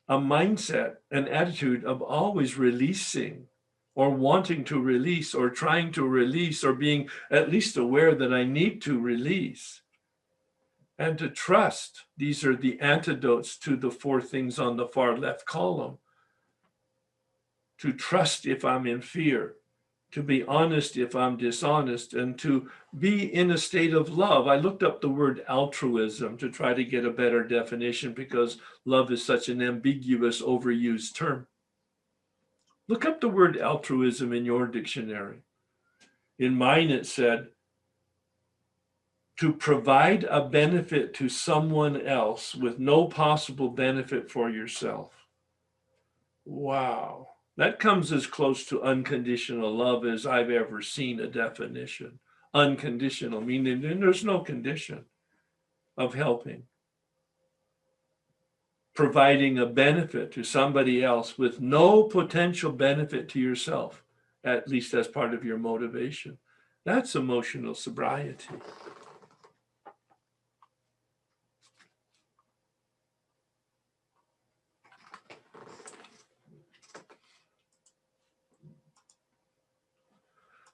a mindset, an attitude of always releasing or wanting to release or trying to release or being at least aware that I need to release. And to trust. These are the antidotes to the 4 things on the far left column. To trust if I'm in fear, to be honest if I'm dishonest, and to be in a state of love. I looked up the word altruism to try to get a better definition because love is such an ambiguous, overused term. Look up the word altruism in your dictionary. In mine, it said, to provide a benefit to someone else with no possible benefit for yourself. Wow. That comes as close to unconditional love as I've ever seen a definition. Unconditional, meaning there's no condition of helping. Providing a benefit to somebody else with no potential benefit to yourself, at least as part of your motivation. That's emotional sobriety.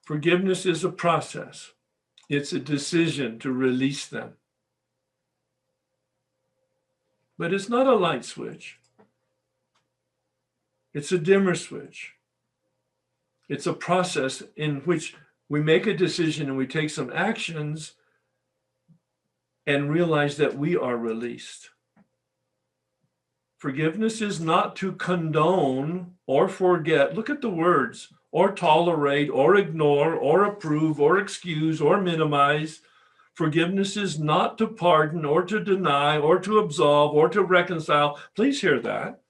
Forgiveness is a process. It's a decision to release them. But it's not a light switch. It's a dimmer switch. It's a process in which we make a decision and we take some actions and realize that we are released. Forgiveness is not to condone or forget. Look at the words. Or tolerate, or ignore, or approve, or excuse, or minimize. Forgiveness is not to pardon, or to deny, or to absolve, or to reconcile. Please hear that.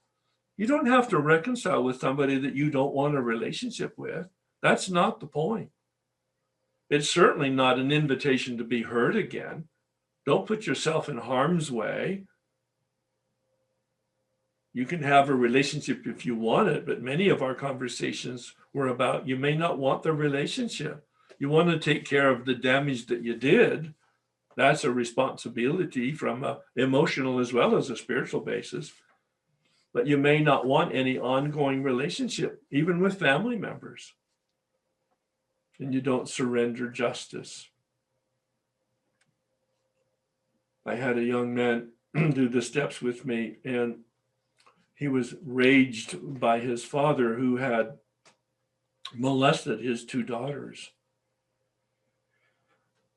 You don't have to reconcile with somebody that you don't want a relationship with. That's not the point. It's certainly not an invitation to be hurt again. Don't put yourself in harm's way. You can have a relationship if you want it, but many of our conversations were about you may not want the relationship. You want to take care of the damage that you did. That's a responsibility from an emotional as well as a spiritual basis. But you may not want any ongoing relationship, even with family members. And you don't surrender justice. I had a young man do the steps with me, and he was raged by his father who had molested his 2 daughters.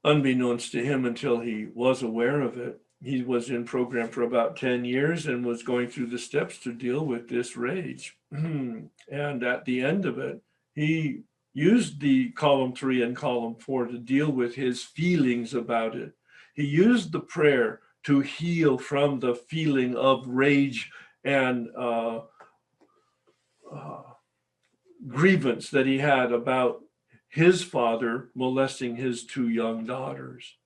Unbeknownst to him until he was aware of it, he was in program for about 10 years and was going through the steps to deal with this rage. And at the end of it, he used the column 3 and column 4 to deal with his feelings about it. He used the prayer to heal from the feeling of rage and grievance that he had about his father molesting his 2 young daughters.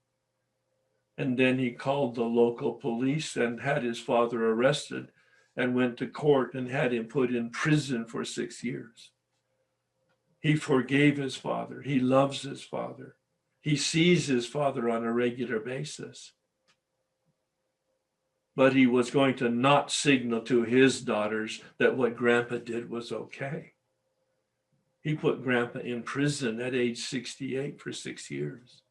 And then he called the local police and had his father arrested and went to court and had him put in prison for 6 years. He forgave his father. He loves his father. He sees his father on a regular basis. But he was going to not signal to his daughters that what Grandpa did was okay. He put Grandpa in prison at age 68 for 6 years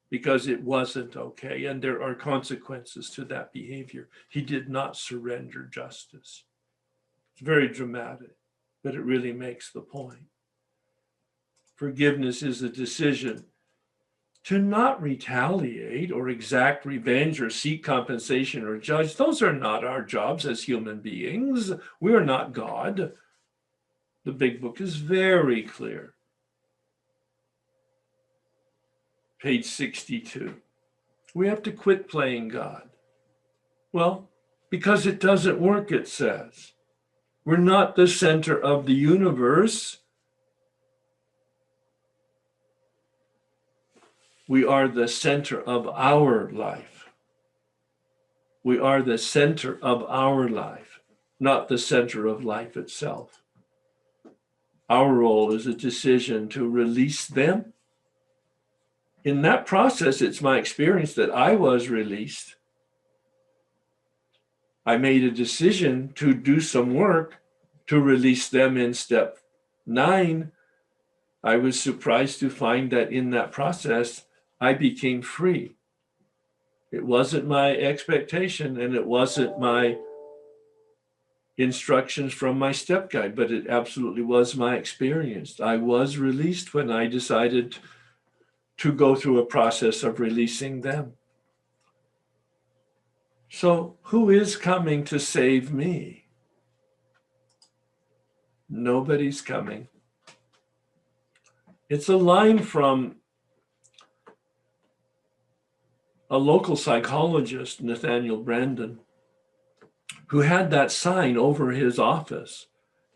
because it wasn't okay. And there are consequences to that behavior. He did not surrender justice. It's very dramatic, but it really makes the point. Forgiveness is a decision to not retaliate or exact revenge or seek compensation or judge. Those are not our jobs as human beings. We are not God. The big book is very clear. Page 62. We have to quit playing God. Well, because it doesn't work, it says. We're not the center of the universe. We are the center of our life. We are the center of our life, not the center of life itself. Our role is a decision to release them. In that process, it's my experience that I was released. I made a decision to do some work to release them in step 9. I was surprised to find that in that process, I became free. It wasn't my expectation and it wasn't my instructions from my step guide, but it absolutely was my experience. I was released when I decided to go through a process of releasing them. So, who is coming to save me? Nobody's coming. It's a line from a local psychologist, Nathaniel Brandon, who had that sign over his office,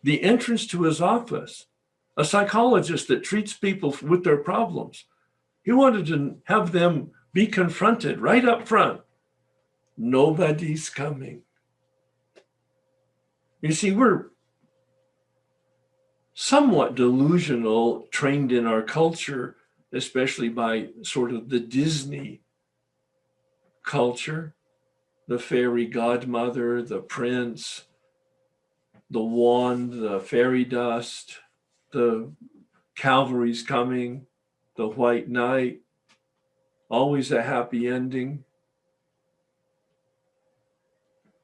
the entrance to his office, a psychologist that treats people with their problems. He wanted to have them be confronted right up front. Nobody's coming. You see, we're somewhat delusional, trained in our culture, especially by sort of the Disney culture, the fairy godmother, the prince, the wand, the fairy dust, the cavalry's coming, the white knight, always a happy ending.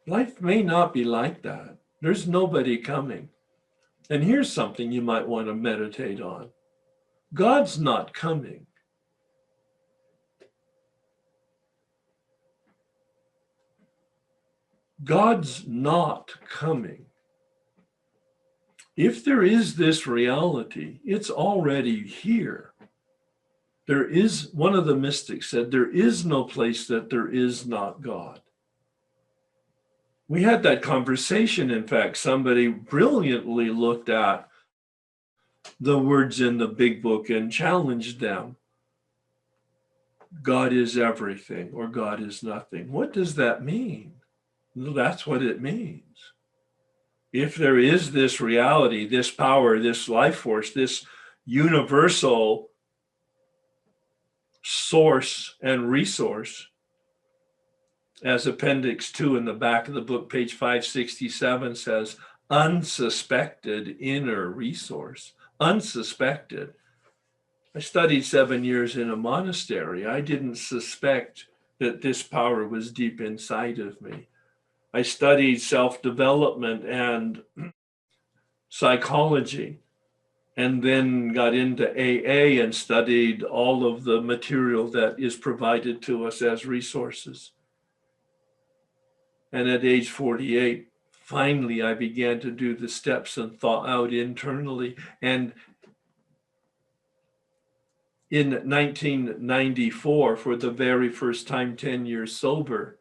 Life may not be like that. There's nobody coming. And here's something you might want to meditate on. God's not coming. God's not coming. If there is this reality, it's already here. There is, one of the mystics said, there is no place that there is not God. We had that conversation. In fact, somebody brilliantly looked at the words in the big book and challenged them. God is everything or God is nothing. What does that mean? Well, that's what it means. If there is this reality, this power, this life force, this universal source and resource, as Appendix 2 in the back of the book, page 567 says, unsuspected inner resource, unsuspected. I studied 7 years in a monastery. I didn't suspect that this power was deep inside of me. I studied self-development and psychology, and then got into AA and studied all of the material that is provided to us as resources. And at age 48, finally, I began to do the steps and thaw out internally. And in 1994, for the very first time, 10 years sober,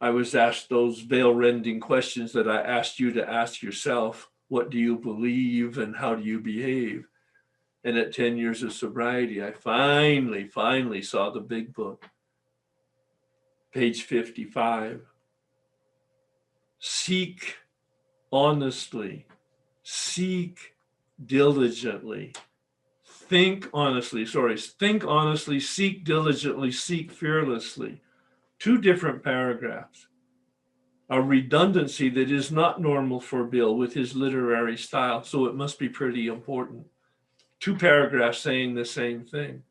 I was asked those veil-rending questions that I asked you to ask yourself. What do you believe and how do you behave? And at 10 years of sobriety, I finally saw the big book. Page 55. Seek honestly, seek diligently, think honestly, seek diligently, seek fearlessly. 2 different paragraphs. A redundancy that is not normal for Bill with his literary style, so it must be pretty important. 2 paragraphs saying the same thing.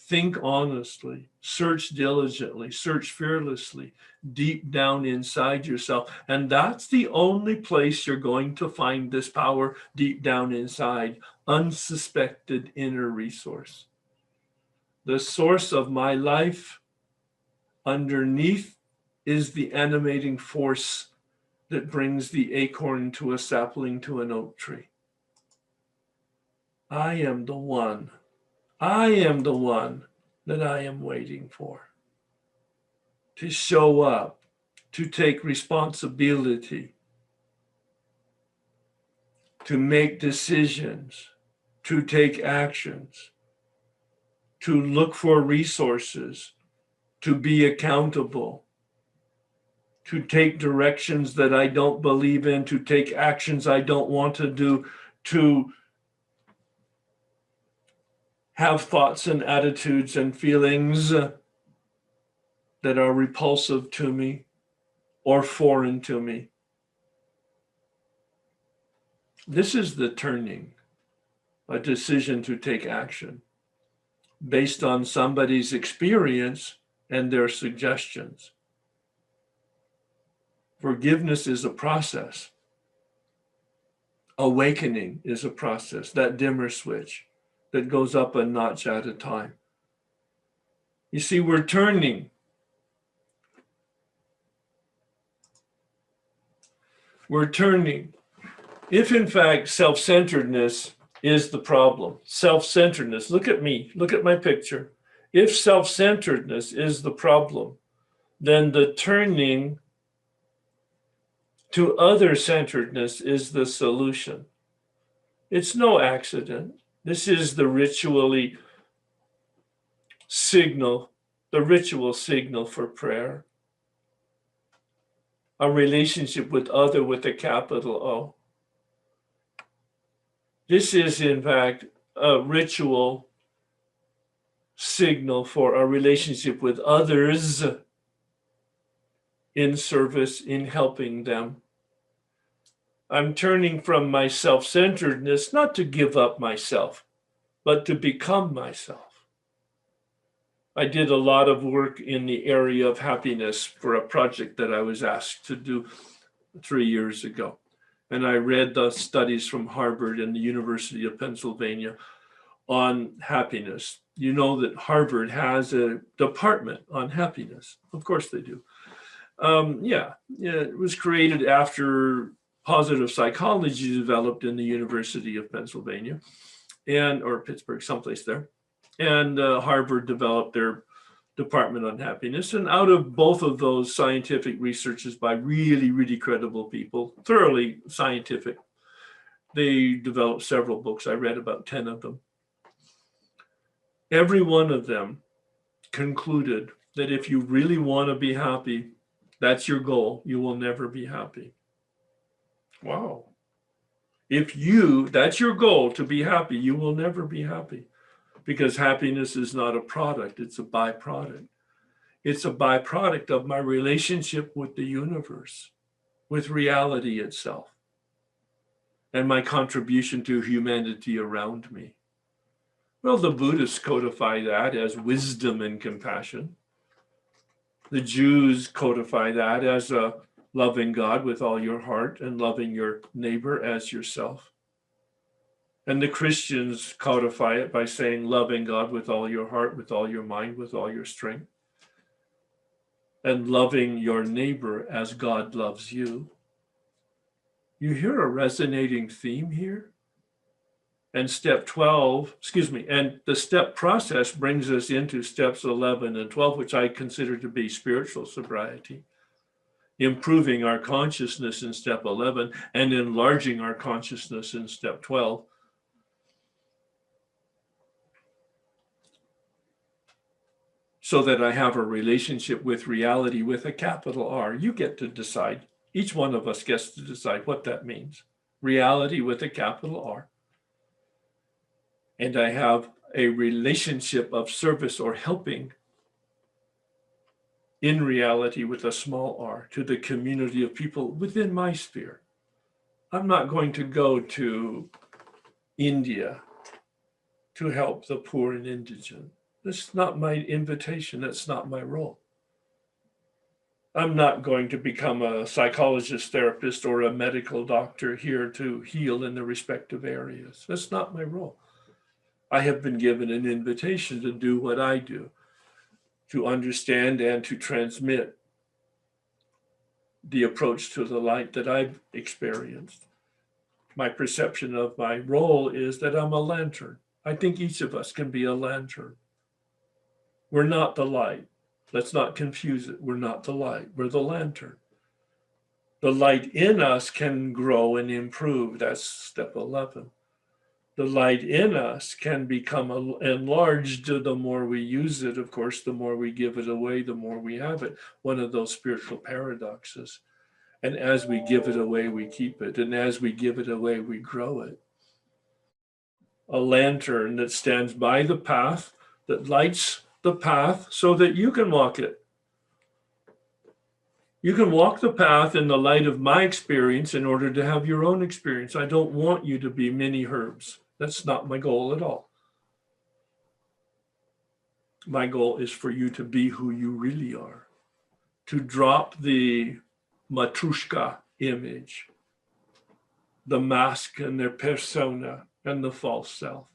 think honestly, search diligently, search fearlessly, deep down inside yourself. And that's the only place you're going to find this power, deep down inside, unsuspected inner resource. The source of my life underneath is the animating force that brings the acorn to a sapling to an oak tree. I am the one that I am waiting for to show up, to take responsibility, to make decisions, to take actions, to look for resources, to be accountable, to take directions that I don't believe in, to take actions I don't want to do, to have thoughts and attitudes and feelings that are repulsive to me or foreign to me. This is the turning, a decision to take action based on somebody's experience and their suggestions. Forgiveness is a process. Awakening is a process, that dimmer switch that goes up a notch at a time. You see, we're turning. We're turning. If in fact self-centeredness is the problem, self-centeredness, look at me, look at my picture. If self-centeredness is the problem, then the turning to other-centeredness is the solution. It's no accident. This is the ritual signal for prayer. A relationship with other with a capital O. This is, in fact, a ritual signal for a relationship with others in service, in helping them. I'm turning from my self-centeredness, not to give up myself, but to become myself. I did a lot of work in the area of happiness for a project that I was asked to do 3 years ago. And I read the studies from Harvard and the University of Pennsylvania on happiness. You know that Harvard has a department on happiness. Of course they do. It was created after positive psychology developed in the University of Pennsylvania or Pittsburgh, someplace there. And Harvard developed their department on happiness. And out of both of those scientific researches by really, really credible people, thoroughly scientific, they developed several books. I read about 10 of them. Every one of them concluded that if you really want to be happy, that's your goal, you will never be happy. Wow. If that's your goal, to be happy, you will never be happy. Because happiness is not a product, it's a byproduct. It's a byproduct of my relationship with the universe, with reality itself, and my contribution to humanity around me. Well, the Buddhists codify that as wisdom and compassion. The Jews codify that as loving God with all your heart and loving your neighbor as yourself. And the Christians codify it by saying loving God with all your heart, with all your mind, with all your strength. And loving your neighbor as God loves you. You hear a resonating theme here? And and the step process brings us into steps 11 and 12, which I consider to be spiritual sobriety. Improving our consciousness in step 11 and enlarging our consciousness in step 12. So that I have a relationship with reality with a capital R. You get to decide. Each one of us gets to decide what that means. Reality with a capital R. And I have a relationship of service or helping in reality with a small r to the community of people within my sphere. I'm not going to go to India to help the poor and indigent. That's not my invitation. That's not my role. I'm not going to become a psychologist, therapist, or a medical doctor here to heal in the respective areas. That's not my role. I have been given an invitation to do what I do, to understand and to transmit the approach to the light that I've experienced. My perception of my role is that I'm a lantern. I think each of us can be a lantern. We're not the light. Let's not confuse it. We're not the light. We're the lantern. The light in us can grow and improve. That's step 11. The light in us can become enlarged the more we use it. Of course, the more we give it away, the more we have it. One of those spiritual paradoxes. And as we give it away, we keep it. And as we give it away, we grow it. A lantern that stands by the path, that lights the path so that you can walk it. You can walk the path in the light of my experience in order to have your own experience. I don't want you to be mini Herbs. That's not my goal at all. My goal is for you to be who you really are, to drop the Matrushka image, the mask and their persona and the false self,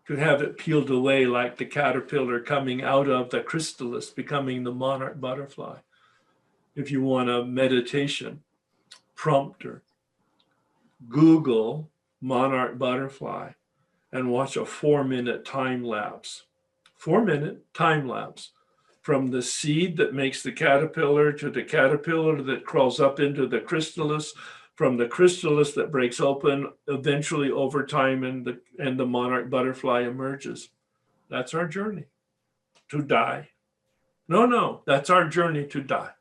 to have it peeled away like the caterpillar coming out of the chrysalis, becoming the monarch butterfly. If you want a meditation prompter, Google monarch butterfly and watch a 4-minute time lapse. 4-minute time lapse from the seed that makes the caterpillar to the caterpillar that crawls up into the chrysalis, from the chrysalis that breaks open eventually over time, and the monarch butterfly emerges. That's our journey to die. No, that's our journey to die.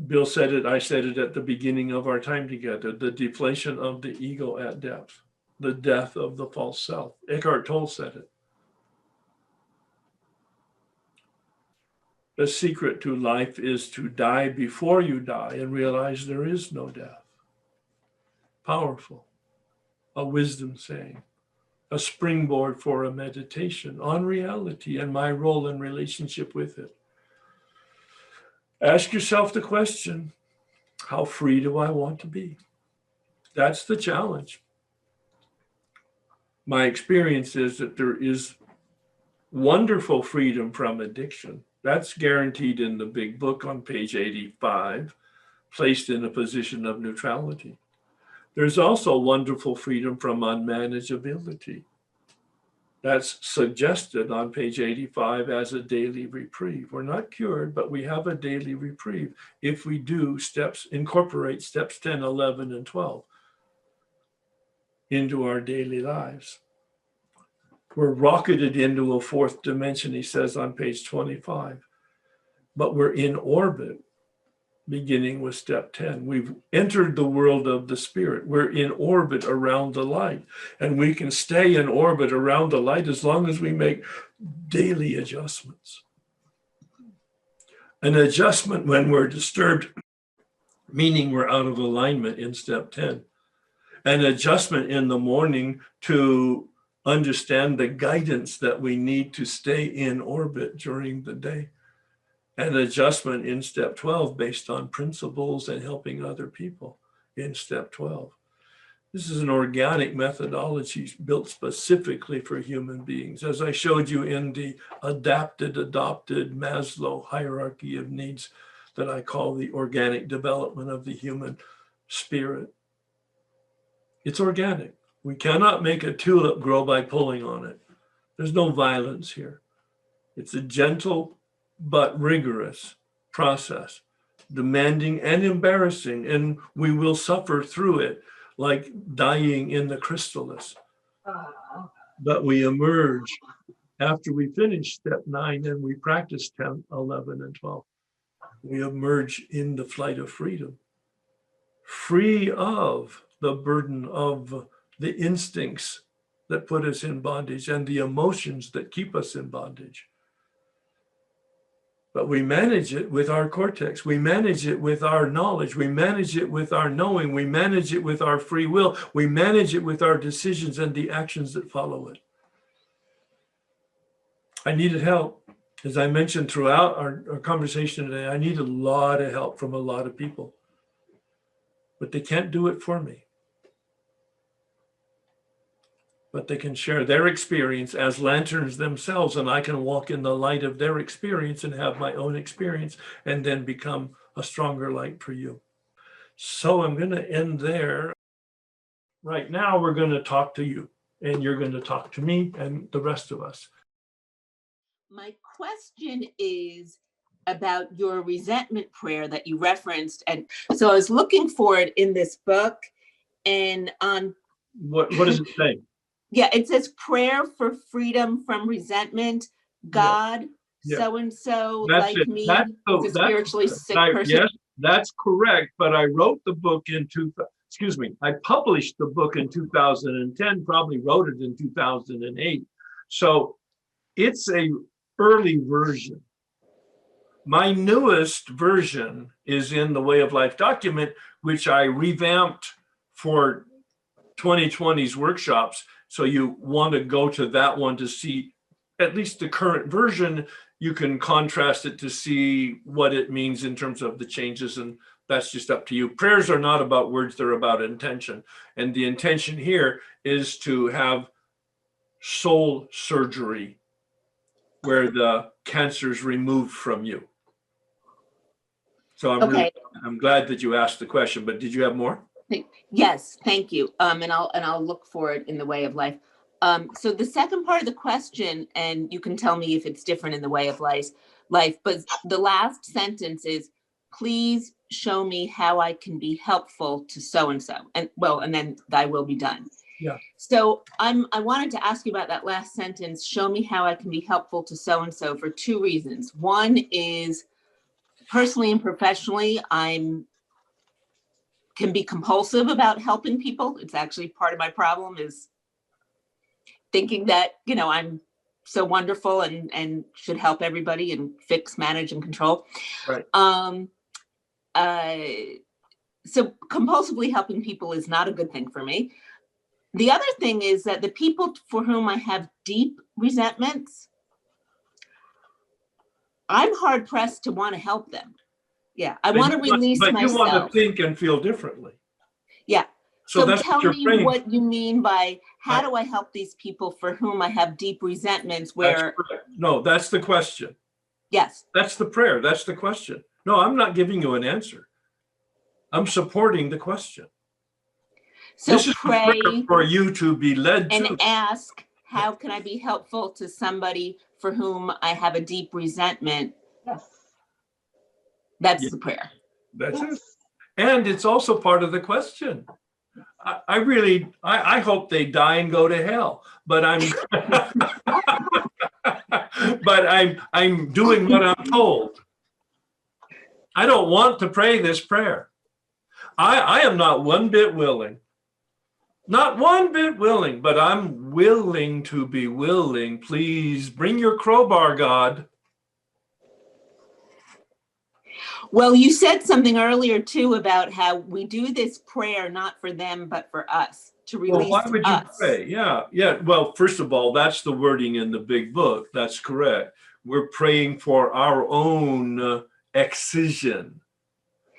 Bill said it, I said it at the beginning of our time together, the deflation of the ego at depth, the death of the false self. Eckhart Tolle said it. The secret to life is to die before you die and realize there is no death. Powerful. A wisdom saying, a springboard for a meditation on reality and my role in relationship with it. Ask yourself the question, how free do I want to be? That's the challenge. My experience is that there is wonderful freedom from addiction. That's guaranteed in the big book on page 85, placed in a position of neutrality. There's also wonderful freedom from unmanageability. That's suggested on page 85 as a daily reprieve. We're not cured, but we have a daily reprieve if we do incorporate steps 10, 11, and 12 into our daily lives. We're rocketed into a fourth dimension, he says on page 25, but we're in orbit beginning with step 10. We've entered the world of the spirit. We're in orbit around the light, and we can stay in orbit around the light as long as we make daily adjustments. An adjustment when we're disturbed, meaning we're out of alignment in step 10. An adjustment in the morning to understand the guidance that we need to stay in orbit during the day. An adjustment in step 12 based on principles and helping other people in step 12. This is an organic methodology built specifically for human beings. As I showed you in the adapted, adopted Maslow hierarchy of needs that I call the organic development of the human spirit. It's organic. We cannot make a tulip grow by pulling on it. There's no violence here. It's a gentle but rigorous process, demanding and embarrassing, and we will suffer through it like dying in the chrysalis. But we emerge after we finish step 9 and we practice 10, 11, and 12. We emerge in the flight of freedom, free of the burden of the instincts that put us in bondage and the emotions that keep us in bondage. But we manage it with our cortex. We manage it with our knowledge. We manage it with our knowing. We manage it with our free will. We manage it with our decisions and the actions that follow it. I needed help. As I mentioned throughout our conversation today, I need a lot of help from a lot of people, but they can't do it for me. But they can share their experience as lanterns themselves, and I can walk in the light of their experience and have my own experience and then become a stronger light for you. So I'm going to end there. Right now, we're going to talk to you, and you're going to talk to me and the rest of us. My question is about your resentment prayer that you referenced. And so I was looking for it in this book, and on What does it say? Yeah, it says prayer for freedom from resentment. God, so-and-so like it. me, That's is a spiritually sick person. Yes, that's correct. But I wrote the book I published the book in 2010, probably wrote it in 2008. So it's a early version. My newest version is in the Way of Life document, which I revamped for 2020's workshops. So you want to go to that one to see at least the current version. You can contrast it to see what it means in terms of the changes, and that's just up to you. Prayers are not about words, they're about intention. And the intention here is to have soul surgery where the cancer is removed from you. So I'm glad that you asked the question, but did you have more? Yes, thank you. And I'll look for it in the Way of Life. So the second part of the question, and you can tell me if it's different in the Way of Life, but the last sentence is, please show me how I can be helpful to so-and-so. And then thy will be done. Yeah. So I wanted to ask you about that last sentence, show me how I can be helpful to so-and-so, for two reasons. One is personally and professionally, can be compulsive about helping people. It's actually part of my problem is thinking that, I'm so wonderful and should help everybody and fix, manage, and control. Right. So compulsively helping people is not a good thing for me. The other thing is that the people for whom I have deep resentments, I'm hard pressed to want to help them. Yeah, I want to release myself. But you want to think and feel differently. Yeah. So tell me what you mean by how do I help these people for whom I have deep resentments where... No, that's the question. Yes. That's the prayer. That's the question. No, I'm not giving you an answer. I'm supporting the question. So this is pray for you to be led and to. Ask, how can I be helpful to somebody for whom I have a deep resentment? Yes. That's the prayer. That's it. And it's also part of the question. I hope they die and go to hell, but I'm doing what I'm told. I don't want to pray this prayer. I am not one bit willing. Not one bit willing, but I'm willing to be willing. Please bring your crowbar, God. Well, you said something earlier too about how we do this prayer not for them, but for us, to release us. Well, why would you pray? Yeah. Well, first of all, that's the wording in the big book. That's correct. We're praying for our own excision.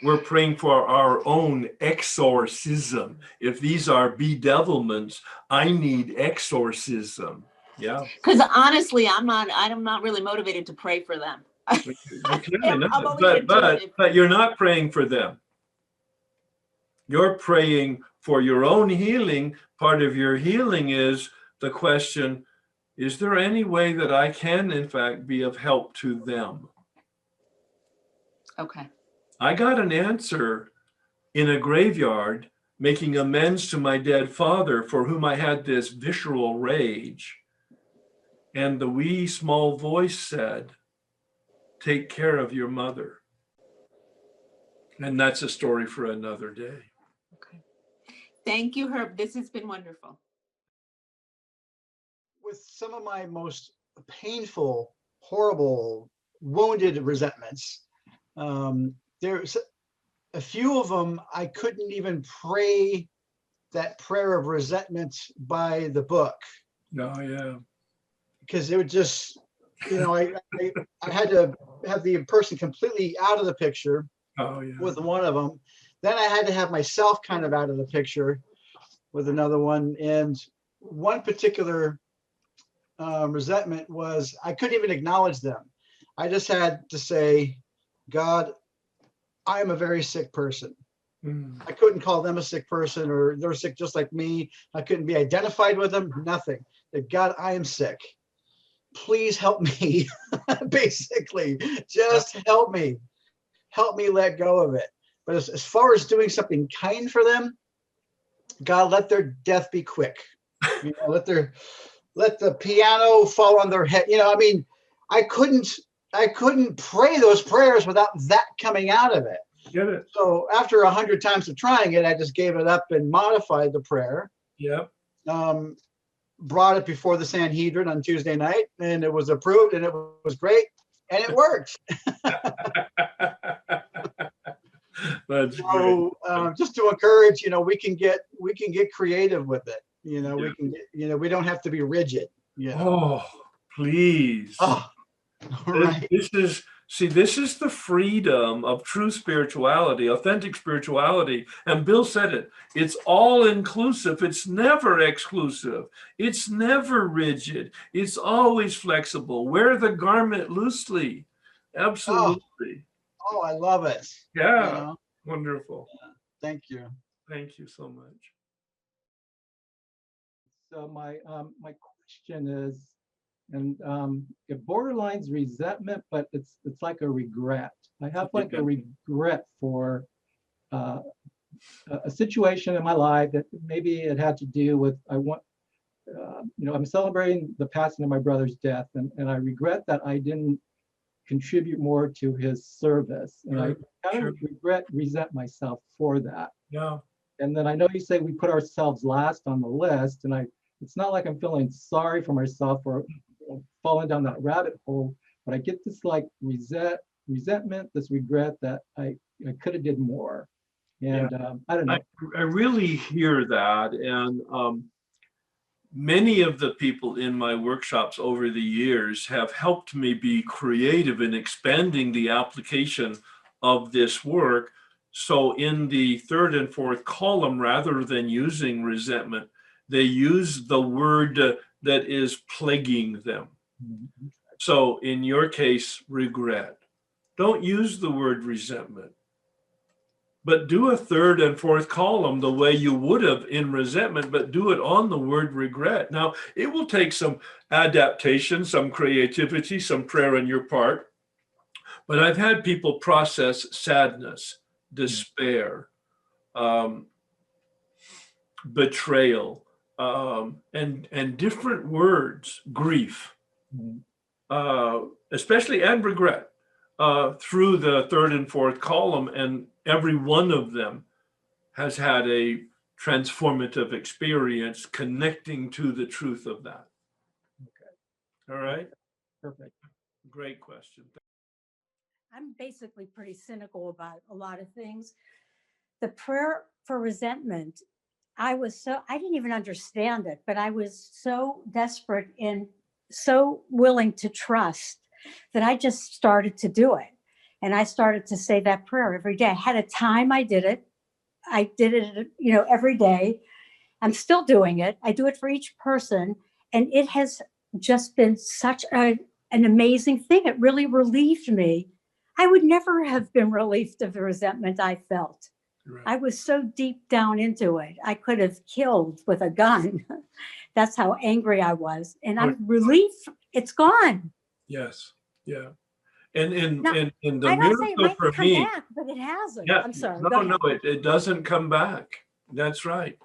We're praying for our own exorcism. If these are bedevilments, I need exorcism. Yeah. Because honestly, I'm not really motivated to pray for them. But you're not praying for them. You're praying for your own healing. Part of your healing is the question, is there any way that I can, in fact, be of help to them? Okay. I got an answer in a graveyard, making amends to my dead father for whom I had this visceral rage. And the wee small voice said, take care of your mother. And that's a story for another day. Okay. Thank you, Herb. This has been wonderful. With some of my most painful, horrible, wounded resentments, there's a few of them I couldn't even pray that prayer of resentment by the book. Oh, yeah. Because it would just I had to have the person completely out of the picture with one of them. Then I had to have myself kind of out of the picture with another one. And one particular resentment was I couldn't even acknowledge them. I just had to say, God, I am a very sick person. I couldn't call them a sick person, or they're sick just like me. I couldn't be identified with them, nothing. That God, I am sick. Please help me. Basically, just help me let go of it. But as far as doing something kind for them, God, let their death be quick. Let the piano fall on their head. I couldn't pray those prayers without that coming out of it. Get it? So after 100 times of trying it, I just gave it up and modified the prayer. Yep. Brought it before the Sanhedrin on Tuesday night, and it was approved, and it was great, and it worked. That's so great. Just to encourage, we can get creative with it. We can get, we don't have to be rigid. Oh, please. Oh, right. This is the freedom of true spirituality, authentic spirituality. And Bill said it, it's all inclusive. It's never exclusive. It's never rigid. It's always flexible. Wear the garment loosely. Absolutely. Oh, I love it. Yeah. Wonderful. Thank you. Thank you so much. So my question is, and it borderlines resentment, but it's like a regret. I have like a regret for a situation in my life that maybe it had to do with I'm celebrating the passing of my brother's death, and I regret that I didn't contribute more to his service, and I kind of resent myself for that. Yeah. And then I know you say we put ourselves last on the list, and it's not like I'm feeling sorry for myself or falling down that rabbit hole, but I get this like resentment, this regret that I could have did more. And I don't know. I really hear that. And many of the people in my workshops over the years have helped me be creative in expanding the application of this work. So in the third and fourth column, rather than using resentment, they use the word that is plaguing them. So in your case, regret. Don't use the word resentment, but do a third and fourth column the way you would have in resentment, but do it on the word regret. Now, it will take some adaptation, some creativity, some prayer on your part, but I've had people process sadness, despair, betrayal, and different words, grief, especially, and regret, through the third and fourth column, and every one of them has had a transformative experience connecting to the truth of that. Okay. All right. Perfect. Great question. I'm basically pretty cynical about a lot of things. The prayer for resentment, I didn't even understand it, but I was so desperate and so willing to trust that I just started to do it. And I started to say that prayer every day. I had a time I did it. I did it, every day. I'm still doing it. I do it for each person. And it has just been such an amazing thing. It really relieved me. I would never have been relieved of the resentment I felt. Right. I was so deep down into it. I could have killed with a gun. That's how angry I was. And I'm relieved it's gone. Yes. Yeah. And the I don't say it miracle might for come me, back, but it hasn't. yeah, I'm sorry. no, it doesn't come back. That's right.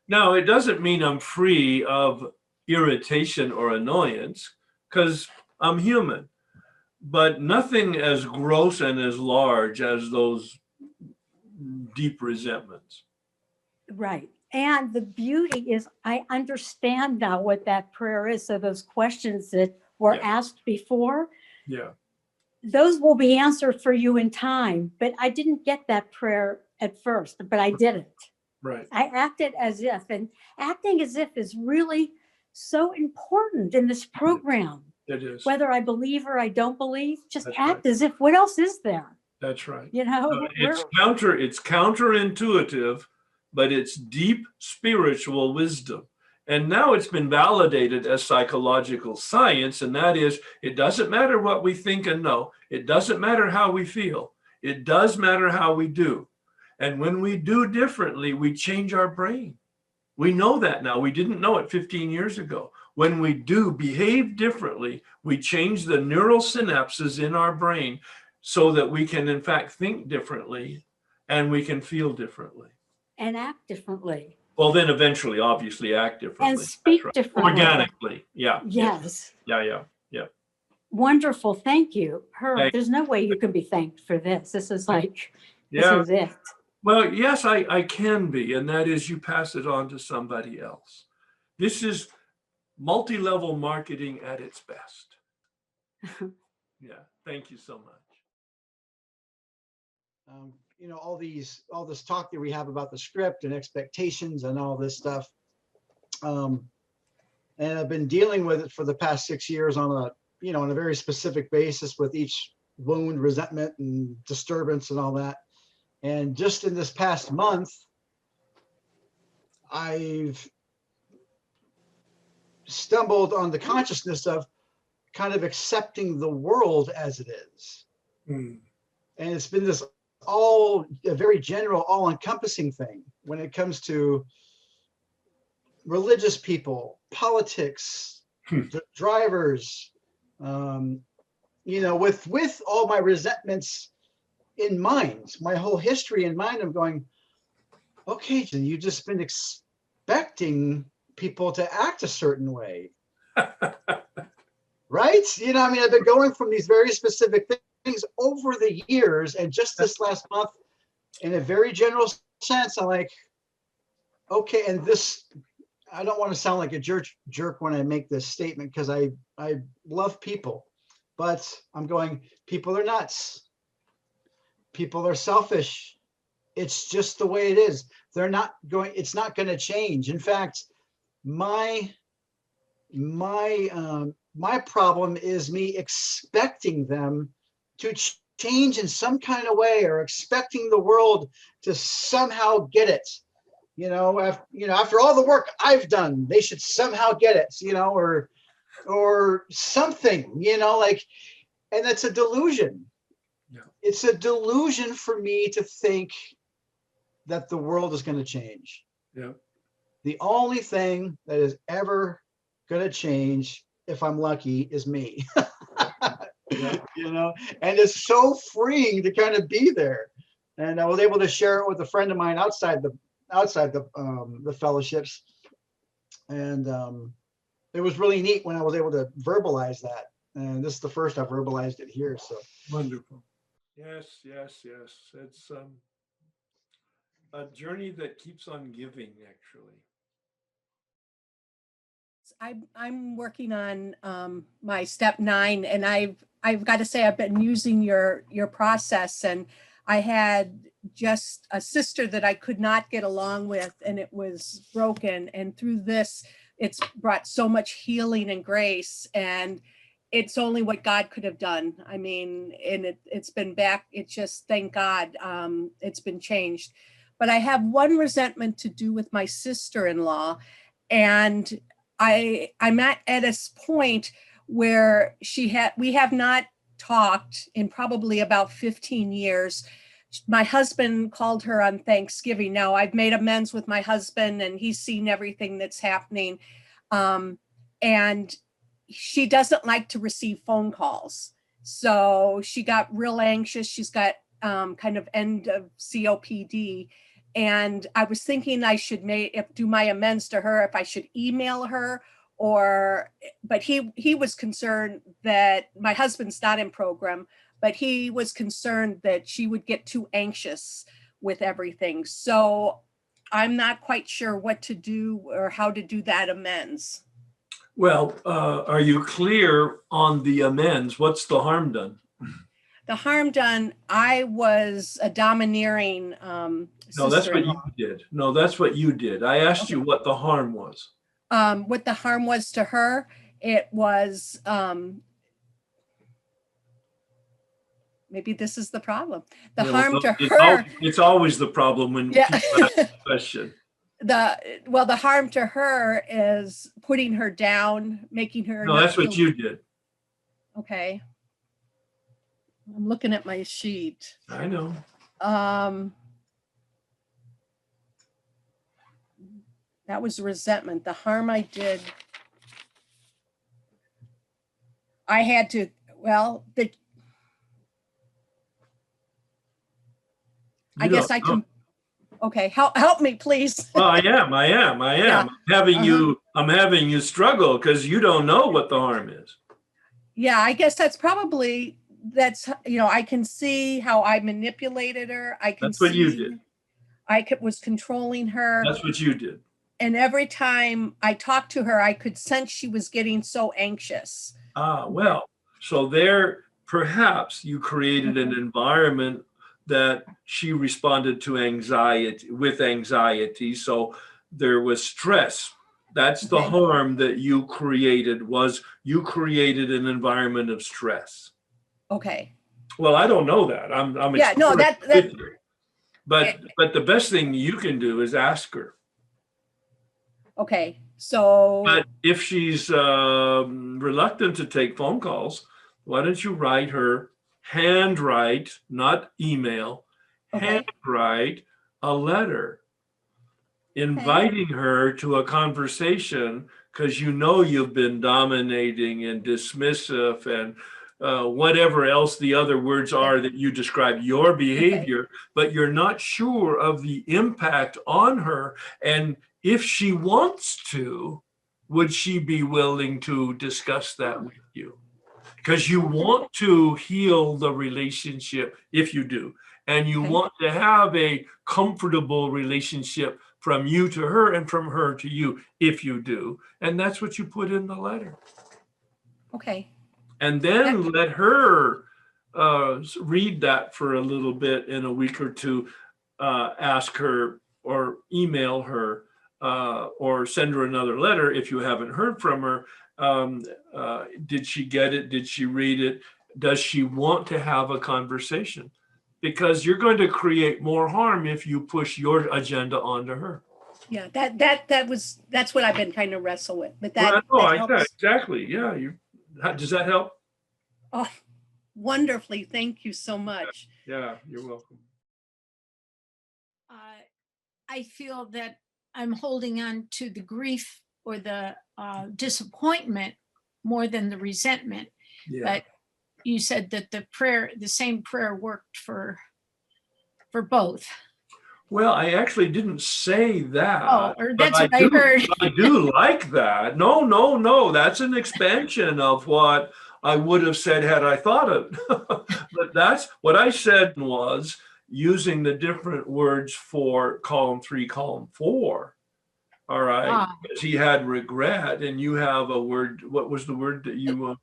Now, it doesn't mean I'm free of irritation or annoyance, because I'm human, but nothing as gross and as large as those deep resentments. Right. And the beauty is I understand now what that prayer is. So those questions that were asked before, those will be answered for you in time. But I didn't get that prayer at first, but I did it. Right. I acted as if, and acting as if is really so important in this program. It is. Whether I believe or I don't believe, just That's act right. as if, what else is there? That's right. You know, No, it's counterintuitive, but it's deep spiritual wisdom. And now it's been validated as psychological science, and that is, it doesn't matter what we think and know. It doesn't matter how we feel. It does matter how we do. And when we do differently, we change our brain. We know that now. We didn't know it 15 years ago. When we do behave differently, we change the neural synapses in our brain so that we can, in fact, think differently and we can feel differently. and act differently Well, then eventually, obviously, act differently. and speak That's right. differently. Organically. Yeah. Yes. Yeah. Wonderful. Thank you. Herb, Thank- there's no way you can be thanked for this. This is like, Yeah. this is it. Well, yes, I can be. And that is, you pass it on to somebody else. This is multi-level marketing at its best. Yeah. Thank you so much. You know, all this talk that we have about the script and expectations and all this stuff. And I've been dealing with it for the past 6 years on a very specific basis with each wound, resentment, and disturbance and all that. And just in this past month, I've stumbled on the consciousness of kind of accepting the world as it is. Mm. And it's been this a very general, all-encompassing thing when it comes to religious people, politics, drivers, with all my resentments in mind, my whole history in mind, I'm going, okay, Jen, you've just been expecting people to act a certain way. Right? I've been going from these very specific things over the years, and just this last month, in a very general sense, I'm like, okay, and this, I don't want to sound like a jerk when I make this statement, because I love people, but I'm going, people are nuts. People are selfish. It's just the way it is. It's not going to change. In fact, my problem is me expecting them to change in some kind of way, or expecting the world to somehow get it. After all the work I've done, they should somehow get it, or something, and that's a delusion. Yeah. It's a delusion for me to think that the world is going to change. Yeah. The only thing that is ever going to change, if I'm lucky, is me. Yeah. And it's so freeing to kind of be there. And I was able to share it with a friend of mine outside the fellowships. And it was really neat when I was able to verbalize that. And this is the first I've verbalized it here. So wonderful. Yes. It's a journey that keeps on giving, actually. I'm working on my step 9, and I've got to say I've been using your process, and I had just a sister that I could not get along with, and it was broken, and through this it's brought so much healing and grace, and it's only what God could have done. I mean, and it's been back. It's just, thank God, it's been changed. But I have one resentment to do with my sister-in-law, and I'm at a point where we have not talked in probably about 15 years. My husband called her on Thanksgiving. Now I've made amends with my husband, and he's seen everything that's happening. And she doesn't like to receive phone calls. So she got real anxious. She's got kind of end of COPD. And I was thinking I should do my amends to her, if I should email her, but he was concerned that my husband's not in program, but he was concerned that she would get too anxious with everything. So I'm not quite sure what to do or how to do that amends. Well, are you clear on the amends? What's the harm done? The harm done, I was a domineering No, that's what you did. No, that's what you did. I asked you what the harm was. What the harm was to her it was, maybe this is the problem. The Yeah, harm well, to it's her, it's always the problem when Yeah. people ask the question. the harm to her is putting her down, making her No, not that's what feel- you did. Okay. I'm looking at my sheet. I know. That was resentment. The harm I did, I had to, well, I You guess don't I know. can, okay, help me, please. Well, I am. Yeah. I'm having you struggle because you don't know what the harm is. Yeah, I guess that's, I can see how I manipulated her. I can That's what you see did. was controlling her. That's what you did. And every time I talked to her, I could sense she was getting so anxious. Well, so there, perhaps you created an environment that she responded to anxiety. So there was stress. That's the harm that you created, was you created an environment of stress. Okay. Well, I don't know that. I'm Yeah, no, exploring that with you. But the best thing you can do is ask her. Okay. So But if she's reluctant to take phone calls, why don't you handwrite, not email, handwrite a letter inviting her to a conversation, because you know you've been dominating and dismissive and whatever else the other words are that you describe your behavior, but you're not sure of the impact on her. And if she wants to, would she be willing to discuss that with you? Because you want to heal the relationship, if you do, and you want to have a comfortable relationship from you to her and from her to you, if you do. And that's what you put in the letter. Okay. And then let her read that for a little bit in a week or two, ask her or email her or send her another letter if you haven't heard from her. Did she get it? Did she read it? Does she want to have a conversation? Because you're going to create more harm if you push your agenda onto her. Yeah, that's what I've been trying to wrestle with. But that helps. Exactly. Yeah. Does that help? Oh, wonderfully. Thank you so much. Yeah, you're welcome. I feel that I'm holding on to the grief or the disappointment more than the resentment. Yeah. But you said that the same prayer worked for both. Well, I actually didn't say that. Oh, or that's what I heard. I do like that. No. That's an expansion of what I would have said had I thought of. But that's what I said was using the different words for column 3, column 4. All right. Because he had regret, and you have a word. What was the word that you?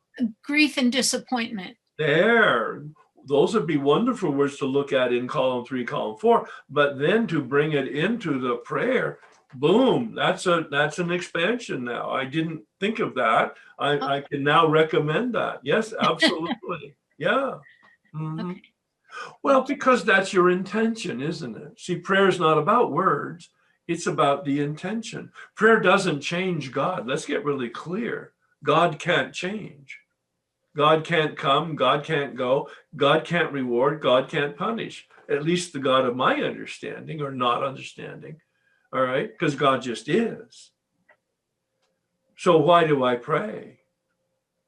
Grief and disappointment. There. Those would be wonderful words to look at in column 3, column 4, but then to bring it into the prayer, boom, that's an expansion now. I didn't think of that. I can now recommend that. Yes, absolutely. Yeah. Mm-hmm. Okay. Well, because that's your intention, isn't it? See, prayer is not about words. It's about the intention. Prayer doesn't change God. Let's get really clear. God can't change. God can't come, God can't go, God can't reward, God can't punish. At least the God of my understanding or not understanding, all right? Because God just is. So why do I pray?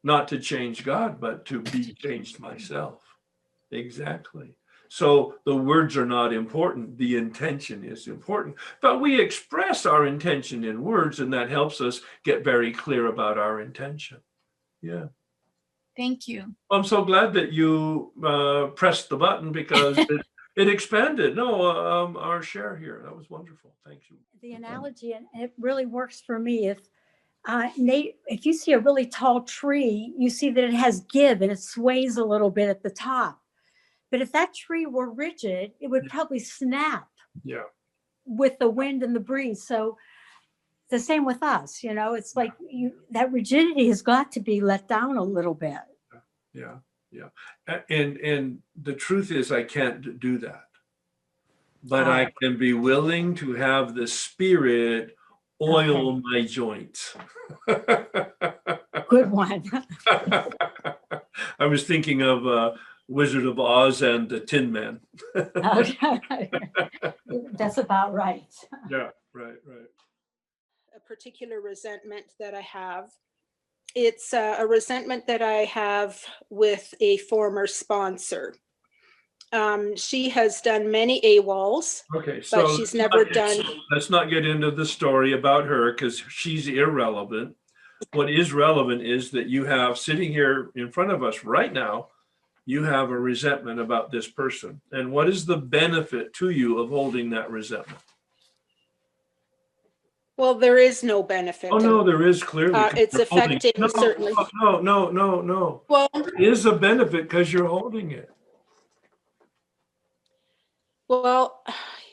Not to change God, but to be changed myself. Exactly. So the words are not important. The intention is important. But we express our intention in words, and that helps us get very clear about our intention. Yeah. Thank you. I'm so glad that you pressed the button because it expanded. No, our share here. That was wonderful. Thank you. The analogy, and it really works for me. If you see a really tall tree, you see that it has give and it sways a little bit at the top. But if that tree were rigid, it would probably snap Yeah. with the wind and the breeze. So the same with us, it's like that rigidity has got to be let down a little bit. Yeah, yeah. And the truth is I can't do that. But I can be willing to have the Spirit oil my joints. Good one. I was thinking of Wizard of Oz and the Tin Man. Okay. That's about right. Yeah, right. A particular resentment that I have. It's a resentment that I have with a former sponsor. She has done many AWOLs, Okay, so but she's never done. Let's not get into the story about her because she's irrelevant. What is relevant is that you have sitting here in front of us right now, you have a resentment about this person. And what is the benefit to you of holding that resentment? Well, there is no benefit. Oh, no, there is clearly. It's affecting certainly. No. Well, there is a benefit because you're holding it. Well,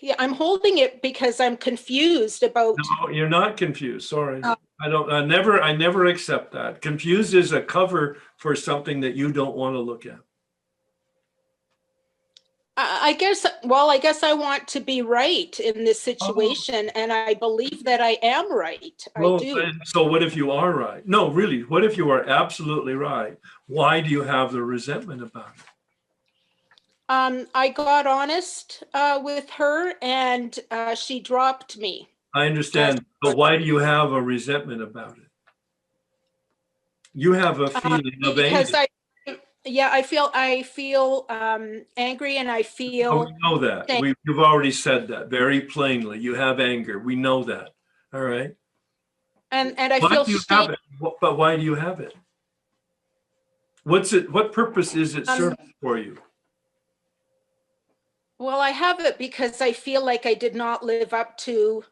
yeah, I'm holding it because I'm confused about. No, you're not confused. Sorry. I never accept that. Confused is a cover for something that you don't want to look at. I guess I want to be right in this situation, and I believe that I am right. Well, I do. so what if you are right? No, really, what if you are absolutely right? Why do you have the resentment about it? I got honest with her, and she dropped me. I understand, but why do you have a resentment about it? You have a feeling of anger. I feel angry, and I feel. Oh, we know that. You've already said that very plainly. You have anger. We know that. All right. And I why feel. Do you have it? But why do you have it? What's it? What purpose is it serving for you? Well, I have it because I feel like I did not live up to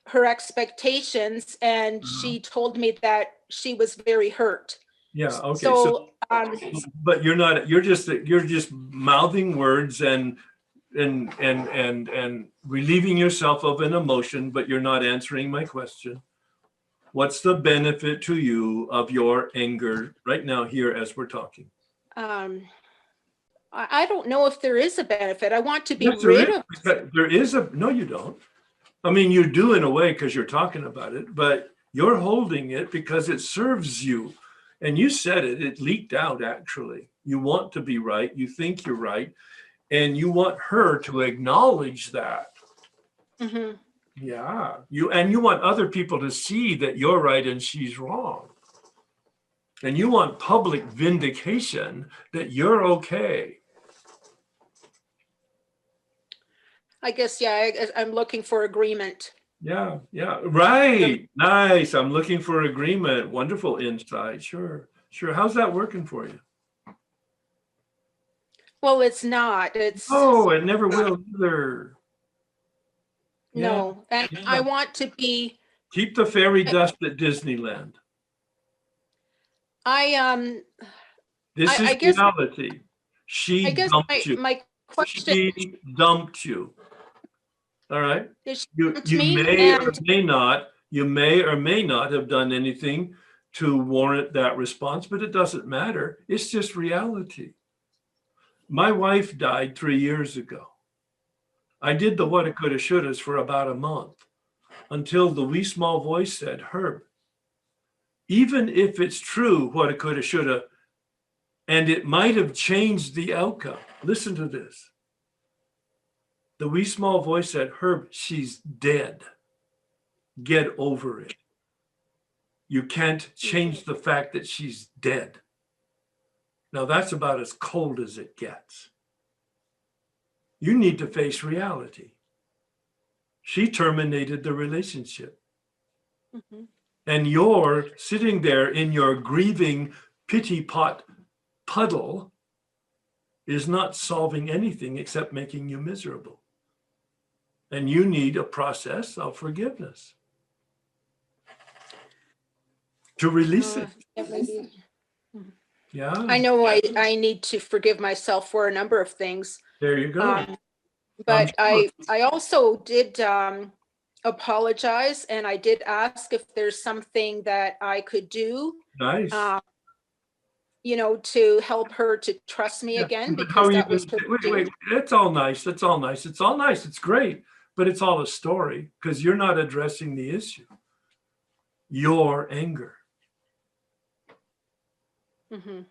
her expectations, and she told me that she was very hurt. Yeah. Okay. So but you're not. You're just mouthing words and relieving yourself of an emotion, but you're not answering my question. What's the benefit to you of your anger right now here as we're talking? I don't know if there is a benefit. I want to be Yes, rid of. There is a, no, you don't. I mean, you do in a way because you're talking about it, but you're holding it because it serves you. And you said it leaked out actually. You want to be right. You think you're right. And you want her to acknowledge that. Mm-hmm. Yeah. You want other people to see that you're right and she's wrong. And you want public vindication that you're okay. I guess, I'm looking for agreement. Yeah. Right. Nice. I'm looking for agreement. Wonderful insight. Sure. How's that working for you? Well, it's not. Oh, it never will either. No. And I want to be. Keep the fairy dust at Disneyland. This is reality. She dumped you. My question. She dumped you. All right. You may or may not have done anything to warrant that response, but it doesn't matter. It's just reality. My wife died 3 years ago. I did the what it coulda shouldas for about a month until the wee small voice said, Herb, even if it's true what it coulda shoulda, and it might have changed the outcome. Listen to this. The wee small voice said, Herb, she's dead. Get over it. You can't change the fact that she's dead. Now that's about as cold as it gets. You need to face reality. She terminated the relationship. Mm-hmm. And you're sitting there in your grieving pity pot puddle is not solving anything except making you miserable. And you need a process of forgiveness to release it. Yeah. I know I need to forgive myself for a number of things. There you go. But sure. I also did apologize, and I did ask if there's something that I could do, Nice. to help her to trust me again, But how because are you that was her gonna, wait, doing. it's all nice. It's all nice. It's all nice. It's great. But it's all a story because you're not addressing the issue. Your anger. Mhm.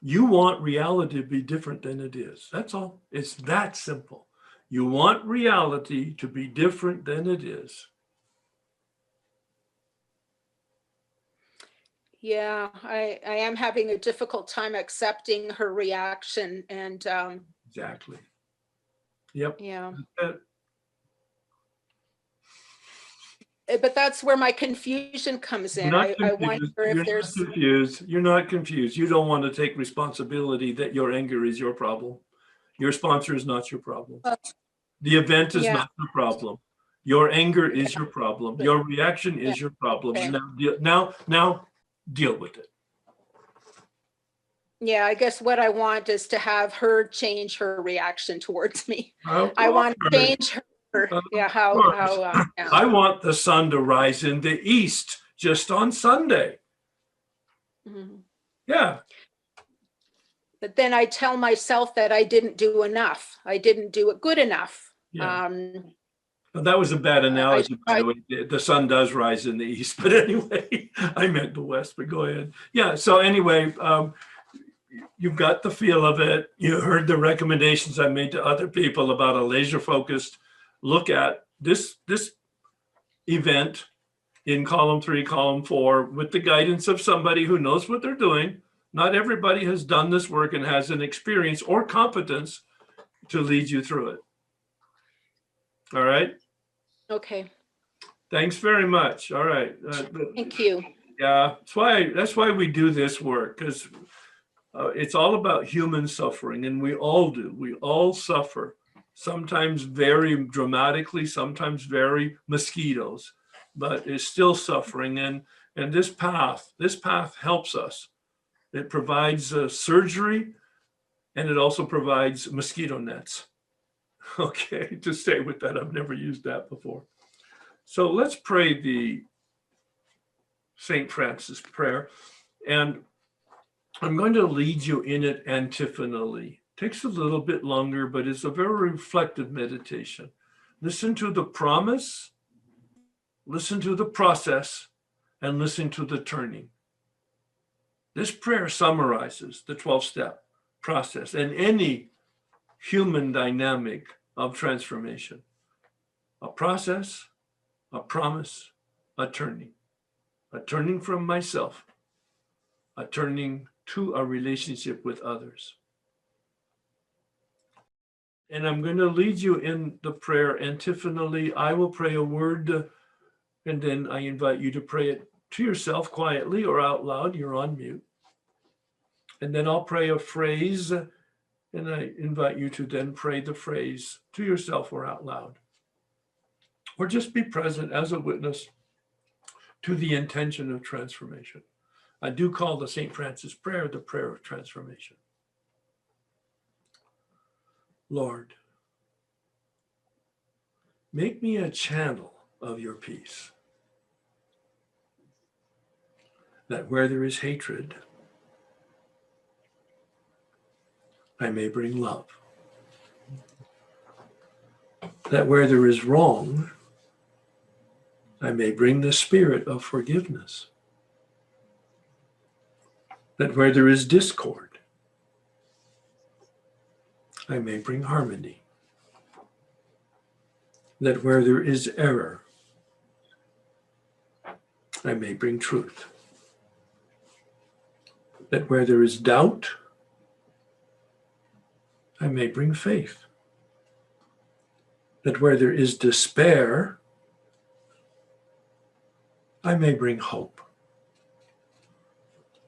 You want reality to be different than it is. That's all. It's that simple. You want reality to be different than it is. Yeah, I am having a difficult time accepting her reaction, and Exactly. Yep. yeah. Uh, But that's where my confusion comes You're in. not I wonder confused. if You're not there's, confused. You're not confused. You don't want to take responsibility that your anger is your problem. Your sponsor is not your problem. The event is yeah, not the problem. Your anger is your problem. Your reaction yeah, is your problem. okay. Now deal with it. Yeah, I guess what I want is to have her change her reaction towards me. Of I want to course. change her. Of Yeah, course. yeah. I want the sun to rise in the east just on Sunday. Mhm. Yeah. But then I tell myself that I didn't do enough. I didn't do it good enough. Yeah. Well, that was a bad analogy, by the way. The sun does rise in the east, but anyway, I meant the west, but go ahead. Yeah, so anyway, you've got the feel of it. You heard the recommendations I made to other people about a laser-focused look at this event in column 3, column 4, with the guidance of somebody who knows what they're doing. Not everybody has done this work and has an experience or competence to lead you through it. All right? Okay, Thanks very much. All right. thank you. Yeah, that's why we do this work, because it's all about human suffering, and we all do. We all suffer, sometimes very dramatically, sometimes very mosquitoes, but it's still suffering. And this path helps us. It provides surgery, and it also provides mosquito nets. Okay, to stay with that, I've never used that before. So let's pray the St. Francis prayer. And I'm going to lead you in it antiphonally. Takes a little bit longer, but it's a very reflective meditation. Listen to the promise, listen to the process, and listen to the turning. This prayer summarizes the 12-step process and any human dynamic of transformation. A process, a promise, a turning from myself, a turning to a relationship with others. And I'm going to lead you in the prayer antiphonally. I will pray a word, and then I invite you to pray it to yourself quietly or out loud. You're on mute. And then I'll pray a phrase, and I invite you to then pray the phrase to yourself or out loud. Or just be present as a witness to the intention of transformation. I do call the St. Francis prayer the prayer of transformation. Lord, make me a channel of your peace, that where there is hatred, I may bring love. That where there is wrong, I may bring the spirit of forgiveness. That where there is discord, I may bring harmony. That where there is error, I may bring truth. That where there is doubt, I may bring faith. That where there is despair, I may bring hope.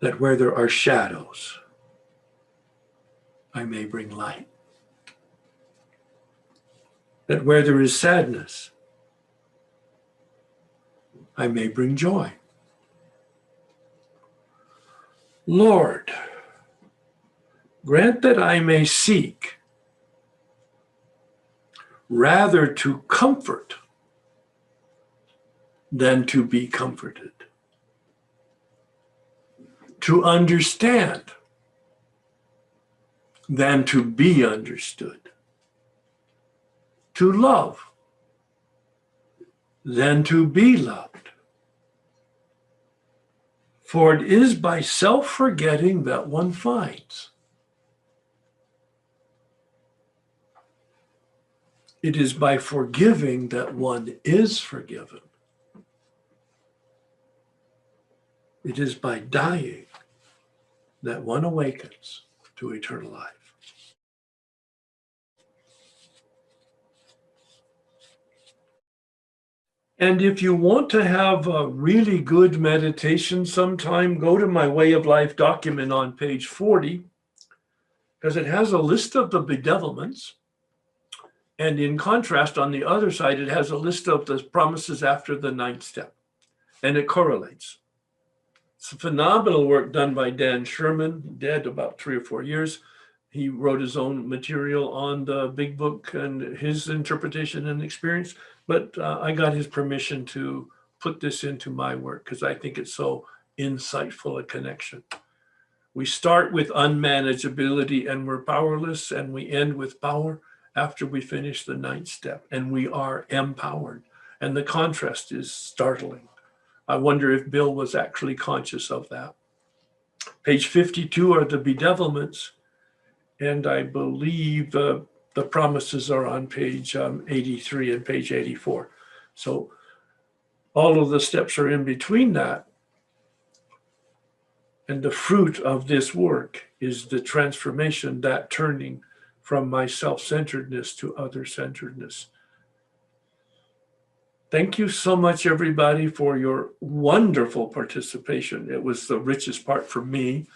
That where there are shadows, I may bring light. That where there is sadness, I may bring joy. Lord, grant that I may seek rather to comfort than to be comforted. To understand than to be understood. To love than to be loved. For it is by self-forgetting that one finds. It is by forgiving that one is forgiven. It is by dying that one awakens to eternal life. And if you want to have a really good meditation sometime, go to my Way of Life document on page 40, because it has a list of the bedevilments. And in contrast, on the other side, it has a list of the promises after the 9th step, and it correlates. It's phenomenal work done by Dan Sherman, dead about 3 or 4 years. He wrote his own material on the big book and his interpretation and experience, but I got his permission to put this into my work because I think it's so insightful a connection. We start with unmanageability and we're powerless, and we end with power after we finish the 9th step, and we are empowered. And the contrast is startling. I wonder if Bill was actually conscious of that. Page 52 are the bedevilments, and I believe the promises are on page 83 and page 84. So all of the steps are in between that. And the fruit of this work is the transformation, that turning from my self-centeredness to other-centeredness. Thank you so much, everybody, for your wonderful participation. It was the richest part for me,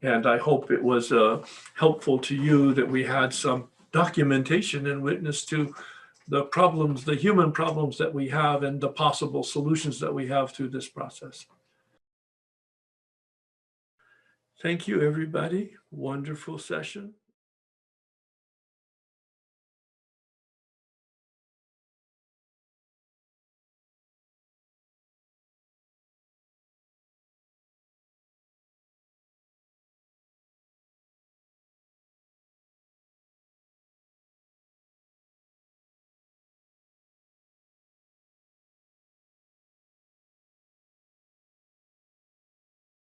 and I hope it was helpful to you that we had some documentation and witness to the problems, the human problems that we have and the possible solutions that we have through this process. Thank you, everybody. Wonderful session.